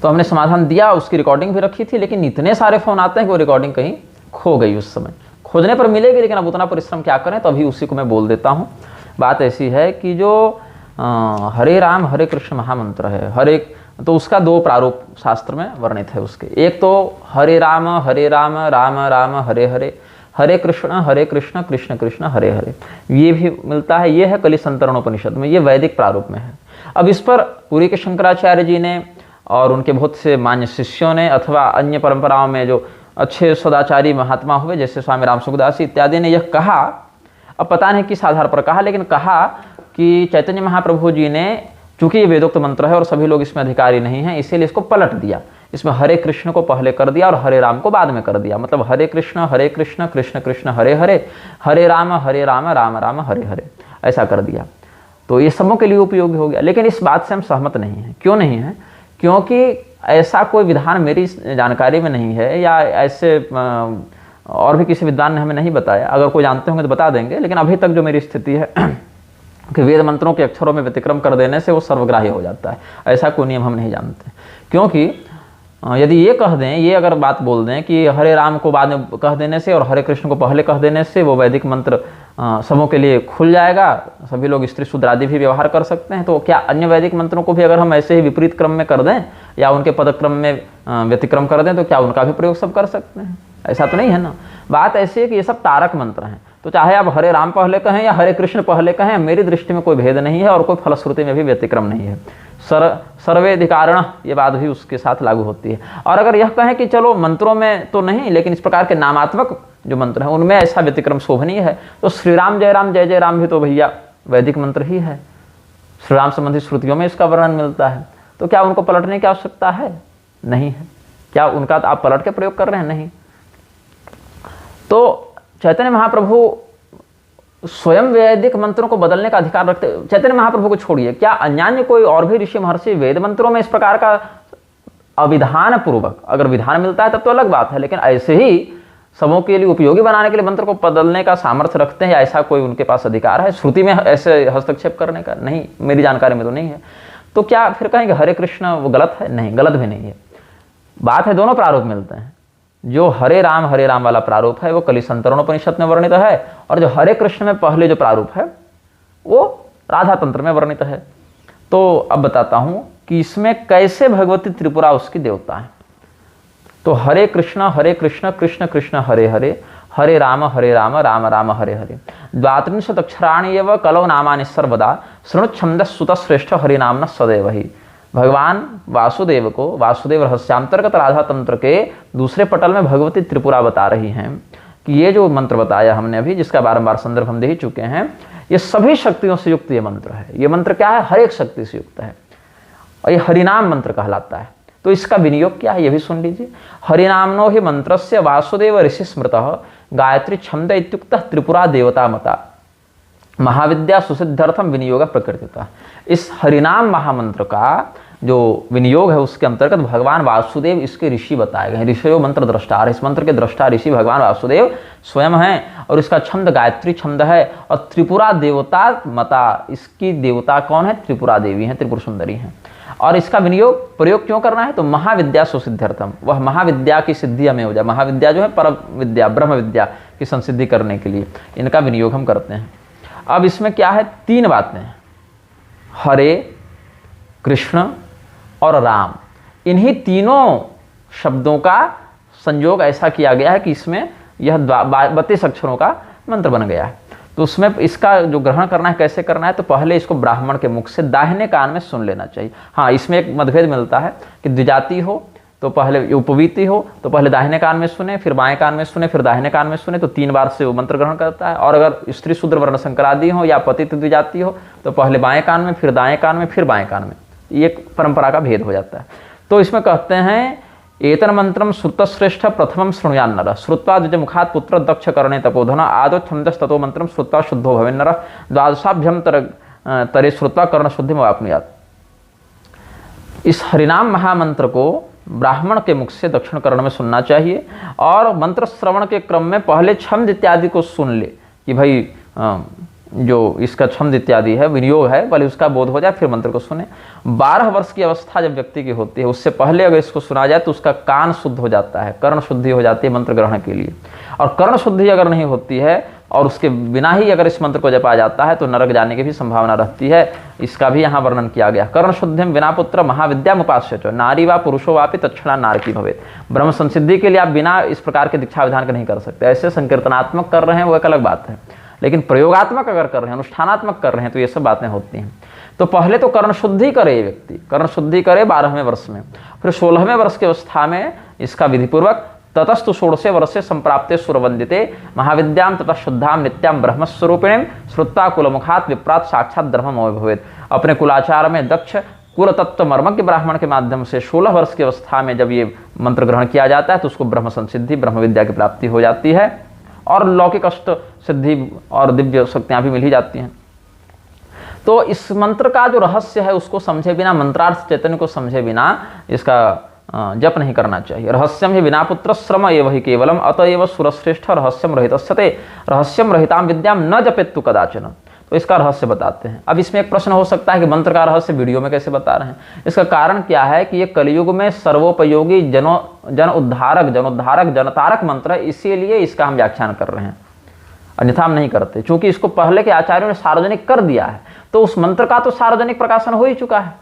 तो हमने समाधान दिया, उसकी रिकॉर्डिंग भी रखी थी, लेकिन इतने सारे फ़ोन आते हैं कि वो रिकॉर्डिंग कहीं खो गई। उस समय खोजने पर मिलेगी, लेकिन अब उतना परिश्रम क्या करें, तो अभी उसी को मैं बोल देता हूँ। बात ऐसी है कि जो हरे राम हरे कृष्ण महामंत्र है, हरे, तो उसका दो प्रारूप शास्त्र में वर्णित है उसके। एक तो हरे राम राम राम हरे हरे, हरे कृष्ण कृष्ण कृष्ण हरे हरे, ये भी मिलता है। ये है कलि संतरणोपनिषद में, ये वैदिक प्रारूप में है। अब इस पर पुरी के शंकराचार्य जी ने और उनके बहुत से मान्य शिष्यों ने, अथवा अन्य परंपराओं में जो अच्छे सदाचारी महात्मा हुए जैसे स्वामी राम सुखदास इत्यादि ने यह कहा, अब पता नहीं किस आधार पर कहा, लेकिन कहा कि चैतन्य महाप्रभु जी ने, चूंकि ये वेदोक्त मंत्र है और सभी लोग इसमें अधिकारी नहीं हैं, इसीलिए इसको पलट दिया। इसमें हरे कृष्ण को पहले कर दिया और हरे राम को बाद में कर दिया। मतलब हरे कृष्ण कृष्ण कृष्ण हरे हरे, हरे राम राम राम हरे हरे, ऐसा कर दिया। तो ये सबों के लिए उपयोगी हो गया। लेकिन इस बात से हम सहमत नहीं हैं। क्यों नहीं है? क्योंकि ऐसा कोई विधान मेरी जानकारी में नहीं है, या ऐसे और भी किसी विद्वान ने हमें नहीं बताया। अगर कोई जानते होंगे तो बता देंगे, लेकिन अभी तक जो मेरी स्थिति है कि वेद मंत्रों के अक्षरों में व्यतिक्रम कर देने से वो सर्वग्राही हो जाता है, ऐसा कोई नियम हम नहीं जानते। क्योंकि यदि ये कह दें, ये अगर बात बोल दें कि हरे राम को बाद में कह देने से और हरे कृष्ण को पहले कह देने से वो वैदिक मंत्र सबों के लिए खुल जाएगा, सभी लोग स्त्री शूद्र आदि भी व्यवहार कर सकते हैं, तो क्या अन्य वैदिक मंत्रों को भी अगर हम ऐसे ही विपरीत क्रम में कर दें या उनके पदक्रम में व्यतिक्रम कर दें, तो क्या उनका भी प्रयोग सब कर सकते हैं? ऐसा तो नहीं है ना। बात ऐसी है कि ये सब तारक मंत्र हैं, तो चाहे आप हरे राम पहले कहें या हरे कृष्ण पहले कहें, मेरी दृष्टि में कोई भेद नहीं है और कोई फलश्रुति में भी व्यतिक्रम नहीं है। सर्वेधिकारण, ये बात भी उसके साथ लागू होती है। और अगर यह कहें कि चलो मंत्रों में तो नहीं, लेकिन इस प्रकार के नामात्मक जो मंत्र हैं उनमें ऐसा व्यतिक्रम शोभनीय है, तो श्री राम जय जय राम भी तो भैया वैदिक मंत्र ही है। श्री राम संबंधी श्रुतियों में इसका वर्णन मिलता है, तो क्या उनको पलटने की आवश्यकता है? नहीं है। क्या उनका आप पलट के प्रयोग कर रहे हैं? नहीं। तो चैतन्य महाप्रभु स्वयं वैदिक मंत्रों को बदलने का अधिकार रखते। चैतन्य महाप्रभु को छोड़िए, क्या अन्यान्य कोई और भी ऋषि महर्षि वेद मंत्रों में इस प्रकार का अविधान पूर्वक, अगर विधान मिलता है तब तो अलग बात है, लेकिन ऐसे ही सबों के लिए उपयोगी बनाने के लिए मंत्र को बदलने का सामर्थ्य रखते हैं, ऐसा कोई उनके पास अधिकार है श्रुति में ऐसे हस्तक्षेप करने का? नहीं, मेरी जानकारी में तो नहीं है। तो क्या फिर कहेंगे हरे कृष्ण वो गलत है? नहीं, गलत भी नहीं है। बात है दोनों प्रारूप मिलते हैं। जो हरे राम वाला प्रारूप है वो कलि संतरणोपनिषद में वर्णित है, और जो हरे कृष्ण में पहले जो प्रारूप है वो राधा तंत्र में वर्णित है। तो अब बताता हूं कि इसमें कैसे भगवती त्रिपुरा उसकी देवता है। तो हरे कृष्ण कृष्ण कृष्ण हरे हरे, हरे राम राम राम हरे हरे, द्वात्रिंशत् अक्षराणि एव कलौ नामानि सर्वदा, शृणुच्छन्दः सुतश्रेष्ठ हरिनाम्नः सदैव ही। भगवान वासुदेव को वासुदेव रहस्यांतर्गत राधा तंत्र के दूसरे पटल में भगवती त्रिपुरा बता रही हैं कि ये जो मंत्र बताया हमने अभी, जिसका बारंबार संदर्भ हम दे ही चुके हैं, ये सभी शक्तियों से युक्त ये मंत्र है। ये मंत्र क्या है? हर एक शक्ति से युक्त है। और ये हरिनाम मंत्र कहलाता है। तो इसका विनियोग क्या है ये भी सुन लीजिए। हरिनामनो हि मंत्रस्य वासुदेव ऋषि स्मृतः गायत्री छंद इत्युक्त त्रिपुरा देवता मता महाविद्या सुसिद्ध्यर्थम विनियोग प्रकृतिता। इस हरिनाम महामंत्र का जो विनियोग है उसके अंतर्गत भगवान वासुदेव इसके ऋषि बताए गए हैं। ऋषियो मंत्र दृष्टा, इस मंत्र के दृष्टा ऋषि भगवान वासुदेव स्वयं हैं और इसका छंद गायत्री छंद है और त्रिपुरा देवता मता, इसकी देवता कौन है? त्रिपुरा देवी हैं, त्रिपुर सुंदरी हैं। और इसका विनियोग प्रयोग क्यों करना है? तो महाविद्या सुसिद्ध्यर्थम, वह महाविद्या की सिद्धि हमें हो जाए। महाविद्या जो है परम विद्या, ब्रह्म विद्या की संसिद्धि करने के लिए इनका विनियोग हम करते हैं। अब इसमें क्या है? 3 बातें, हरे, कृष्ण और राम, इन्हीं तीनों शब्दों का संयोग ऐसा किया गया है कि इसमें यह 32 अक्षरों का मंत्र बन गया है। तो उसमें इसका जो ग्रहण करना है कैसे करना है? तो पहले इसको ब्राह्मण के मुख से दाहिने कान में सुन लेना चाहिए। हाँ, इसमें एक मतभेद मिलता है कि द्विजाति हो तो पहले, उपवीति हो तो पहले दाहिने कान में सुने, फिर बाएं कान में सुने, फिर दाहिने कान में सुने, तो 3 बार से वो मंत्र ग्रहण करता है। और अगर स्त्री शूद्र वर्ण संकरादि हो या पतित द्विजाति हो तो पहले बाएं कान में, फिर दाएं कान में, फिर बाएं कान में, ये एक परंपरा का भेद हो जाता है। तो इसमें कहते हैं एतन मंत्रम श्रुतश्रेष्ठ प्रथमम शृणुयान नरः श्रुत्वा द्विजमुखात् पुत्र दक्ष करणे तपोधन आदौ छंदस्ततो मंत्रम श्रुत्वा शुद्धो भवेन् नरः द्वादशाभ्यम तरे श्रुत्वा कर्ण शुद्धिम अवाप्नुयात्। इस हरिनाम महामंत्र को ब्राह्मण के मुख से दक्षिण कर्ण में सुनना चाहिए और मंत्र श्रवण के क्रम में पहले छंद इत्यादि को सुन ले कि भाई जो इसका छंद इत्यादि है, विनियोग है, पहले उसका बोध हो जाए फिर मंत्र को सुने। 12 वर्ष की अवस्था जब व्यक्ति की होती है उससे पहले अगर इसको सुना जाए तो उसका कान शुद्ध हो जाता है, कर्ण शुद्धि हो जाती है मंत्र ग्रहण के लिए। और कर्ण शुद्धि अगर नहीं होती है और उसके बिना ही अगर इस मंत्र को जपा जाता है तो नरक जाने की भी संभावना रहती है। इसका भी यहाँ वर्णन किया गया। कर्ण शुद्धिम विना पुत्र महाविद्यामुपास्य च नारी वा पुरुषो वापि तत्क्षणा नारकी भवेत्। ब्रह्म संसिद्धि के लिए आप बिना इस प्रकार के दीक्षा विधान के नहीं कर सकते। ऐसे संकीर्तनात्मक कर रहे हैं वो एक अलग बात है, लेकिन प्रयोगात्मक अगर कर रहे हैं, अनुष्ठानात्मक कर रहे हैं तो ये सब बातें होती हैं। तो पहले तो कर्ण शुद्धि करे व्यक्ति, कर्ण शुद्धि करे 12वें वर्ष में, फिर 16वें वर्ष की अवस्था में इसका विधिपूर्वक ततस्तु 16 वर्षे संप्राप्ते सुरवंदिते महाविद्याम तथा शुद्धाम नित्याम ब्रह्मस्वरूपिणीम श्रुत्वा कुलमुखात् विप्रात साक्षात ब्रह्ममय भवेत्। अपने कुलाचार में दक्ष कुल तत्व मर्मज्ञ ब्राह्मण के माध्यम से 16 वर्ष की अवस्था में जब ये मंत्र ग्रहण किया जाता है तो उसको ब्रह्म संसिद्धि, ब्रह्म विद्या की प्राप्ति हो जाती है और लौकिक अष्ट सिद्धि और दिव्य शक्तियां भी मिल ही जाती हैं। तो इस मंत्र का जो रहस्य है उसको समझे बिना, मंत्रार्थ चैतन्य को समझे बिना इसका जप नहीं करना चाहिए। रहस्यम ही विना पुत्र श्रम एव ही केवलम अतएव सुरश्रेष्ठ रहस्यम रहितस्यते रहस्यम रहिताम विद्याम न जपेत्तु कदाचन। तो इसका रहस्य बताते हैं। अब इसमें एक प्रश्न हो सकता है कि मंत्र का रहस्य वीडियो में कैसे बता रहे हैं। इसका कारण क्या है कि ये कलयुग में सर्वोपयोगी जन उद्धारक जनतारक मंत्र है, इसीलिए इसका हम व्याख्यान कर रहे हैं, अन्यथा हम नहीं करते। चूंकि इसको पहले के आचार्यों ने सार्वजनिक कर दिया है तो उस मंत्र का तो सार्वजनिक प्रकाशन हो ही चुका है।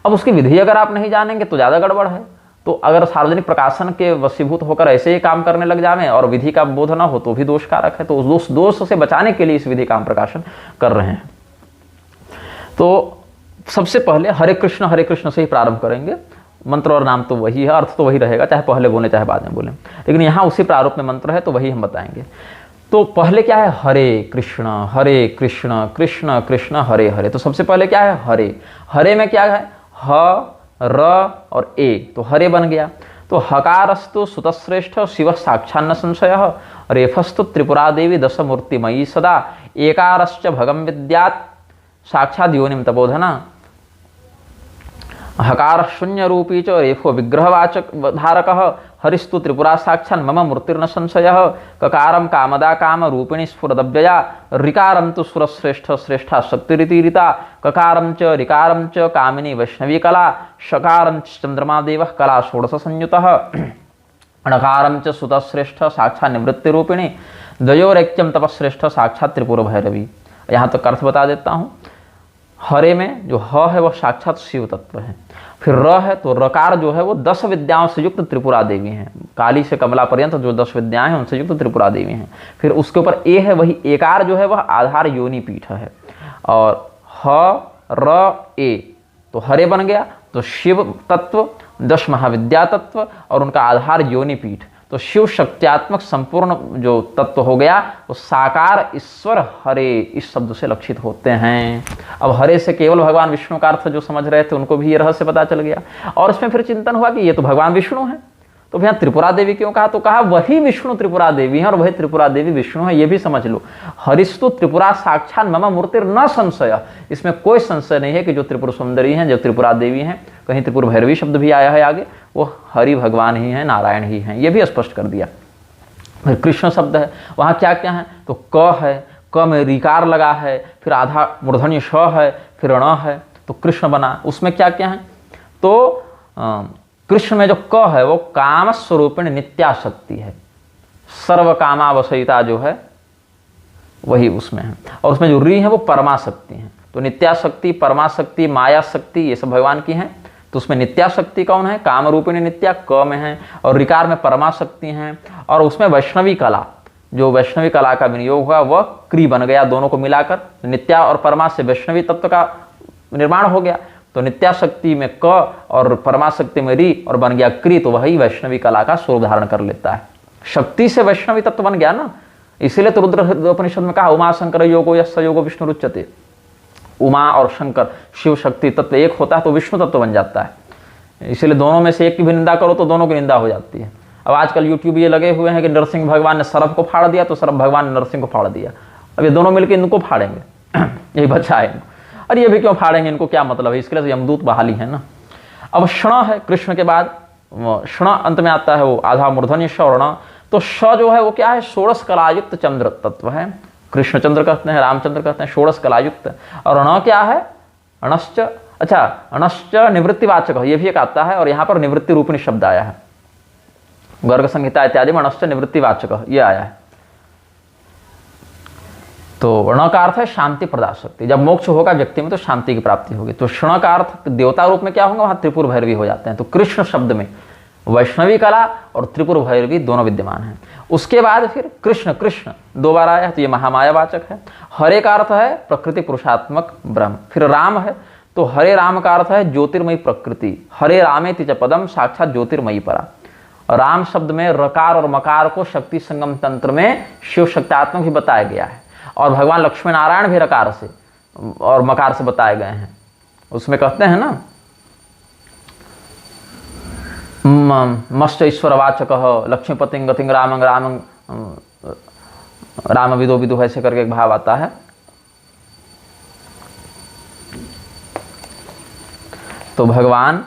अब उसकी विधि अगर आप नहीं जानेंगे तो ज़्यादा गड़बड़ है। तो अगर सार्वजनिक प्रकाशन के वशीभूत होकर ऐसे ही काम करने लग जाएं और विधि का बोध न हो तो भी दोषकारक है। तो उस दोष से बचाने के लिए इस विधि का हम प्रकाशन कर रहे हैं। तो सबसे पहले हरे कृष्ण से ही प्रारंभ करेंगे। मंत्र और नाम तो वही है, अर्थ तो वही रहेगा, चाहे पहले बोले चाहे बाद में बोले, लेकिन यहाँ उसी प्रारूप में मंत्र है तो वही हम बताएंगे। तो पहले क्या है? हरे कृष्ण कृष्ण कृष्ण हरे हरे। तो सबसे पहले क्या है? हरे। हरे में क्या है? ह र और ए, तो हरे बन गया। तो हकारस्तु सुतश्रेष्ठ शिव साक्षान्न संशय रेफस्तु त्रिपुरा देवी दशमूर्तिमयी सदा एकारश्च भगम विद्यात् साक्षात् योनिम तपोधना। हकार शून्य रूपी च रेफो विग्रहवाचक धारक हरिस्तु त्रिपुरा साक्षान् मम मूर्तिर्न संशय ककारम कामदा काम रूपिणी स्फुरदव्यया ऋकारम तो सुरश्रेष्ठ श्रेष्ठा शक्तिरितिरिता ककारम च ऋकारम च कामिनी वैष्णवी कला शकारम च चंद्रमा देव कला षोडश संयुतः णकारम च सुतश्रेष्ठ साक्षात् निवृत्ति रूपिणी द्वयोरैक्यम तपश्रेष्ठ साक्षात् त्रिपुर भैरवी। यहाँ तक अर्थ बता देता हूँ। हरे में जो ह है वह साक्षात शिव तत्व है। फिर र है तो रकार जो है वो 10 विद्याओं से युक्त त्रिपुरा देवी हैं। काली से कमला पर्यंत जो 10 विद्याएं हैं उनसे युक्त त्रिपुरा देवी हैं। फिर उसके ऊपर ए है, वही एकार जो है वह आधार योनि पीठ है। और ह र ए तो हरे बन गया। तो शिव तत्व, 10 महाविद्या तत्व और उनका आधार योनि पीठ। तो शिव शक्त्यात्मक संपूर्ण जो तत्व हो गया वो साकार ईश्वर हरे इस शब्द से लक्षित होते हैं। अब हरे से केवल भगवान विष्णु का अर्थ जो समझ रहे थे उनको भी ये रहस्य पता चल गया। और इसमें फिर चिंतन हुआ कि ये तो भगवान विष्णु है, तो भैया त्रिपुरा देवी क्यों कहा? तो कहा वही विष्णु त्रिपुरा देवी है और वही त्रिपुरा देवी विष्णु है, ये भी समझ लो। हरिस्तु त्रिपुरा साक्षात मम मूर्तिर न संशय, इसमें कोई संशय नहीं है कि जो त्रिपुर सुंदरी हैं, जो त्रिपुरा देवी हैं, कहीं त्रिपुर भैरवी शब्द भी आया है आगे, वो हरि भगवान ही हैं, नारायण ही हैं, ये भी स्पष्ट कर दिया। फिर कृष्ण शब्द है, वहाँ क्या क्या है? तो क है, क में रिकार लगा है, फिर आधा मूर्धन्य श है, फिर ण है, तो कृष्ण बना। उसमें क्या क्या है? तो कृष्ण में जो क है वो काम स्वरूपिणी नित्याशक्ति है, सर्व कामावशयिता जो है वही उसमें है। और उसमें जो री है वो परमाशक्ति है। तो नित्याशक्ति, परमाशक्ति, माया शक्ति ये सब भगवान की हैं। तो उसमें नित्याशक्ति कौन है? काम रूपिणी नित्या क में है, और रिकार में परमाशक्ति हैं। और उसमें वैष्णवी कला, जो वैष्णवी कला का विनियोग हुआ वह क्री बन गया, दोनों को मिलाकर नित्या और परमा से वैष्णवी तत्व का निर्माण हो गया। तो नित्याशक्ति में क और परमाशक्ति में री और बन गया क्री, तो वही वैष्णवी कला का स्वरूप धारण कर लेता है। शक्ति से वैष्णवी तत्व बन गया ना, इसीलिए तो रुद्रोपनिषद में कहा उमा शंकर योगो यस्य योगो विष्णु रुच्यते। उमा और शंकर शिव शक्ति तत्व एक होता है तो विष्णु तत्व बन जाता है। इसीलिए दोनों में से एक की भी निंदा करो तो दोनों की निंदा हो जाती है। अब आजकल यूट्यूब ये लगे हुए हैं कि नरसिंह भगवान ने सरफ को फाड़ दिया तो सरफ भगवान ने नरसिंह को फाड़ दिया। अब ये दोनों मिलकर इनको फाड़ेंगे यही बचा है इनको। अरे ये भी क्यों फाड़ेंगे, इनको क्या मतलब है? इसके लिए यमदूत बहाली है ना। अब क्षण है कृष्ण के बाद, क्षण अंत में आता है वो आधा मूर्धन्य श और ण। तो श जो है वो क्या है? षोड़श कलायुक्त चंद्र तत्व है। कृष्णचंद्र कहते हैं, रामचंद्र कहते हैं, षोड़श कलायुक्त। और ण क्या है? अणश्च, अच्छा अणश्च निवृत्तिवाचक, ये भी एक आता है। और यहाँ पर निवृत्ति रूपिणी शब्द आया है, गर्ग संहिता इत्यादि में अणश्च निवृत्तिवाचक ये आया है। तो ण का अर्थ है शांति प्रदा शक्ति। जब मोक्ष होगा व्यक्ति में तो शांति की प्राप्ति होगी। तो क्षण का अर्थ देवता रूप में क्या होगा? वहां त्रिपुर भैरवी हो जाते हैं। तो कृष्ण शब्द में वैष्णवी कला और त्रिपुर भैरवी दोनों विद्यमान हैं। उसके बाद फिर कृष्ण कृष्ण दो बार आया है, तो ये महामायावाचक है। हरे का अर्थ है प्रकृति पुरुषात्मक ब्रह्म। फिर राम है, तो हरे राम का अर्थ है ज्योतिर्मयी प्रकृति। हरे रामेति च पदम साक्षात ज्योतिर्मयी परा। राम शब्द में रकार और मकार को शक्ति संगम तंत्र में शिव शक्त्यात्मक भी बताया गया है। और भगवान लक्ष्मी नारायण भी रकार से और मकार से बताए गए हैं। उसमें कहते हैं ना मश्च ईश्वर वाचक लक्ष्मीपति गतिंग रामंग रामंग राम विदो विदु ऐसे करके एक भाव आता है। तो भगवान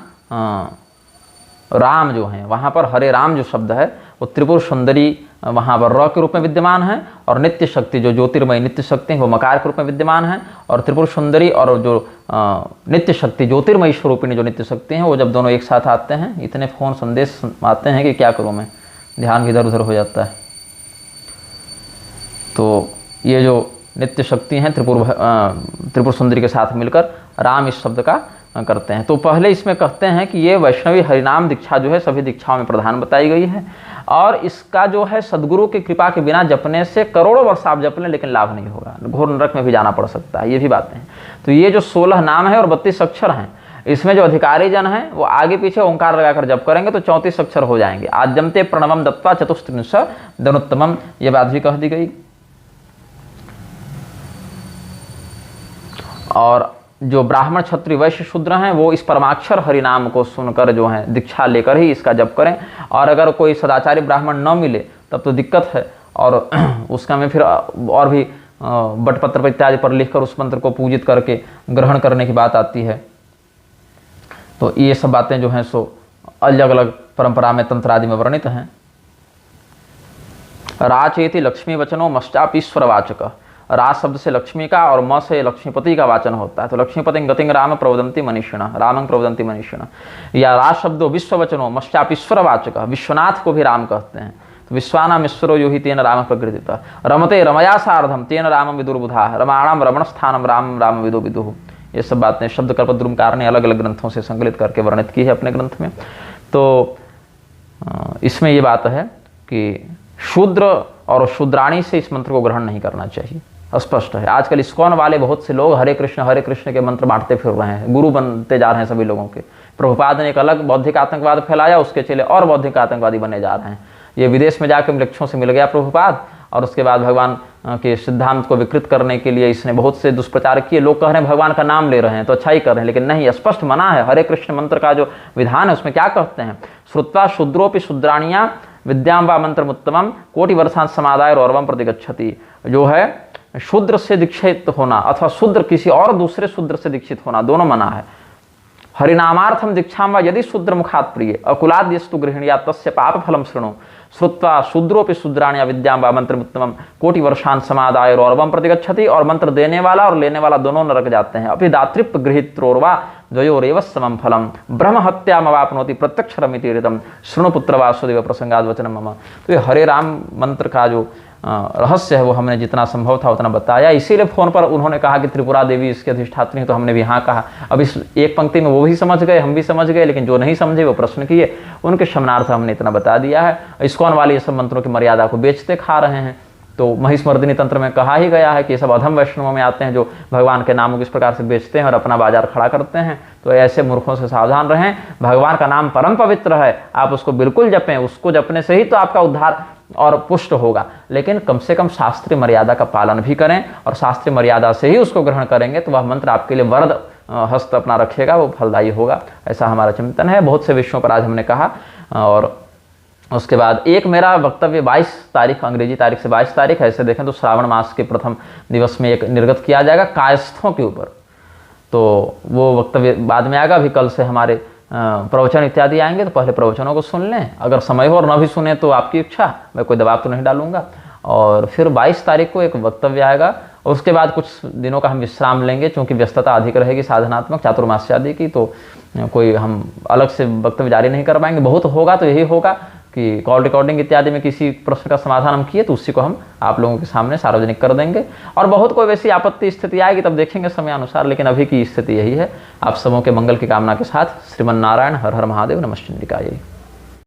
राम जो हैं वहाँ पर हरे राम जो शब्द है वो त्रिपुर सुंदरी वहाँ पर र के रूप में विद्यमान है। और नित्य शक्ति जो ज्योतिर्मय नित्य शक्ति है वो मकार के रूप में विद्यमान है। और त्रिपुर सुंदरी और जो नित्य शक्ति ज्योतिर्मयी स्वरूपिणी जो नित्य शक्ति हैं वो जब दोनों एक साथ आते हैं, इतने फ़ोन संदेश आते हैं कि क्या करूँ मैं, ध्यान इधर उधर हो जाता है। तो ये जो नित्य शक्ति हैं त्रिपुर सुंदरी के साथ मिलकर राम इस शब्द का करते हैं। तो पहले इसमें कहते हैं कि ये वैष्णवी हरिनाम दीक्षा जो है सभी दीक्षाओं में प्रधान बताई गई है। और इसका जो है सदगुरु की कृपा के बिना जपने से करोड़ों वर्ष आप जप लें लेकिन लाभ नहीं होगा, घोर नरक में भी जाना पड़ सकता है। ये भी बातें हैं। तो ये जो 16 नाम है और 32 अक्षर हैं, इसमें जो अधिकारी जन हैं वो आगे पीछे ओंकार लगाकर जप करेंगे तो 34 अक्षर हो जाएंगे। आद्यंते प्रणवम दत्वा चतुस्त्रिंश धनुत्तमम, ये बात भी कह दी गई। और जो ब्राह्मण क्षत्रिय वैश्य शूद्र हैं वो इस परमाक्षर हरिनाम को सुनकर जो है दीक्षा लेकर ही इसका जप करें। और अगर कोई सदाचारी ब्राह्मण न मिले तब तो दिक्कत है। और उसका में फिर और भी बटपत्र इत्यादि पर लिखकर उस मंत्र को पूजित करके ग्रहण करने की बात आती है। तो ये सब बातें जो हैं सो अलग अलग परंपरा में तंत्र आदि में वर्णित हैं। राचेति लक्ष्मी वचनो मश्चाप ईश्वर वाचक। रा शब्द से लक्ष्मी का और म से लक्ष्मीपति का वाचन होता है। तो लक्ष्मीपति गतिंग राम प्रवदंती मनीषिण, रामंग प्रवदंती मनीषिण। या रा शब्दो विश्व वचनो मश्चाप ईश्वर वाचक, विश्वनाथ को भी राम कहते हैं। तो विश्वानाम ईश्वरो यो ही तेन राम प्रकृतिता। रमते रमया सार्धम तेन रामम विदुर्बुधा, रमाणाम रमण स्थानम राम राम विदो विदुः। ये सब बातें शब्द कल्पद्रुमकार ने अलग अलग ग्रंथों से संकलित करके वर्णित की है अपने ग्रंथ में। तो इसमें ये बात है कि शूद्र और शूद्राणी से इस मंत्र को ग्रहण नहीं करना चाहिए, स्पष्ट है। आजकल इस्कॉन वाले बहुत से लोग हरे कृष्ण के मंत्र बांटते फिर रहे हैं, गुरु बनते जा रहे हैं सभी लोगों के। प्रभुपाद ने एक अलग बौद्धिक आतंकवाद फैलाया, उसके चले और बौद्धिक आतंकवादी बने जा रहे हैं। ये विदेश में जाकर वृक्षों से मिल गया प्रभुपाद, और उसके बाद भगवान के सिद्धांत को विकृत करने के लिए इसने बहुत से दुष्प्रचार किए। लोग कह रहे हैं भगवान का नाम ले रहे हैं तो अच्छा ही कर रहे हैं, लेकिन नहीं, स्पष्ट मना है। हरे कृष्ण मंत्र का जो विधान है उसमें क्या कहते हैं, श्रुत्वा शूद्रोपि शूद्राणिया विद्याम वा मंत्रमुत्तमम कोटि वर्षांत समादाय और प्रतिगच्छति। जो है शूद्र से दीक्षित होना अथवा शूद्र किसी और दूसरे शूद्र से दीक्षित होना, दोनों मना है। हरिनामार्थम दीक्षाम वा यदि शूद्र मुखात प्रिय अकुलाद यस्तु गृहिणीया तस्य पाप फलम शृणु श्रुत्वा शूद्रोपि शूद्राण्या विद्याम वा मंत्रमुत्तमम कोटि वर्षान समादाय और प्रतिगच्छति। और मंत्र देने वाला और लेने वाला दोनों नरक जाते हैं। अपि दातृप्त गृहीत्रोर्वा द्वयोरेव समम फलम ब्रह्म हत्यामवाप्नोति प्रत्यक्षरमिति ऋतम शृणु पुत्र वासुदेव प्रसंगाद वचनम मम। तो ये हरे राम मंत्र का जो रहस्य है वो हमने जितना संभव था उतना बताया। इसीलिए फोन पर उन्होंने कहा कि त्रिपुरा देवी इसके अधिष्ठात्री हैं, तो हमने भी हाँ कहा। अब इस एक पंक्ति में वो भी समझ गए, हम भी समझ गए, लेकिन जो नहीं समझे वो प्रश्न किए, उनके शमनार्थ हमने इतना बता दिया है। इस्कॉन वाले ये सब मंत्रों की मर्यादा को बेचते खा रहे हैं। तो महिषमर्दिनी तंत्र में कहा ही गया है कि ये सब अधम वैष्णवों में आते हैं जो भगवान के नामों को इस प्रकार से बेचते हैं और अपना बाजार खड़ा करते हैं। तो ऐसे मूर्खों से सावधान रहें। भगवान का नाम परम पवित्र है, आप उसको बिल्कुल जपें, उसको जपने से ही तो आपका उद्धार और पुष्ट होगा। लेकिन कम से कम शास्त्रीय मर्यादा का पालन भी करें, और शास्त्रीय मर्यादा से ही उसको ग्रहण करेंगे तो वह मंत्र आपके लिए वरद हस्त अपना रखेगा, वो फलदायी होगा। ऐसा हमारा चिंतन है। बहुत से विषयों पर आज हमने कहा। और उसके बाद एक मेरा वक्तव्य 22 तारीख, अंग्रेजी तारीख से 22 तारीख, ऐसे देखें तो श्रावण मास के प्रथम दिवस में एक निर्गत किया जाएगा कायस्थों के ऊपर। तो वो वक्तव्य बाद में आएगा। अभी कल से हमारे प्रवचन इत्यादि आएंगे, तो पहले प्रवचनों को सुन लें। अगर समय हो और न भी सुने तो आपकी इच्छा, मैं कोई दबाव तो नहीं डालूंगा। और फिर 22 तारीख को एक वक्तव्य आएगा। उसके बाद कुछ दिनों का हम विश्राम लेंगे, क्योंकि व्यस्तता अधिक रहेगी साधनात्मक चातुर्मास्य आदि की, तो कोई हम अलग से वक्तव्य जारी नहीं कर पाएंगे। बहुत होगा तो यही होगा कि कॉल रिकॉर्डिंग इत्यादि में किसी प्रश्न का समाधान हम किए तो उसी को हम आप लोगों के सामने सार्वजनिक कर देंगे। और बहुत कोई वैसी आपत्ति स्थिति आएगी तब देखेंगे समय अनुसार, लेकिन अभी की स्थिति यही है। आप सबों के मंगल की कामना के साथ श्रीमन नारायण हर हर महादेव नमः शिवाय।